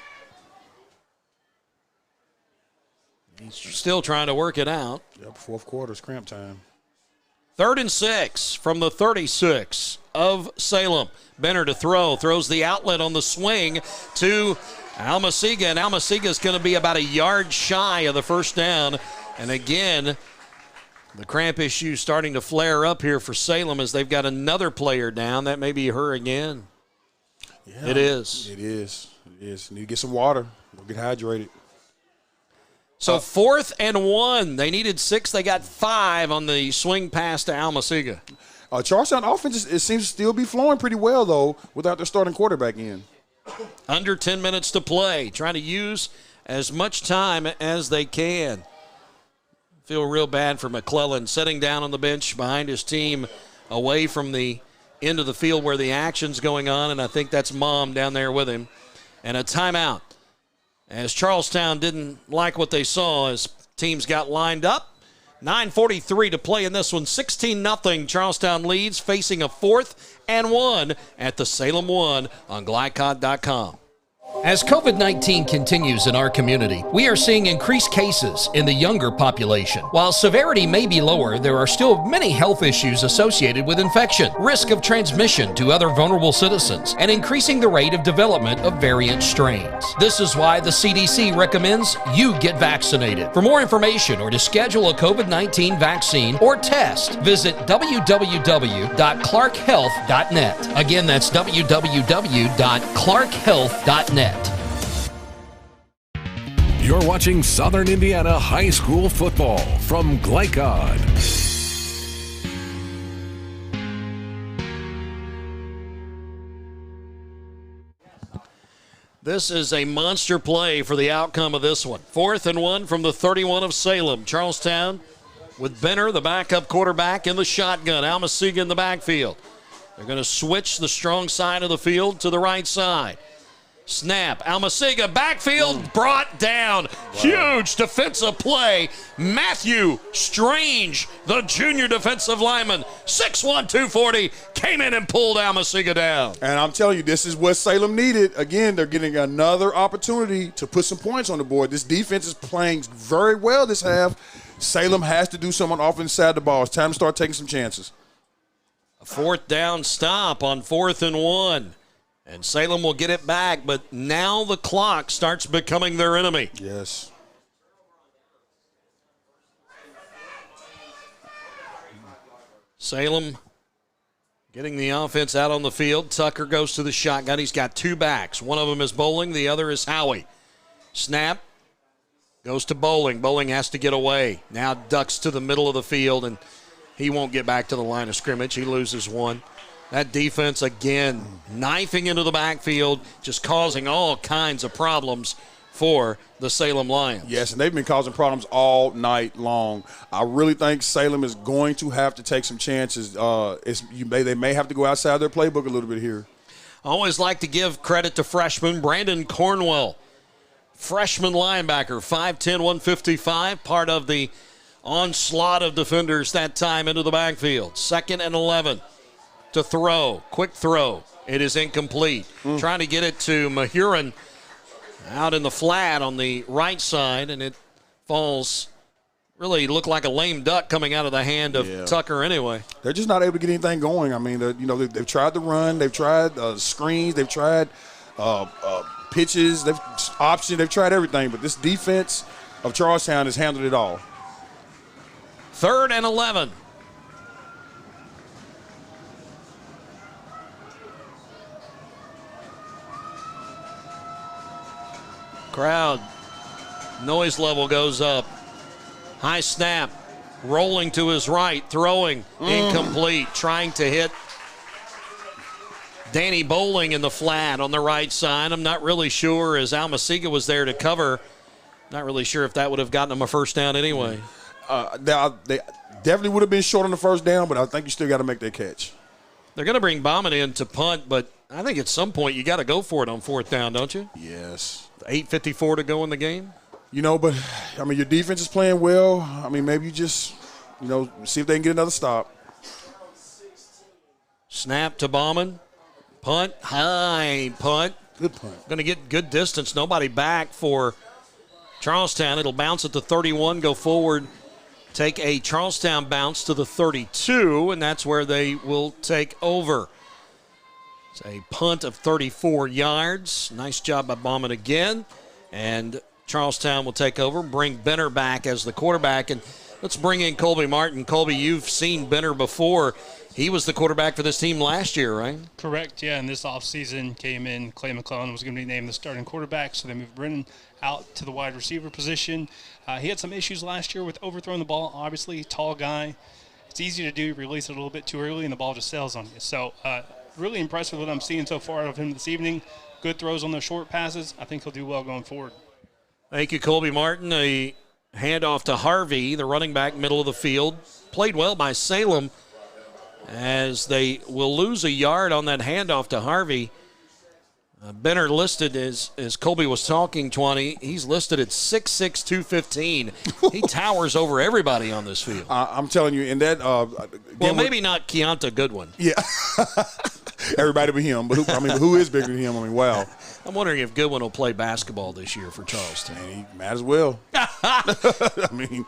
He's still trying to work it out. Yep, fourth quarter's cramp time. 3rd and 6 from the 36 of Salem. Benner to throw. Throws the outlet on the swing to Almasiga. And Almasiga is going to be about a yard shy of the first down. And again, the cramp issue starting to flare up here for Salem as they've got another player down. That may be her again. Yeah, It is. It is. Need to get some water. We'll get hydrated. So 4th and 1. They needed 6. They got 5 on the swing pass to Almasiga. Charlestown offense, it seems to still be flowing pretty well, though, without their starting quarterback in. Under 10 minutes to play. Trying to use as much time as they can. Feel real bad for McClellan sitting down on the bench behind his team away from the end of the field where the action's going on, and I think that's Mom down there with him. And a timeout as Charlestown didn't like what they saw as teams got lined up. 9:43 to play in this one. 16-0 Charlestown leads, facing a 4th and 1 at the Salem 1 on Glycod.com. As COVID-19 continues in our community, we are seeing increased cases in the younger population. While severity may be lower, there are still many health issues associated with infection, risk of transmission to other vulnerable citizens, and increasing the rate of development of variant strains. This is why the CDC recommends you get vaccinated. For more information or to schedule a COVID-19 vaccine or test, visit www.clarkhealth.net. Again, that's www.clarkhealth.net. You're watching Southern Indiana High School football from Glycod. This is a monster play for the outcome of this one. 4th and 1 from the 31 of Salem. Charlestown with Benner, the backup quarterback, in the shotgun. Almasiga in the backfield. They're going to switch the strong side of the field to the right side. Snap. Almasiga, backfield, brought down. Wow. Huge defensive play. Matthew Strange, the junior defensive lineman, 6'1", 240, came in and pulled Almasiga down. And I'm telling you, this is what Salem needed. Again, they're getting another opportunity to put some points on the board. This defense is playing very well this half. Salem has to do something on the offense side of the ball. It's time to start taking some chances. A 4th down stop on 4th and 1. And Salem will get it back, but now the clock starts becoming their enemy. Yes. Salem getting the offense out on the field. Tucker goes to the shotgun. He's got 2 backs. One of them is Bowling. The other is Howie. Snap. Goes to Bowling. Bowling has to get away. Now ducks to the middle of the field, and he won't get back to the line of scrimmage. He loses 1. That defense, again, knifing into the backfield, just causing all kinds of problems for the Salem Lions. Yes, and they've been causing problems all night long. I really think Salem is going to have to take some chances. They may have to go outside their playbook a little bit here. I always like to give credit to freshman Brandon Cornwell. Freshman linebacker, 5'10", 155, part of the onslaught of defenders that time into the backfield. 2nd and 11. To throw, quick throw. It is incomplete. Trying to get it to Mahurin out in the flat on the right side, and it falls. Really looked like a lame duck coming out of the hand of Tucker anyway. They're just not able to get anything going. I mean, they've tried the run, they've tried screens, they've tried pitches, they've options, they've tried everything, but this defense of Charlestown has handled it all. 3rd and 11. Crowd noise level goes up. High snap, rolling to his right, throwing, incomplete, trying to hit Danny Bowling in the flat on the right side. I'm not really sure, as Almasiga was there to cover, not really sure if that would have gotten him a 1st down anyway. They definitely would have been short on the 1st down, but I think you still got to make that catch. They're going to bring Bauman in to punt, but I think at some point you got to go for it on 4th down, don't you? Yes. 8:54 to go in the game. But, I mean, your defense is playing well. I mean, maybe you just, see if they can get another stop. Snap to Bauman. Punt. High punt. Good punt. Going to get good distance. Nobody back for Charlestown. It'll bounce at the 31, go forward, take a Charlestown bounce to the 32, and that's where they will take over. It's a punt of 34 yards. Nice job by Bauman again. And Charlestown will take over, bring Benner back as the quarterback. And let's bring in Colby Martin. Colby, you've seen Benner before. He was the quarterback for this team last year, right? Correct, yeah. And this offseason came in, Clay McClellan was going to be named the starting quarterback, so they moved Brennan out to the wide receiver position. He had some issues last year with overthrowing the ball. Obviously, tall guy. It's easy to do, release it a little bit too early, and the ball just sails on you. So, really impressed with what I'm seeing so far of him this evening. Good throws on those short passes. I think he'll do well going forward. Thank you, Colby Martin. A handoff to Harvey, the running back, middle of the field. Played well by Salem, as they will lose a yard on that handoff to Harvey. Benner listed, as Colby was talking, 20, he's listed at 6'6", 215. He towers over everybody on this field. I'm telling you, in that well, maybe not Keonta Goodwin. Yeah. Everybody but him. But who is bigger than him? I mean, wow. I'm wondering if Goodwin will play basketball this year for Charleston. Man, he might as well. I mean,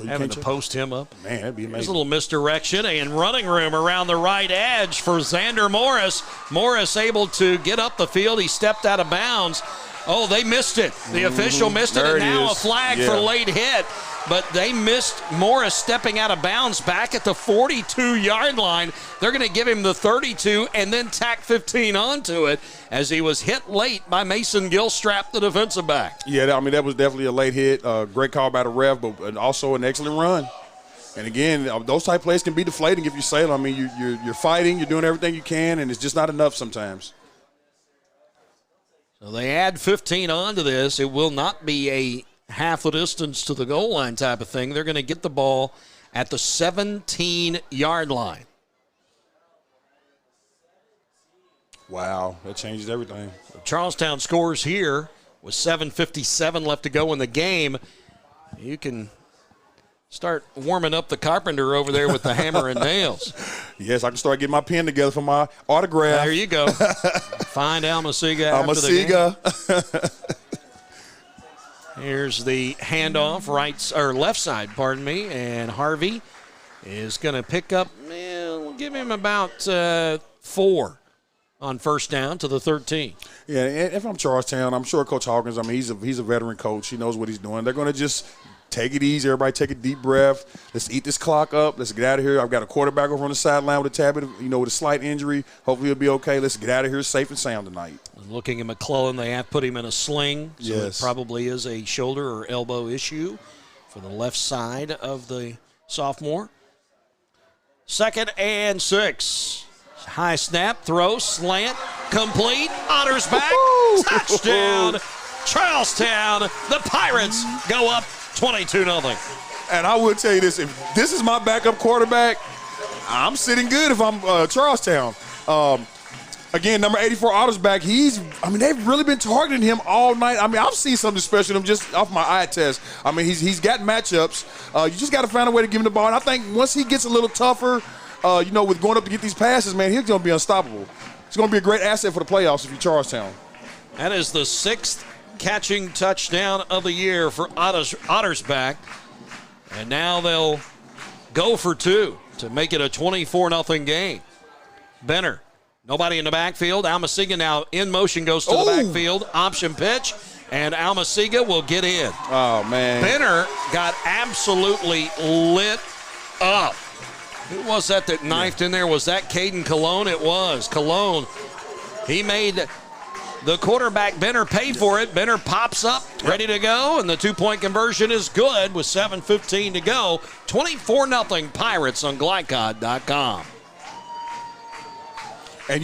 having to post him up. Man, that'd be amazing. There's a little misdirection and running room around the right edge for Xander Morris. Morris able to get up the field. He stepped out of bounds. Oh, they missed it. The official missed it, and now a flag for late hit. But they missed Morris stepping out of bounds back at the 42-yard line. They're going to give him the 32 and then tack 15 onto it as he was hit late by Mason Gilstrap, the defensive back. Yeah, I mean, that was definitely a late hit. Great call by the ref, but also an excellent run. And, again, those type plays can be deflating if you Salem. I mean, you're fighting, you're doing everything you can, and it's just not enough sometimes. So they add 15 onto this. It will not be a half the distance to the goal line type of thing. They're going to get the ball at the 17-yard line. Wow, that changes everything. Charlestown scores here with 7:57 left to go in the game. You can start warming up the carpenter over there with the hammer and nails. Yes, I can start getting my pen together for my autograph. There you go. Find Almasiga after the game. Here's the handoff, left side, and Harvey is going to pick up, we'll give him about 4 on first down to the 13. Yeah, and if I'm Charlestown, I'm sure Coach Hawkins, he's a veteran coach. He knows what he's doing. They're going to just take it easy. Everybody take a deep breath. Let's eat this clock up. Let's get out of here. I've got a quarterback over on the sideline with a tablet, with a slight injury. Hopefully he'll be okay. Let's get out of here safe and sound tonight. Looking at McClellan, they have put him in a sling, so yes. It probably is a shoulder or elbow issue for the left side of the sophomore. 2nd and 6. High snap, throw, slant, complete. Otters back, touchdown, Charlestown. The Pirates go up 22-0. And I will tell you this, if this is my backup quarterback, I'm sitting good if I'm Charlestown. Again, number 84, Otter's back. They've really been targeting him all night. I've seen something special in him just off my eye test. He's got matchups. You just got to find a way to give him the ball. And I think once he gets a little tougher, with going up to get these passes, man, he's going to be unstoppable. It's going to be a great asset for the playoffs if you're Charlestown. That is the 6th catching touchdown of the year for Otter's back. And now they'll go for 2 to make it a 24-0 game. Benner. Nobody in the backfield. Almasiga now in motion, goes to the backfield. Option pitch, and Almasiga will get in. Oh, man. Benner got absolutely lit up. Who was that knifed in there? Was that Caden Colon? It was. Colon. He made the quarterback, Benner, pay for it. Benner pops up, ready to go, and the 2-point conversion is good with 7:15 to go. 24-0 Pirates on Glycod.com. And,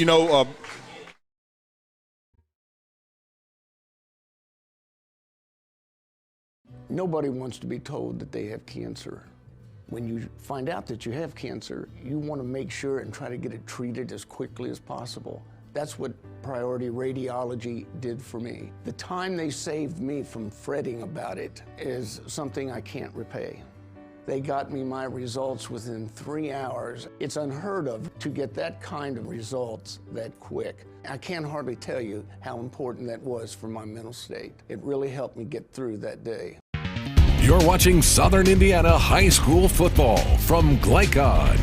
nobody wants to be told that they have cancer. When you find out that you have cancer, you want to make sure and try to get it treated as quickly as possible. That's what Priority Radiology did for me. The time they saved me from fretting about it is something I can't repay. They got me my results within 3 hours. It's unheard of to get that kind of results that quick. I can't hardly tell you how important that was for my mental state. It really helped me get through that day. You're watching Southern Indiana High School football from Glycod.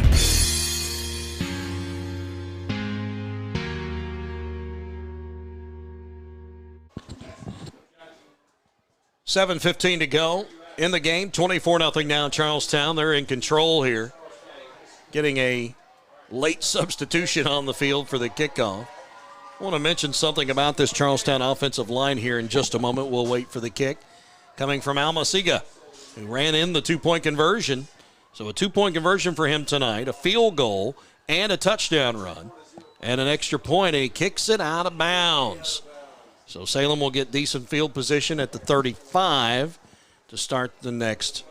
7:15 to go in the game. 24-0 now Charlestown. They're in control here. Getting a late substitution on the field for the kickoff. I want to mention something about this Charlestown offensive line here in just a moment. We'll wait for the kick. Coming from Almasiga, who ran in the 2-point conversion. So a 2-point conversion for him tonight, a field goal, and a touchdown run. And an extra point, and he kicks it out of bounds. So Salem will get decent field position at the 35 to start the next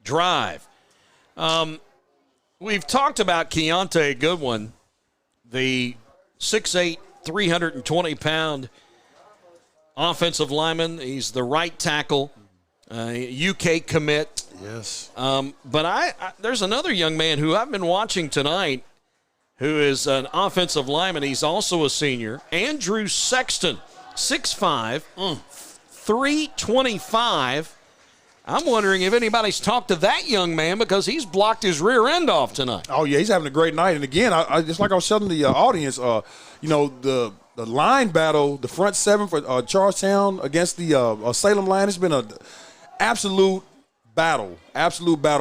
drive. We've talked about Keontae Goodwin, the 6'8", 320-pound offensive lineman. He's the right tackle, UK commit. Yes. But there's another young man who I've been watching tonight who is an offensive lineman. He's also a senior. Andrew Sexton, 6'5", 325. I'm wondering if anybody's talked to that young man because he's blocked his rear end off tonight. Oh, yeah, he's having a great night. And, again, just like I was telling the audience, the line battle, the front seven for Charlestown against the Salem line, has been an absolute battle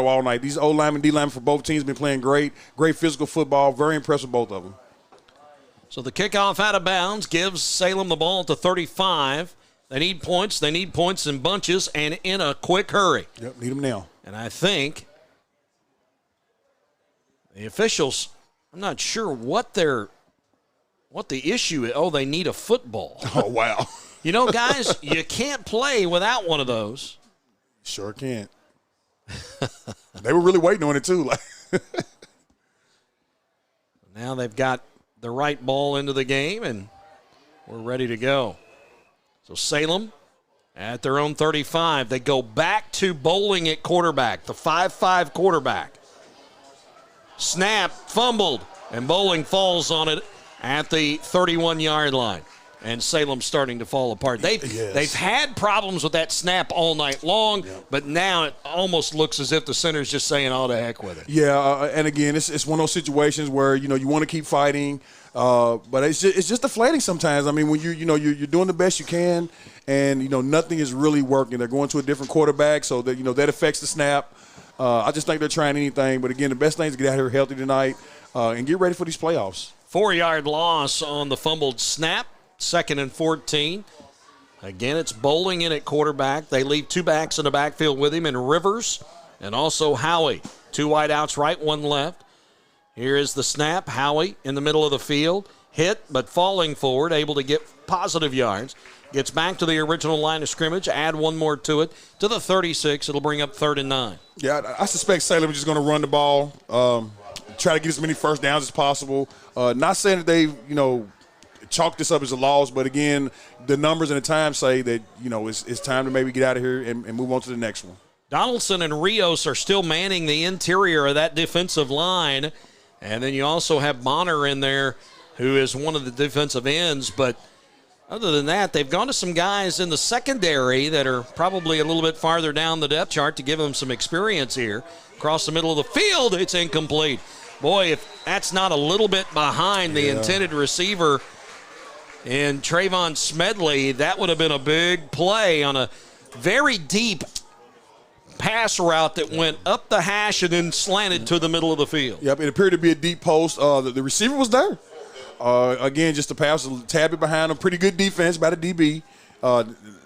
all night. These O linemen, D linemen for both teams been playing great physical football. Very impressed with both of them. So the kickoff out of bounds gives Salem the ball at the 35. They need points. They need points in bunches and in a quick hurry. Yep, need them now. And I think the officials, I'm not sure what the issue is. Oh, they need a football. Oh, wow. Guys, you can't play without one of those. Sure can't. They were really waiting on it, too. Now they've got the right ball into the game, and we're ready to go. So Salem at their own 35. They go back to Bowling at quarterback, the 5'5 quarterback. Snap, fumbled, and Bowling falls on it at the 31-yard line. And Salem's starting to fall apart. They've had problems with that snap all night long, but now it almost looks as if the center's just saying, "Oh, the heck with it." Yeah, and again, it's one of those situations where you want to keep fighting, but it's just deflating sometimes. I mean, when you're doing the best you can, and nothing is really working. They're going to a different quarterback, so that that affects the snap. I just think they're trying anything, but again, the best thing is to get out here healthy tonight and get ready for these playoffs. 4-yard loss on the fumbled snap. 2nd and 14. Again, it's Bowling in at quarterback. They leave 2 backs in the backfield with him in Rivers and also Howie. 2 wide outs right, 1 left. Here is the snap. Howie in the middle of the field. Hit, but falling forward, able to get positive yards. Gets back to the original line of scrimmage. Add 1 more to it. To the 36. It'll bring up 3rd and 9. Yeah, I suspect Salem is just going to run the ball, try to get as many first downs as possible. Not saying that they've, chalk this up as a loss, but again, the numbers and the time say that it's time to maybe get out of here and move on to the next one. Donaldson and Rios are still manning the interior of that defensive line, and then you also have Bonner in there, who is one of the defensive ends. But other than that, they've gone to some guys in the secondary that are probably a little bit farther down the depth chart to give them some experience here. Across the middle of the field, it's incomplete. Boy, if that's not a little bit behind the intended receiver and Trayvon Smedley, that would have been a big play on a very deep pass route that went up the hash and then slanted to the middle of the field. Yep, it appeared to be a deep post. The receiver was there. Again, just the pass was a tad bit behind him. Pretty good defense by the DB,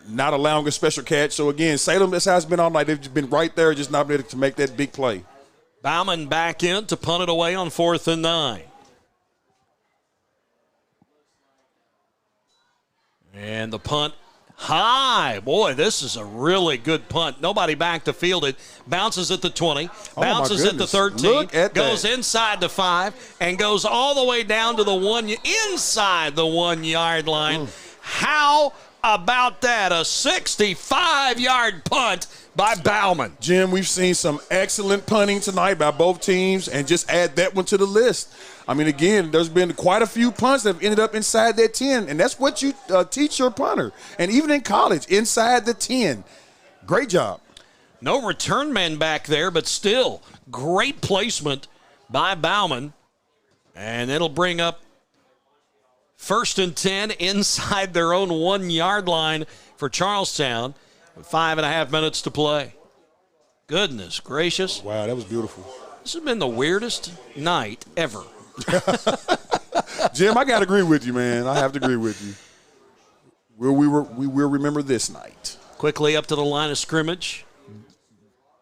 not allowing a special catch. So, again, Salem, that's how it's been all night. They've just been right there, just not able to make that big play. Bauman back in to punt it away on 4th and 9. And the punt high. Boy, this is a really good punt. Nobody back to field it. Bounces at the 20, bounces at the 13, goes inside the 5, and goes all the way down to the 1, inside the 1-yard line. How about that? A 65-yard punt by Bauman. Jim, we've seen some excellent punting tonight by both teams, and just add that one to the list. I mean, again, there's been quite a few punts that have ended up inside that 10, and that's what you teach your punter. And even in college, inside the 10. Great job. No return man back there, but still great placement by Bauman. And it'll bring up 1st and 10 inside their own 1-yard line for Charlestown with 5.5 minutes to play. Goodness gracious. Wow, that was beautiful. This has been the weirdest night ever. Jim, I got to agree with you, man. I have to agree with you. We will remember this night. Quickly up to the line of scrimmage.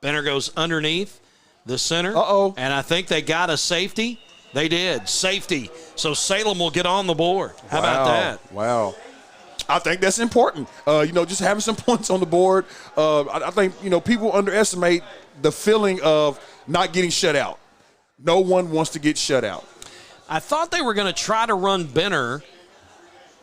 Benner goes underneath the center. Uh-oh. And I think they got a safety. They did. Safety. So Salem will get on the board. How about that? Wow. I think that's important. Just having some points on the board. I think, people underestimate the feeling of not getting shut out. No one wants to get shut out. I thought they were going to try to run Benner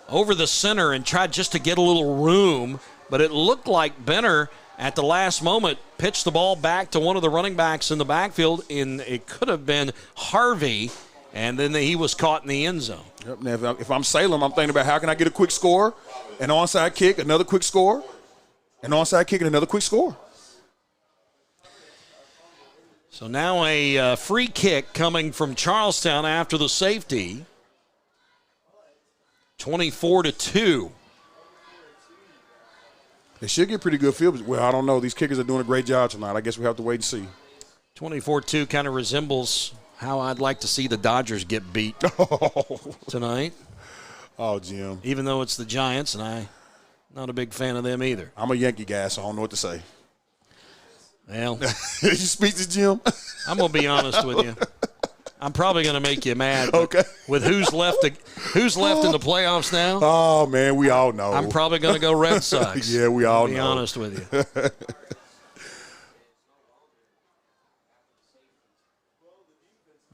over the center and try just to get a little room, but it looked like Benner at the last moment pitched the ball back to one of the running backs in the backfield, and it could have been Harvey, and then he was caught in the end zone. Yep. Now, if I'm Salem, I'm thinking about how can I get a quick score, an onside kick, another quick score, an onside kick, and another quick score. So now a free kick coming from Charlestown after the safety. 24-2. They should get pretty good field. Well, I don't know. These kickers are doing a great job tonight. I guess we have to wait and see. 24-2 kind of resembles how I'd like to see the Dodgers get beat tonight. Oh, Jim. Even though it's the Giants, and I'm not a big fan of them either. I'm a Yankee guy, so I don't know what to say. Well, you speak to Jim? I'm going to be honest with you. I'm probably going to make you mad. Okay. With who's left in the playoffs now? Oh, man, we all know. I'm probably going to go Red Sox. Yeah, we all know. To be honest with you.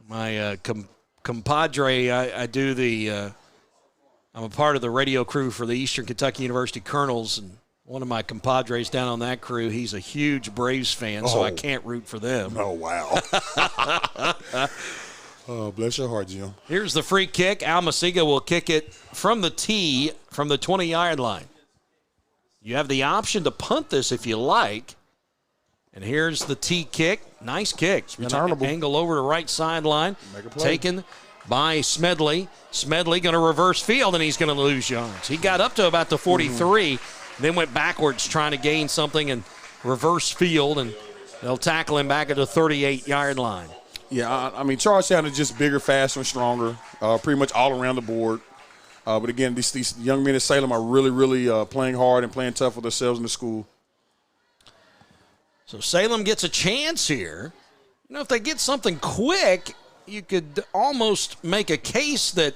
My compadre, I do I'm a part of the radio crew for the Eastern Kentucky University Colonels, and one of my compadres down on that crew, he's a huge Braves fan, so I can't root for them. Oh, wow. Oh, bless your heart, Jim. Here's the free kick. Almasiga will kick it from the tee from the 20-yard line. You have the option to punt this if you like. And here's the tee kick. Nice kick. Returnable. Angle over the right sideline. Taken by Smedley. Smedley going to reverse field, and he's going to lose yards. He got up to about the 43, then went backwards trying to gain something and reverse field, and they'll tackle him back at the 38-yard line. Yeah, I mean, Charlestown is just bigger, faster, and stronger, pretty much all around the board. But, again, these young men at Salem are really, really playing hard and playing tough for themselves in the school. So Salem gets a chance here. You know, if they get something quick, you could almost make a case that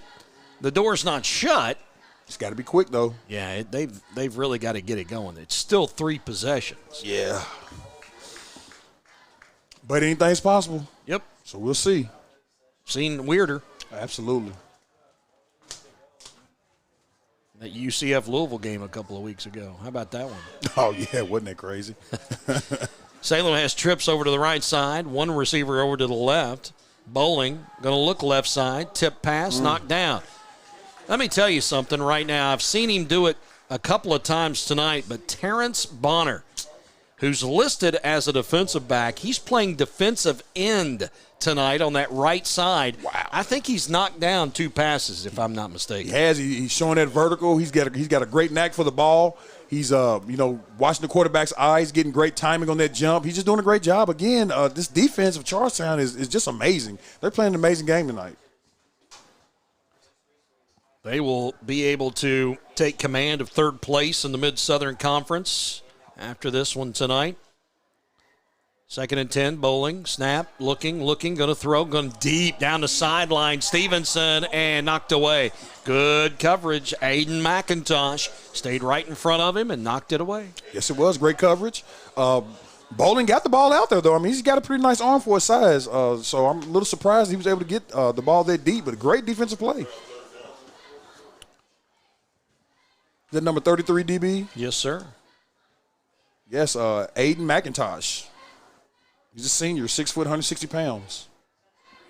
the door's not shut. It's got to be quick, though. Yeah, they've really got to get it going. It's still 3 possessions. Yeah. But anything's possible. Yep. So we'll see. Seen weirder. Absolutely. That UCF Louisville game a couple of weeks ago. How about that one? Oh, yeah, wasn't that crazy? Salem has trips over to the right side, one receiver over to the left. Bowling, going to look left side, tip pass, knocked down. Let me tell you something right now. I've seen him do it a couple of times tonight, but Terrence Bonner, who's listed as a defensive back, he's playing defensive end tonight on that right side. Wow. I think he's knocked down 2 passes, if I'm not mistaken. He has. He's showing that vertical. He's got a great knack for the ball. He's, watching the quarterback's eyes, getting great timing on that jump. He's just doing a great job. Again, this defense of Charlestown is just amazing. They're playing an amazing game tonight. They will be able to take command of third place in the Mid-Southern Conference after this one tonight. 2nd and 10, Bowling, snap, looking, going to throw, going deep down the sideline. Stevenson, and knocked away. Good coverage. Aiden McIntosh stayed right in front of him and knocked it away. Yes, it was. Great coverage. Bowling got the ball out there, though. I mean, he's got a pretty nice arm for his size. So I'm a little surprised he was able to get the ball that deep, but a great defensive play. Is that number 33 DB? Yes, sir. Yes, Aiden McIntosh. He's a senior, 6 foot, 160 pounds.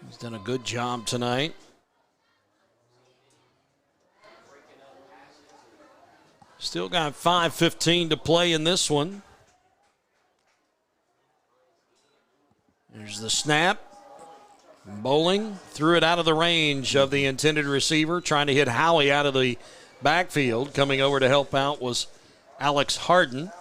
He's done a good job tonight. Still got 5:15 to play in this one. There's the snap. Bowling threw it out of the range of the intended receiver, trying to hit Howie out of the backfield. Coming over to help out was Alex Harden.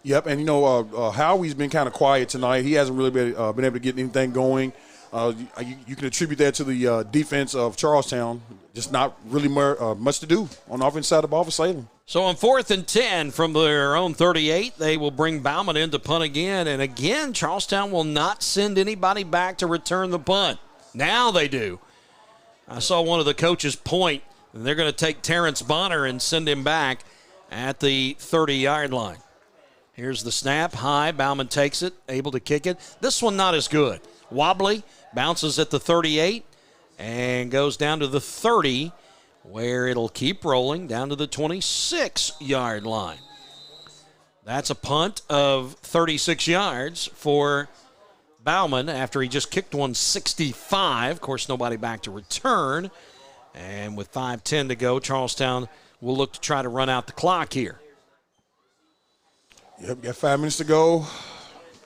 Yep, and Howie's been kind of quiet tonight. He hasn't really been able to get anything going. You can attribute that to the defense of Charlestown. Just not really much to do on the offense side of the ball for Salem. So on 4th and 10 from their own 38, they will bring Bauman in to punt again. And again, Charlestown will not send anybody back to return the punt. Now they do. I saw one of the coaches point, and they're going to take Terrence Bonner and send him back at the 30-yard line. Here's the snap, high, Bauman takes it, able to kick it. This one not as good. Wobbly, bounces at the 38, and goes down to the 30, where it'll keep rolling down to the 26-yard line. That's a punt of 36 yards for Bauman after he just kicked one 65. Of course, nobody back to return. And with 5:10 to go, Charlestown will look to try to run out the clock here. Yep, got 5 minutes to go.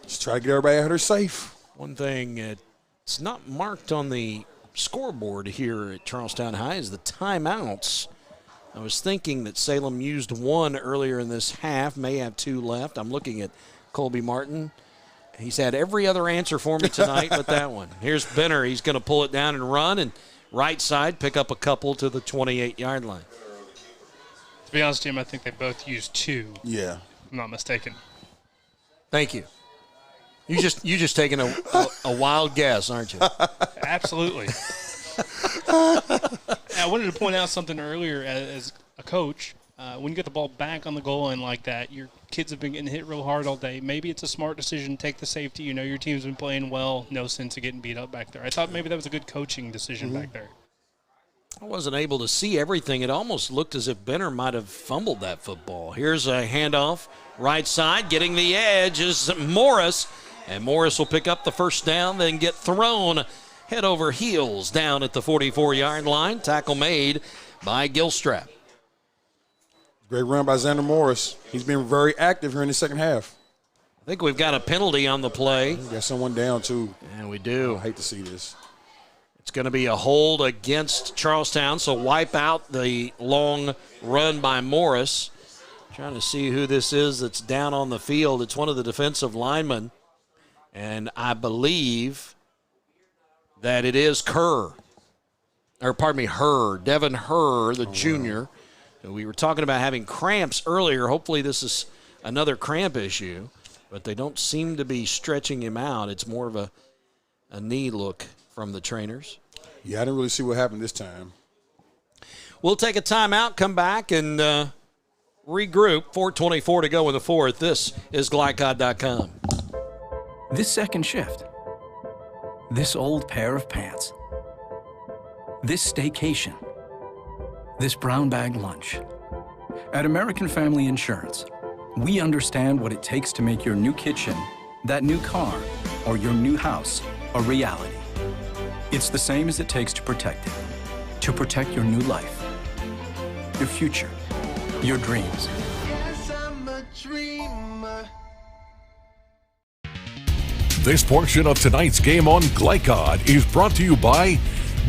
Just try to get everybody out of there safe. One thing it's not marked on the scoreboard here at Charlestown High is the timeouts. I was thinking that Salem used one earlier in this half, may have 2 left. I'm looking at Colby Martin. He's had every other answer for me tonight but that one. Here's Benner. He's going to pull it down and run, and right side pick up a couple to the 28-yard line. To be honest, Jim, I think they both used 2. Yeah. If I'm not mistaken. Thank you. You just taking a wild guess, aren't you? Absolutely. I wanted to point out something earlier as a coach. when you get the ball back on the goal line like that, your kids have been getting hit real hard all day. Maybe it's a smart decision. Take the safety. You know your team's been playing well. No sense of getting beat up back there. I thought maybe that was a good coaching decision back there. I wasn't able to see everything. It almost looked as if Benner might have fumbled that football. Here's a handoff. Right side, getting the edge is Morris. And Morris will pick up the first down, then get thrown head over heels down at the 44-yard line. Tackle made by Gilstrap. Great run by Xander Morris. He's been very active here in the second half. I think we've got a penalty on the play. We got someone down, too. And we do. I hate to see this. It's going to be a hold against Charlestown, so wipe out the long run by Morris. Trying to see who this is that's down on the field. It's one of the defensive linemen, and I believe that it is Devin Herr, the junior. Wow. We were talking about having cramps earlier. Hopefully this is another cramp issue, but they don't seem to be stretching him out. It's more of a knee look from the trainers. Yeah, I didn't really see what happened this time. We'll take a timeout, come back, and regroup. 4:24 to go in the fourth. This is Glycod.com. This second shift. This old pair of pants. This staycation. This brown bag lunch. At American Family Insurance, we understand what it takes to make your new kitchen, that new car, or your new house a reality. It's the same as it takes to protect it. To protect your new life, your future, your dreams. Yes, I'm a dreamer. This portion of tonight's game on Glycod is brought to you by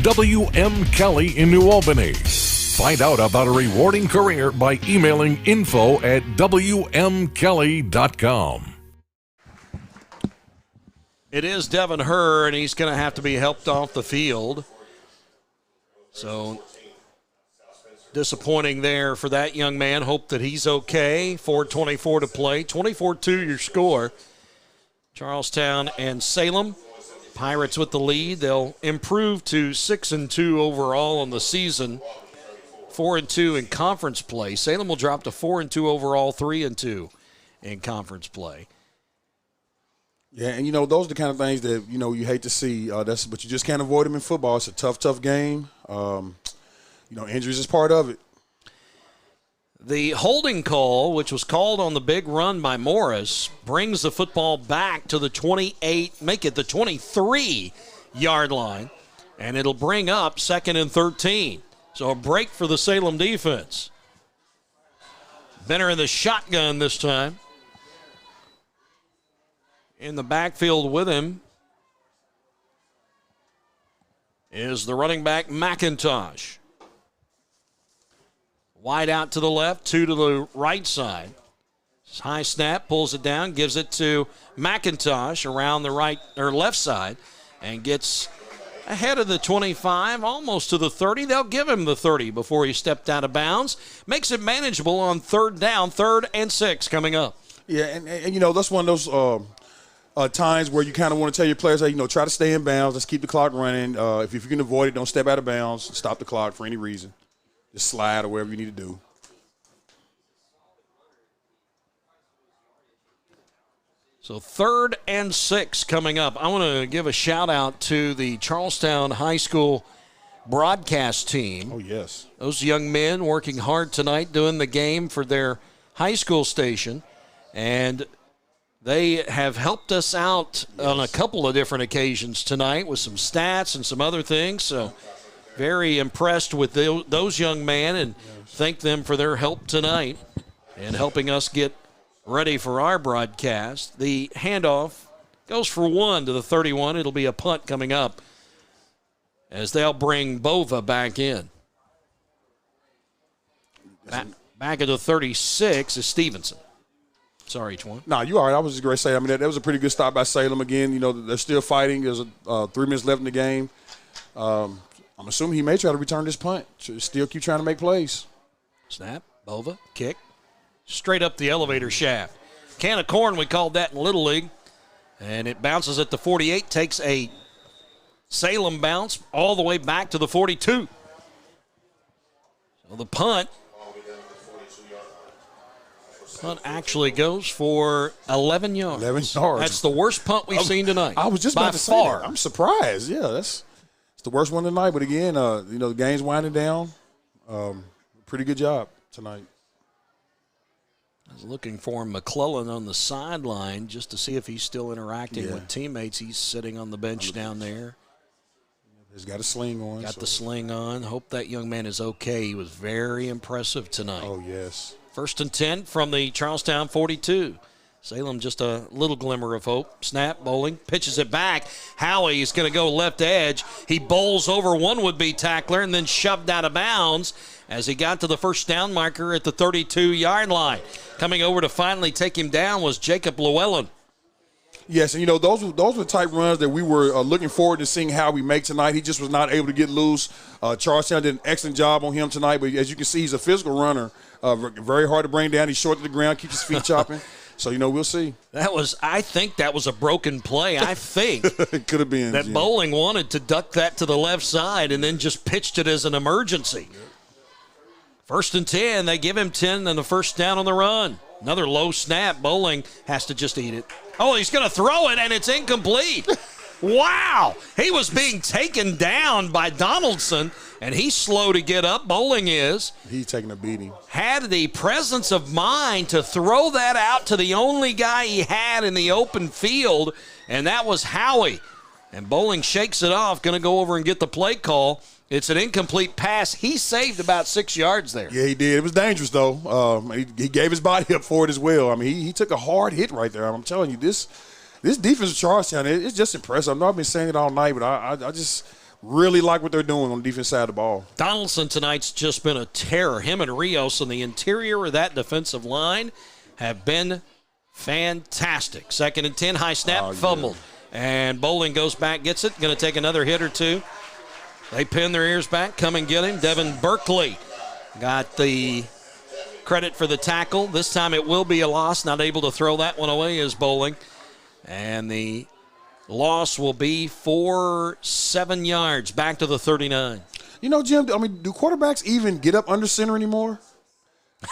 W.M. Kelly in New Albany. Find out about a rewarding career by emailing info@wmkelly.com. It is Devin Herr, and he's going to have to be helped off the field. So disappointing there for that young man. Hope that he's okay. 4:24 to play. 24-2 your score. Charlestown and Salem. Pirates with the lead. They'll improve to 6-2 overall on the season. 4-2 in conference play. Salem will drop to 4-2 overall, 3-2 in conference play. Yeah, and, those are the kind of things that, you hate to see. But you just can't avoid them in football. It's a tough game. Injuries is part of it. The holding call, which was called on the big run by Morris, brings the football back to the 28, make it the 23-yard line, and it'll bring up 2nd and 13. So a break for the Salem defense. Benner in the shotgun this time. In the backfield with him is the running back McIntosh. Wide out to the left, 2 to the right side. High snap, pulls it down, gives it to McIntosh around the right or left side, and gets ahead of the 25, almost to the 30. They'll give him the 30 before he stepped out of bounds. Makes it manageable on 3rd down, 3rd and 6 coming up. Yeah, and that's one of those times where you kind of want to tell your players, hey, try to stay in bounds. Let's keep the clock running. If you can avoid it, don't step out of bounds. Stop the clock for any reason. Just slide or whatever you need to do. So 3rd and 6 coming up. I want to give a shout out to the Charlestown High School broadcast team. Oh, yes. Those young men working hard tonight doing the game for their high school station. And they have helped us out on a couple of different occasions tonight with some stats and some other things. So very impressed with those young men and thank them for their help tonight and helping us get ready for our broadcast. The handoff goes for 1 to the 31. It'll be a punt coming up as they'll bring Bova back in. Back at the 36 is Stevenson. Sorry, Twan. No, you all right. I was just going to say, that was a pretty good stop by Salem again. They're still fighting. There's 3 minutes left in the game. I'm assuming he may try to return this punt. Still keep trying to make plays. Snap, Bova, kick. Straight up the elevator shaft. Can of corn, we called that in Little League. And it bounces at the 48, takes a Salem bounce all the way back to the 42. So the punt Punt actually goes for 11 yards. 11 yards. That's the worst punt we've seen tonight. I was just about to say that. I'm surprised. Yeah, it's the worst one tonight. But again, the game's winding down. Pretty good job tonight. I was looking for McClellan on the sideline just to see if he's still interacting Yeah. with teammates. He's sitting on the bench down there. He's got a sling on. Got the sling on. Hope that young man is okay. He was very impressive tonight. Oh, yes. 1st and 10 from the Charlestown 42. Salem just a little glimmer of hope. Snap, bowling, pitches it back. Howie is going to go left edge. He bowls over one would-be tackler and then shoved out of bounds as he got to the first down marker at the 32-yard line. Coming over to finally take him down was Jacob Llewellyn. Yes, and those were the type runs that we were looking forward to seeing how we make tonight. He just was not able to get loose. Charlestown did an excellent job on him tonight, but as you can see, he's a physical runner. Very hard to bring down. He's short to the ground, keeps his feet chopping. So, we'll see. I think that was a broken play. I think it could have been. That Jim. Bowling wanted to duck that to the left side and then just pitched it as an emergency. 1st and 10, they give him 10 and the first down on the run. Another low snap. Bowling has to just eat it. Oh, he's going to throw it, and it's incomplete. Wow. He was being taken down by Donaldson, and he's slow to get up. Bowling is. He's taking a beating. Had the presence of mind to throw that out to the only guy he had in the open field, and that was Howie. And Bowling shakes it off, going to go over and get the play call. It's an incomplete pass. He saved about 6 yards there. Yeah, he did. It was dangerous, though. He gave his body up for it as well. I mean, he took a hard hit right there. I'm telling you, this defense of Charlestown, it's just impressive. I've been saying it all night, but I just really like what they're doing on the defense side of the ball. Donaldson tonight's just been a terror. Him and Rios on the interior of that defensive line have been fantastic. 2nd and 10, high snap, fumbled. And Bowling goes back, gets it, going to take another hit or two. They pin their ears back, come and get him. Devin Berkeley got the credit for the tackle. This time it will be a loss. Not able to throw that one away is Bowling. And the loss will be for 7 yards back to the 39. Jim, do quarterbacks even get up under center anymore?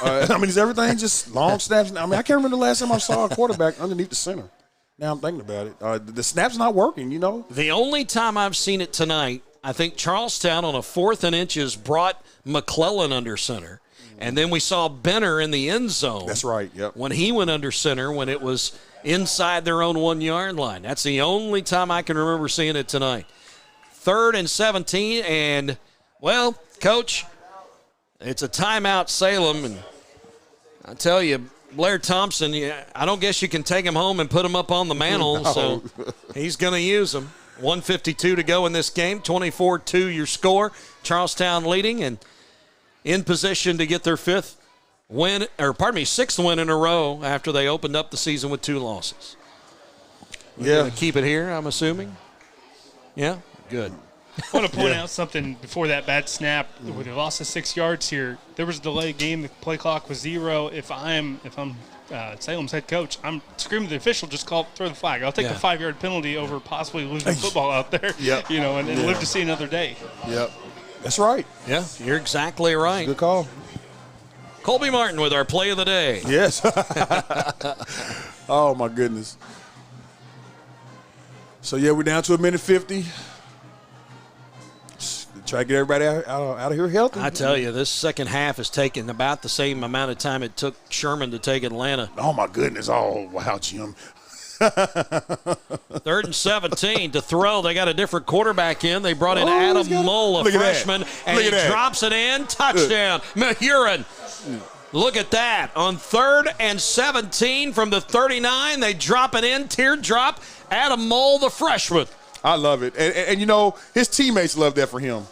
Is everything just long snaps? I can't remember the last time I saw a quarterback underneath the center. Now I'm thinking about it. The snap's not working, The only time I've seen it tonight, I think Charlestown on a 4th and inches brought McClellan under center. And then we saw Benner in the end zone. That's right, yep. When he went under center when it was inside their own 1 yard line. That's the only time I can remember seeing it tonight. 3rd and 17, and, well, Coach, it's a timeout, Salem. And I tell you, Blair Thompson, I don't guess you can take him home and put him up on the mantle, so he's going to use him. 1:52 to go in this game, 24-2 your score. Charlestown leading and in position to get their 6th win in a row after they opened up the season with 2 losses. We're gonna keep it here, I'm assuming. Yeah, good. I want to point out something before that bad snap. With a loss of 6 yards here, there was a delayed game. The play clock was 0. If I'm Salem's head coach, I'm screaming at the official, just throw the flag. I'll take the 5-yard penalty over possibly losing football out there. Yep. And live to see another day. Yep. That's right. Yeah, you're exactly right. Good call. Colby Martin with our play of the day. Yes. Oh, my goodness. So, we're down to 1:50. Try to get everybody out of here healthy. I tell you, this second half has taken about the same amount of time it took Sherman to take Atlanta. Oh, my goodness. Oh, wow, Jim. 3rd and 17 to throw. They got a different quarterback in. They brought in Adam Mull, a freshman, and he drops it in. Touchdown. Mahurin. Look at that. On 3rd and 17 from the 39, they drop it in. Teardrop. Adam Mull, the freshman. I love it. And his teammates love that for him.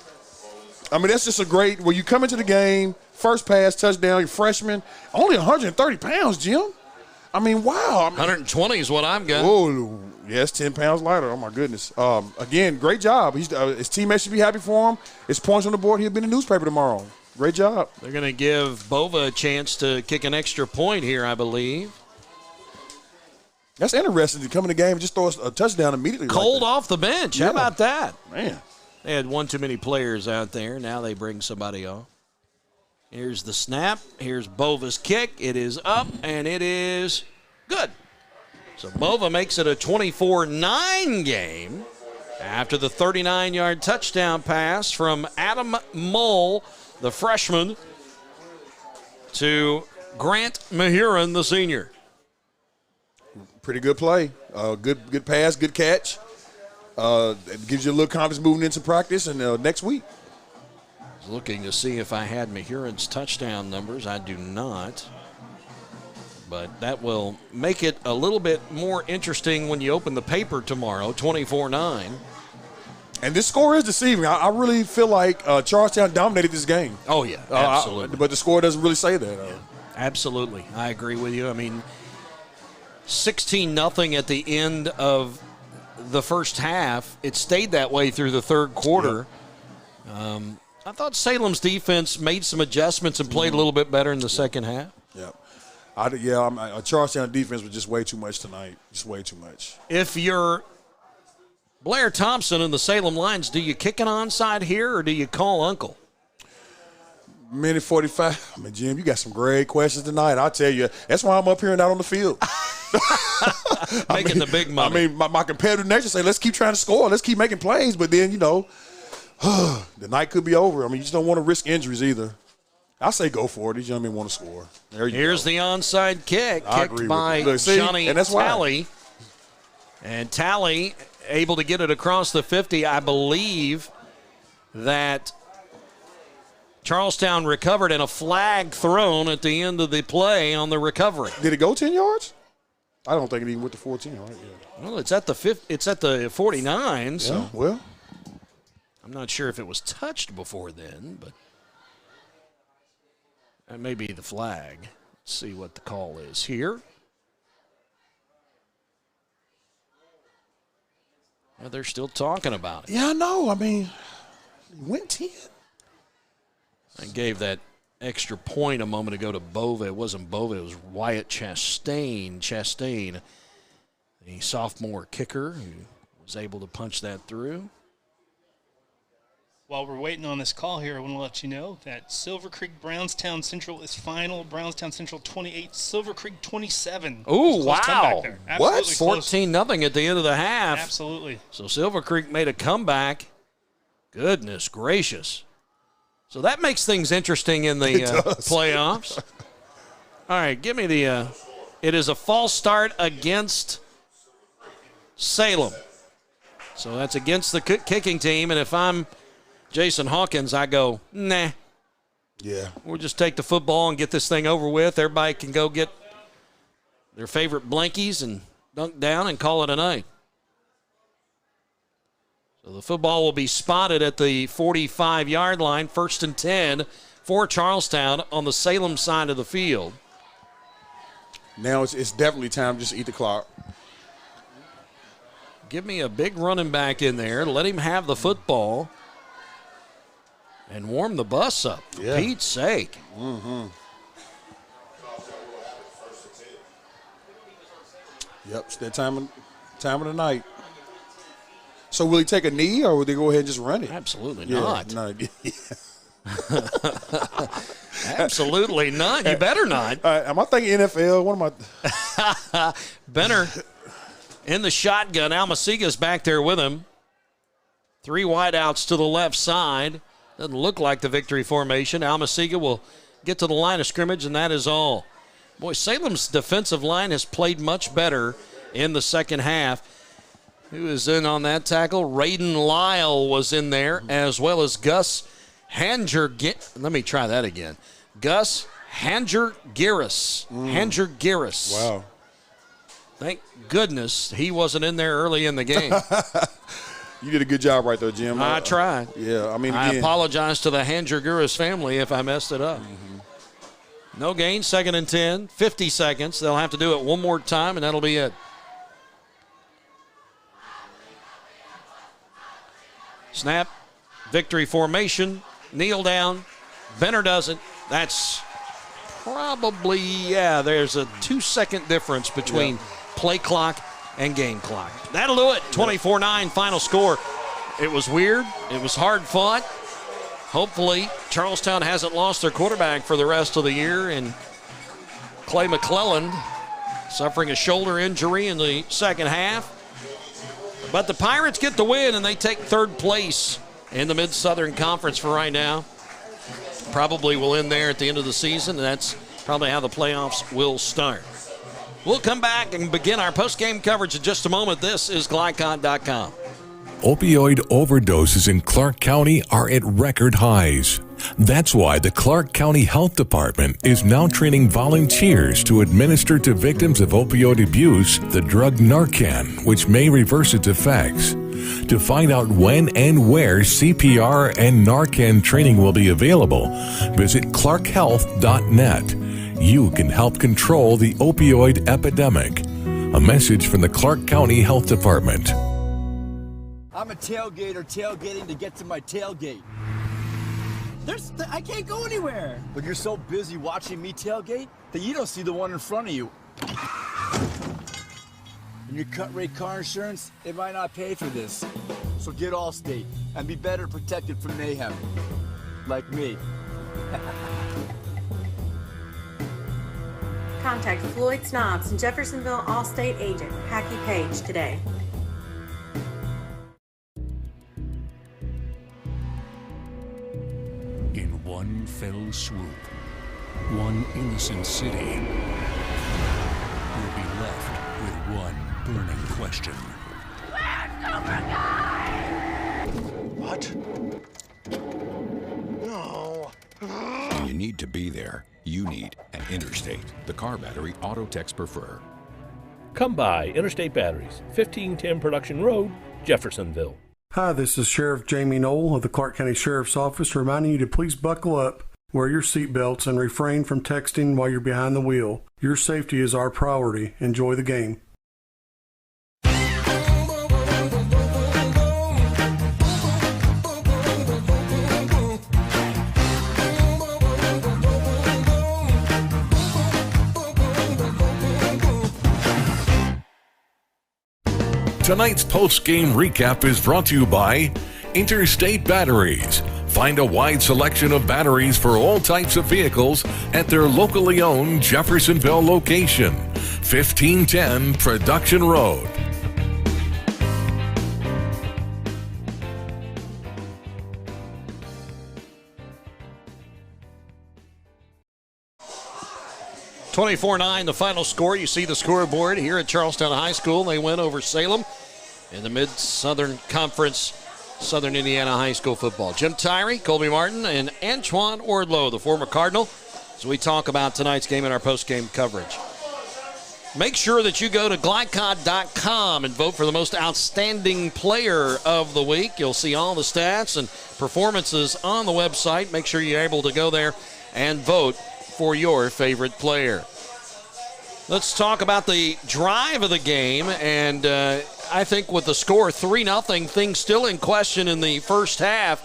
That's just a great – when you come into the game, first pass, touchdown, you're freshman, only 130 pounds, Jim. Wow. 120 is what I've got. Oh, yes, 10 pounds lighter. Oh, my goodness. Again, great job. His teammates should be happy for him. His points on the board, he'll be in the newspaper tomorrow. Great job. They're going to give Bova a chance to kick an extra point here, I believe. That's interesting to come in the game and just throw a touchdown immediately. Cold off the bench. How about that? Man. They had one too many players out there. Now they bring somebody off. Here's the snap. Here's Bova's kick. It is up, and it is good. So Bova makes it a 24-9 game after the 39-yard touchdown pass from Adam Mull, the freshman, to Grant Mahurin, the senior. Pretty good play. Good pass, good catch. It gives you a little confidence moving into practice and next week. I was looking to see if I had Mahurin's touchdown numbers. I do not. But that will make it a little bit more interesting when you open the paper tomorrow, 24-9. And this score is deceiving. I really feel like Charlestown dominated this game. Oh, yeah, absolutely. But the score doesn't really say that. Yeah, absolutely. I agree with you. I mean, 16-0 at the end of the first half. It stayed that way through the third quarter. Yeah. I thought Salem's defense made some adjustments and played a little bit better in the second half. Yeah. Charlestown defense was just way too much tonight. Just way too much. If you're Blair Thompson and the Salem Lions, do you kick an onside here or do you call uncle? Minute 45. I mean, Jim, you got some great questions tonight. I'll tell you. That's why I'm up here and out on the field. Making the big money. I mean, my competitive nature say, let's keep trying to score. Let's keep making plays. But then, the night could be over. I mean, you just don't want to risk injuries either. I say go for it. These young men want to score. Here's the onside kick, kicked by Johnny Talley. And Talley able to get it across the 50. I believe that Charlestown recovered and a flag thrown at the end of the play on the recovery. Did it go 10 yards? I don't think it even went to 14, right? Yeah. Well, it's at the 49, so. Yeah, well. I'm not sure if it was touched before then, but that may be the flag. Let's see what the call is here. Well, they're still talking about it. Yeah, I know. I mean, went 10. I gave that extra point a moment ago to Bova. It wasn't Bova. It was Wyatt Chastain, the sophomore kicker who was able to punch that through. While we're waiting on this call here, I want to let you know that Silver Creek Brownstown Central is final. Brownstown Central 28, Silver Creek 27. Ooh, wow. What? 14-0 at the end of the half. Absolutely. So Silver Creek made a comeback. Goodness gracious. So that makes things interesting in the playoffs. All right, give me the it is a false start against Salem. So that's against the kicking team, and if I'm Jason Hawkins, I go, nah. Yeah. We'll just take the football and get this thing over with. Everybody can go get their favorite blankies and dunk down and call it a night. So the football will be spotted at the 45-yard line, 1st and 10 for Charlestown on the Salem side of the field. Now it's definitely time to just eat the clock. Give me a big running back in there. Let him have the football. And warm the bus up, for Pete's sake. Mm-hmm. Yep, it's that time of the night. So will he take a knee, or will they go ahead and just run it? Absolutely not. No. Absolutely not. You better not. Am I thinking NFL? What am I? Benner in the shotgun. Almaciga's back there with him. 3 wideouts to the left side. Doesn't look like the victory formation. Almaciga will get to the line of scrimmage, and that is all. Boy, Salem's defensive line has played much better in the second half. Who is in on that tackle? Raiden Lyle was in there, as well as Gus Hanger. Let me try that again. Gus Hanger-Giris. Hanger-Giris. Wow. Thank goodness he wasn't in there early in the game. You did a good job right there, Jim. I tried. Yeah, I mean, I apologize to the Hanger-Giris family if I messed it up. Mm-hmm. No gain, 2nd and 10, 50 seconds. They'll have to do it one more time, and that'll be it. Snap, victory formation, kneel down. Benner does it. That's probably, there's a 2-second difference between play clock and game clock. That'll do it. 24-9 final score. It was weird. It was hard fought. Hopefully, Charlestown hasn't lost their quarterback for the rest of the year, and Clay McClellan suffering a shoulder injury in the second half. But the Pirates get the win, and they take third place in the Mid-Southern Conference for right now. Probably will end there at the end of the season, and that's probably how the playoffs will start. We'll come back and begin our post-game coverage in just a moment. This is Glycon.com. Opioid overdoses in Clark County are at record highs. That's why the Clark County Health Department is now training volunteers to administer to victims of opioid abuse the drug Narcan, which may reverse its effects. To find out when and where CPR and Narcan training will be available, visit clarkhealth.net. You can help control the opioid epidemic. A message from the Clark County Health Department. I'm a tailgater tailgating to get to my tailgate. I can't go anywhere. But you're so busy watching me tailgate that you don't see the one in front of you. And your cut rate car insurance, it might not pay for this. So get Allstate and be better protected from mayhem. Like me. Contact Floyd Snobbs and Jeffersonville Allstate agent Packy Page today. In one fell swoop, one innocent city will be left with one burning question. Where's Cobra Guy? What? No. When you need to be there, you need an Interstate, the car battery auto techs prefer. Come by Interstate Batteries, 1510 Production Road, Jeffersonville. Hi, this is Sheriff Jamie Knoll of the Clark County Sheriff's Office reminding you to please buckle up, wear your seatbelts, and refrain from texting while you're behind the wheel. Your safety is our priority. Enjoy the game. Tonight's post-game recap is brought to you by Interstate Batteries. Find a wide selection of batteries for all types of vehicles at their locally owned Jeffersonville location, 1510 Production Road. (24-9) the final score. You see the scoreboard here at Charlestown High School. They win over Salem in the Mid-Southern Conference, Southern Indiana High School football. Jim Tyree, Colby Martin, and Antoine Ordlow, the former Cardinal, as we talk about tonight's game in our post-game coverage. Make sure that you go to Glycon.com and vote for the most outstanding player of the week. You'll see all the stats and performances on the website. Make sure you're able to go there and vote for your favorite player. Let's talk about the drive of the game, and I think with the score 3-0, things still in question in the first half.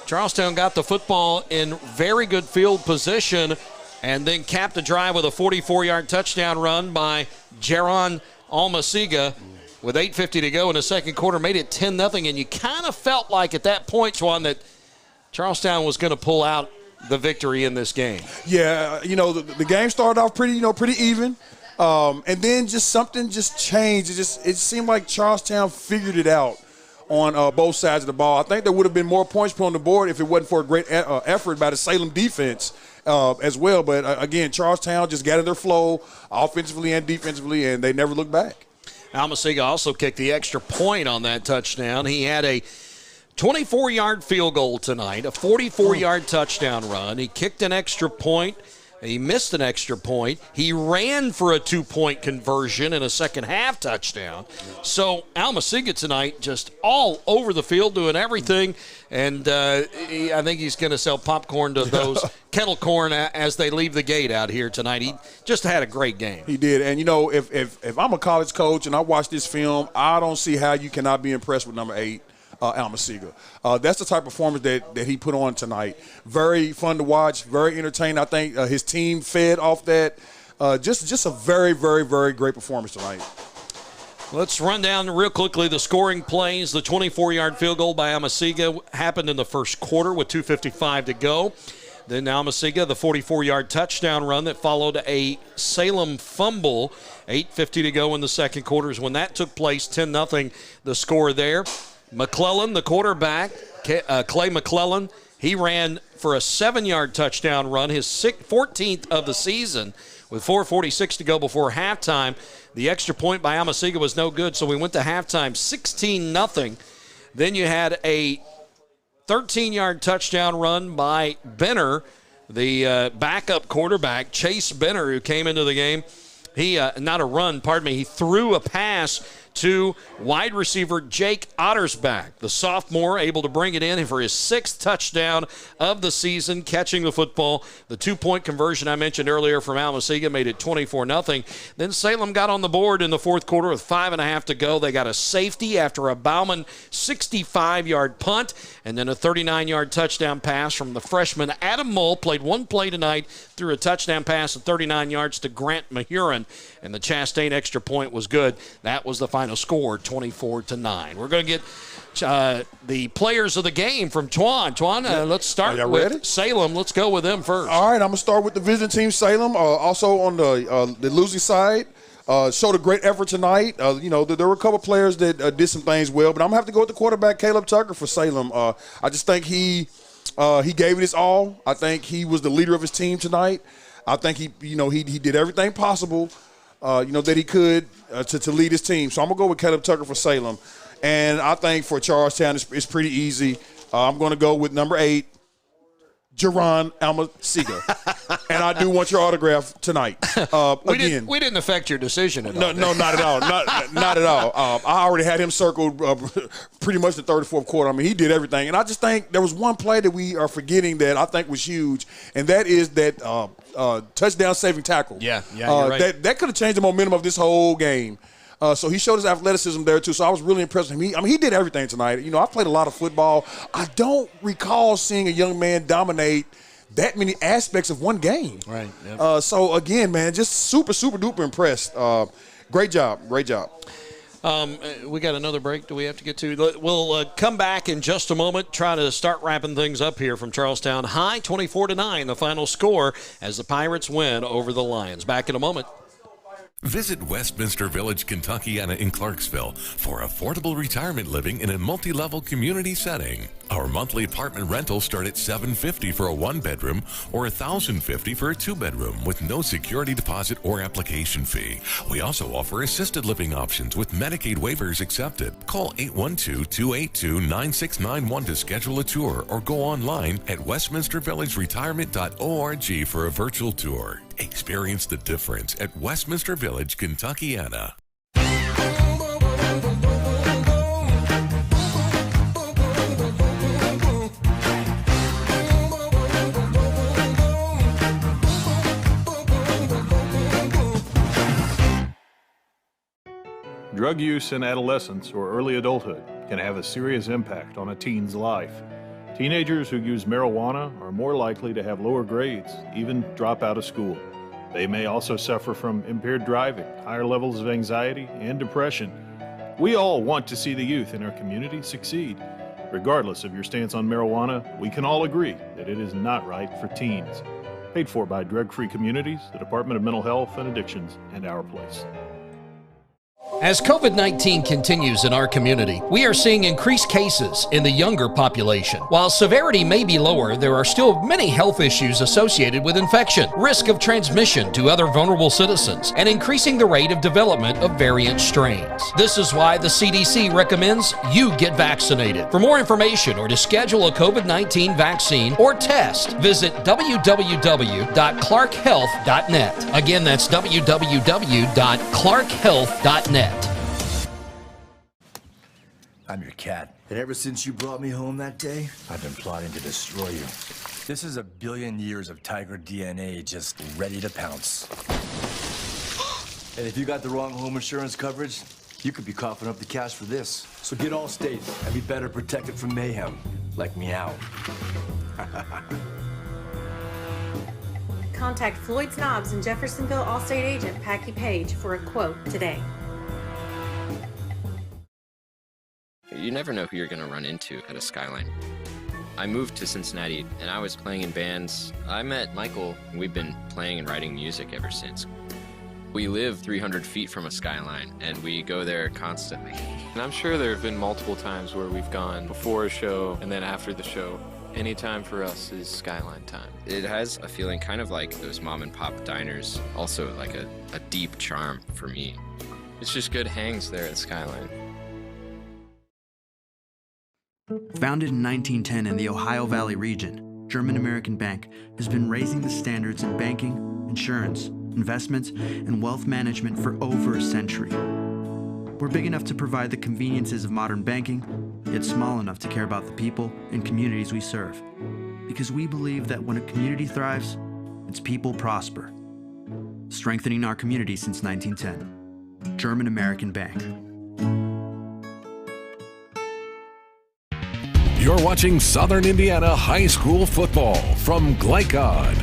Charlestown got the football in very good field position and then capped the drive with a 44-yard touchdown run by Jaron Almasiga with 8:50 to go in the second quarter, made it 10-0, and you kind of felt like at that point, Juan, that Charlestown was going to pull out the victory in this game. Yeah, the game started off pretty even, and then just something just changed. It seemed like Charlestown figured it out on both sides of the ball. I think there would have been more points put on the board if it wasn't for a great effort by the Salem defense as well. But again, Charlestown just got in their flow offensively and defensively, and they never looked back. Almasiga also kicked the extra point on that touchdown. He had a 24-yard field goal tonight, a 44-yard touchdown run. He kicked an extra point. He missed an extra point. He ran for a 2-point conversion and a second-half touchdown. So Almasiga tonight just all over the field doing everything, and I think he's going to sell popcorn to those kettle corn as they leave the gate out here tonight. He just had a great game. He did, and if I'm a college coach and I watch this film, I don't see how you cannot be impressed with number 8. Almasiga. That's the type of performance that he put on tonight. Very fun to watch, very entertaining. I think his team fed off that. Just a very, very, very great performance tonight. Let's run down real quickly the scoring plays. The 24-yard field goal by Almasiga happened in the first quarter with 2:55 to go. Then Almasiga, the 44-yard touchdown run that followed a Salem fumble. 8:50 to go in the second quarter is when that took place. 10-0 the score there. McClellan, the quarterback, Clay McClellan, he ran for a 7-yard touchdown run, his 14th of the season, with 4:46 to go before halftime. The extra point by Almasiga was no good, so we went to halftime 16-0. Then you had a 13-yard touchdown run by Benner, the backup quarterback, Chase Benner, who came into the game. He he threw a pass to wide receiver Jake Ottersback, the sophomore, able to bring it in for his 6th touchdown of the season, catching the football. The 2-point conversion I mentioned earlier from Almasiga made it 24-0. Then Salem got on the board in the fourth quarter with 5.5 to go. They got a safety after a Bauman 65-yard punt, and then a 39-yard touchdown pass from the freshman Adam Mull. Played one play tonight, threw a touchdown pass of 39 yards to Grant Mahurin, and the Chastain extra point was good. That was the final score, 24-9. We're going to get the players of the game from Twan. Twan, let's start with Salem. Let's go with them first. All right, I'm going to start with the visiting team, Salem. Also on the losing side, showed a great effort tonight. There were a couple players that did some things well, but I'm going to have to go with the quarterback, Caleb Tucker, for Salem. I just think he gave it his all. I think he was the leader of his team tonight. I think he did everything possible that he could to lead his team. So I'm going to go with Caleb Tucker for Salem. And I think for Charlestown, it's pretty easy. I'm going to go with number 8, Jerron Almasiga. And I do want your autograph tonight. We didn't affect your decision at all. No, not at all. Not at all. I already had him circled pretty much the third or fourth quarter. I mean, he did everything. And I just think there was one play that we are forgetting that I think was huge, and that is that touchdown-saving tackle. Yeah, you're right. That could have changed the momentum of this whole game. So he showed his athleticism there, too. So I was really impressed with him. He did everything tonight. I've played a lot of football. I don't recall seeing a young man dominate that many aspects of one game. Right. Yep. So, again, man, just super, super duper impressed. Great job. Great job. We got another break do we have to get to? We'll come back in just a moment, try to start wrapping things up here from Charlestown High. 24-9, the final score as the Pirates win over the Lions. Back in a moment. Visit Westminster Village, Kentuckiana in Clarksville for affordable retirement living in a multi-level community setting. Our monthly apartment rentals start at $750 for a 1-bedroom or $1,050 for a 2-bedroom with no security deposit or application fee. We also offer assisted living options with Medicaid waivers accepted. Call 812-282-9691 to schedule a tour or go online at westminstervillageretirement.org for a virtual tour. Experience the difference at Westminster Village, Kentuckiana. Drug use in adolescence or early adulthood can have a serious impact on a teen's life. Teenagers who use marijuana are more likely to have lower grades, even drop out of school. They may also suffer from impaired driving, higher levels of anxiety, and depression. We all want to see the youth in our community succeed. Regardless of your stance on marijuana, we can all agree that it is not right for teens. Paid for by Drug-Free Communities, the Department of Mental Health and Addictions, and Our Place. As COVID-19 continues in our community, we are seeing increased cases in the younger population. While severity may be lower, there are still many health issues associated with infection, risk of transmission to other vulnerable citizens, and increasing the rate of development of variant strains. This is why the CDC recommends you get vaccinated. For more information or to schedule a COVID-19 vaccine or test, visit www.clarkhealth.net. Again, that's www.clarkhealth.net. I'm your cat. And ever since you brought me home that day, I've been plotting to destroy you. This is 1 billion years of tiger DNA just ready to pounce. And if you got the wrong home insurance coverage, you could be coughing up the cash for this. So get Allstate and be better protected from mayhem, like meow. Contact Floyd Snobbs and Jeffersonville Allstate agent Packy Page for a quote today. You never know who you're going to run into at a Skyline. I moved to Cincinnati, and I was playing in bands. I met Michael, and we've been playing and writing music ever since. We live 300 feet from a Skyline, and we go there constantly. And I'm sure there have been multiple times where we've gone before a show and then after the show. Any time for us is Skyline time. It has a feeling kind of like those mom and pop diners, also like a deep charm for me. It's just good hangs there at Skyline. Founded in 1910 in the Ohio Valley region, German American Bank has been raising the standards in banking, insurance, investments, and wealth management for over a century. We're big enough to provide the conveniences of modern banking, yet small enough to care about the people and communities we serve. Because we believe that when a community thrives, its people prosper. Strengthening our community since 1910. German American Bank. You're watching Southern Indiana High School football from Glycod.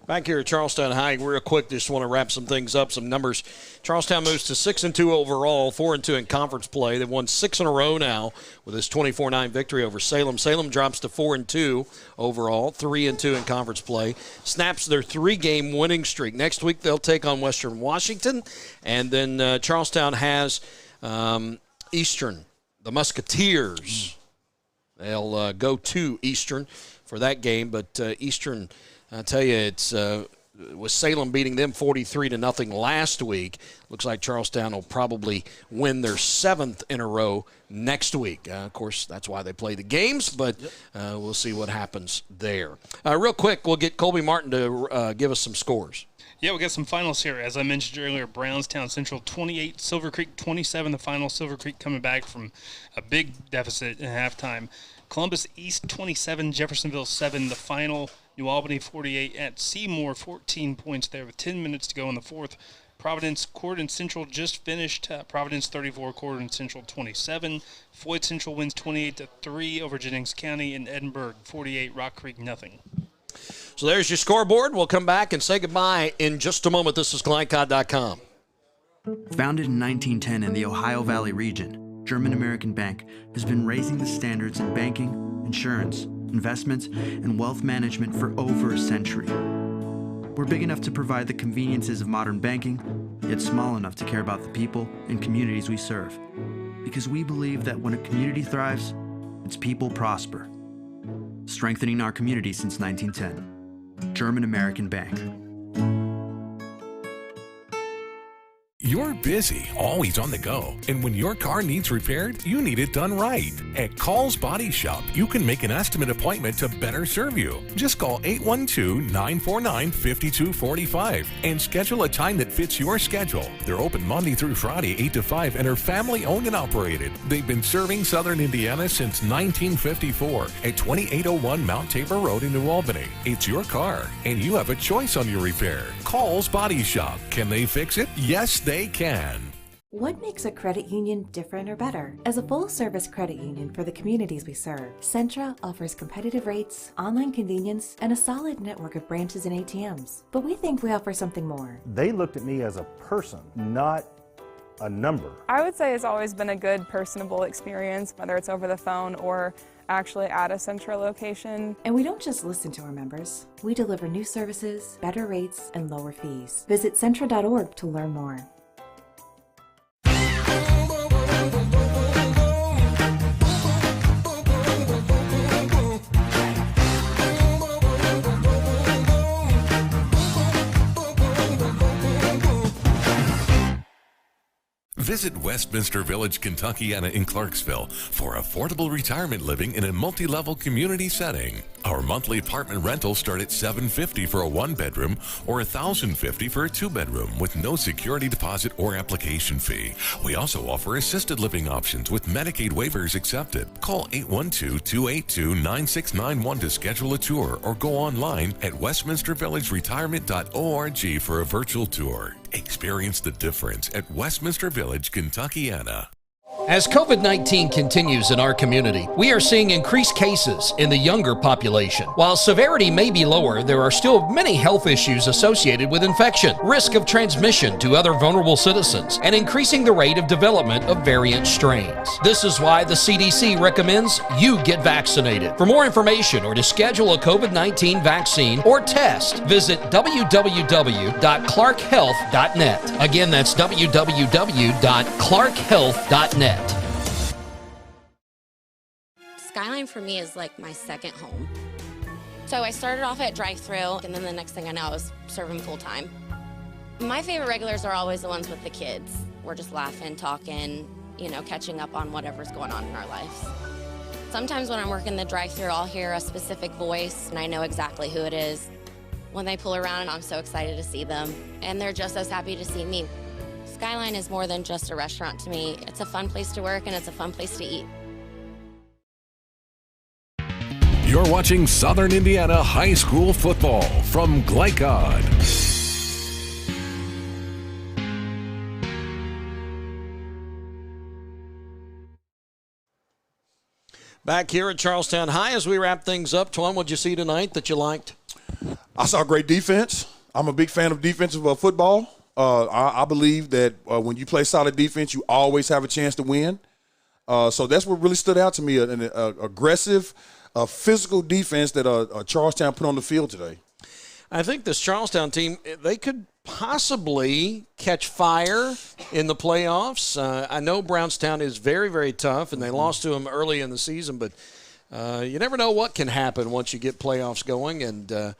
Back here at Charlestown High, real quick, just want to wrap some things up, some numbers. Charlestown moves to 6-2 overall, 4-2 in conference play. They've won 6 in a row now with this 24-9 victory over Salem. Salem drops to 4-2 overall, 3-2 in conference play. Snaps their 3-game winning streak. Next week they'll take on Western Washington, and then Charlestown has Eastern, the Musketeers. They'll go to Eastern for that game, but Eastern, I tell you, it's with Salem beating them 43-0 last week. Looks like Charlestown will probably win their 7th in a row next week. Of course, that's why they play the games, but we'll see what happens there. Real quick, we'll get Colby Martin to give us some scores. Yeah, we got some finals here. As I mentioned earlier, Brownstown Central 28, Silver Creek 27. The final, Silver Creek coming back from a big deficit at halftime. Columbus East 27, Jeffersonville 7. The final, New Albany 48 at Seymour, 14 points there with 10 minutes to go in the fourth. Providence, Corydon Central just finished. Providence 34, Corydon Central 27. Floyd Central wins 28-3 over Jennings County, and Edinburgh 48, Rock Creek 0. So there's your scoreboard. We'll come back and say goodbye in just a moment. This is Glycod.com. Founded in 1910 in the Ohio Valley region, German American Bank has been raising the standards in banking, insurance, investments, and wealth management for over a century. We're big enough to provide the conveniences of modern banking, yet small enough to care about the people and communities we serve. Because we believe that when a community thrives, its people prosper. Strengthening our community since 1910. German American Bank. You're busy, always on the go, and when your car needs repaired, you need it done right. At Call's Body Shop, you can make an estimate appointment to better serve you. Just call 812-949-5245 and schedule a time that fits your schedule. They're open Monday through Friday, 8 to 5, and are family-owned and operated. They've been serving Southern Indiana since 1954 at 2801 Mount Tabor Road in New Albany. It's your car, and you have a choice on your repair. Call's Body Shop. Can they fix it? Yes, they can. What makes a credit union different or better? As a full-service credit union for the communities we serve, Centra offers competitive rates, online convenience, and a solid network of branches and ATMs. But we think we offer something more. They looked at me as a person, not a number. I would say it's always been a good, personable experience, whether it's over the phone or actually at a Centra location. And we don't just listen to our members. We deliver new services, better rates, and lower fees. Visit Centra.org to learn more. Visit Westminster Village, Kentuckiana in Clarksville for affordable retirement living in a multi-level community setting. Our monthly apartment rentals start at $750 for a one-bedroom or $1,050 for a two-bedroom with no security deposit or application fee. We also offer assisted living options with Medicaid waivers accepted. Call 812-282-9691 to schedule a tour or go online at westminstervillageretirement.org for a virtual tour. Experience the difference at Westminster Village, Kentuckiana. As COVID-19 continues in our community, we are seeing increased cases in the younger population. While severity may be lower, there are still many health issues associated with infection, risk of transmission to other vulnerable citizens, and increasing the rate of development of variant strains. This is why the CDC recommends you get vaccinated. For more information or to schedule a COVID-19 vaccine or test, visit www.clarkhealth.net. Again, that's www.clarkhealth.net. Skyline for me is like my second home. So I started off at drive-thru, and then the next thing I know, I was serving full-time. My favorite regulars are always the ones with the kids. We're just laughing, talking, catching up on whatever's going on in our lives. Sometimes when I'm working the drive-thru, I'll hear a specific voice, and I know exactly who it is. When they pull around, I'm so excited to see them, and they're just as happy to see me. Skyline is more than just a restaurant to me. It's a fun place to work, and it's a fun place to eat. You're watching Southern Indiana High School football from Glycod. Back here at Charlestown High as we wrap things up, Twan, what'd you see tonight that you liked? I saw great defense. I'm a big fan of defensive football. I believe that when you play solid defense, you always have a chance to win. So that's what really stood out to me, an aggressive, physical defense that Charlestown put on the field today. I think this Charlestown team, they could possibly catch fire in the playoffs. I know Brownstown is very, very tough, and they lost to them early in the season, but you never know what can happen once you get playoffs going, and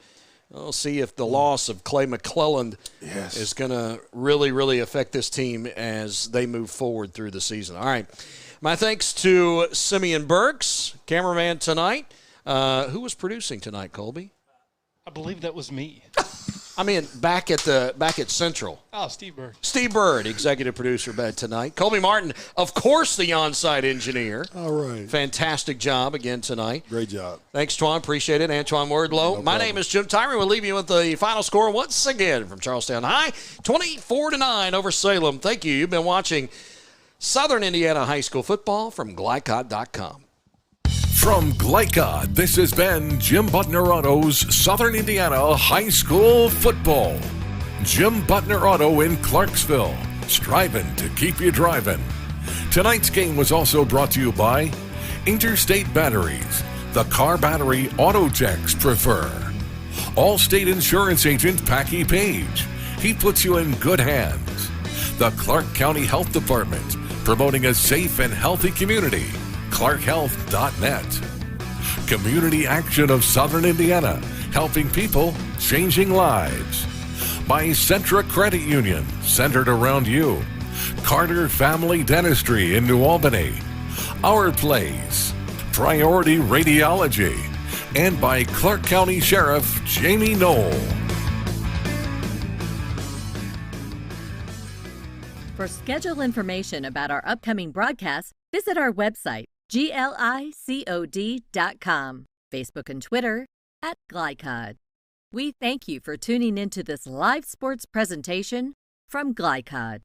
we'll see if the loss of Clay McClelland is going to really, really affect this team as they move forward through the season. All right. My thanks to Simeon Burks, cameraman tonight. Who was producing tonight, Colby? I believe that was me. I mean, back at Central. Oh, Steve Bird. Steve Bird, executive producer, back tonight. Colby Martin, of course, the on-site engineer. All right. Fantastic job again tonight. Great job. Thanks, Twan. Appreciate it. Antoine Wardlow. My name is Jim Tyree. We'll leave you with the final score once again from Charlestown High, 24-9 over Salem. Thank you. You've been watching Southern Indiana High School football from Glycod.com. From Glycod, this has been Jim Butner Auto's Southern Indiana High School football. Jim Butner Auto in Clarksville, striving to keep you driving. Tonight's game was also brought to you by Interstate Batteries, the car battery auto techs prefer. Allstate Insurance Agent Packy Page, he puts you in good hands. The Clark County Health Department, promoting a safe and healthy community. clarkhealth.net. Community Action of Southern Indiana, helping people, changing lives. By Centra Credit Union, centered around you. Carter Family Dentistry in New Albany. Our Place. Priority Radiology. And by Clark County Sheriff Jamie Knoll. For schedule information about our upcoming broadcasts, visit our website, glicod.com, Facebook and Twitter @Glycod. We thank you for tuning into this live sports presentation from Glycod.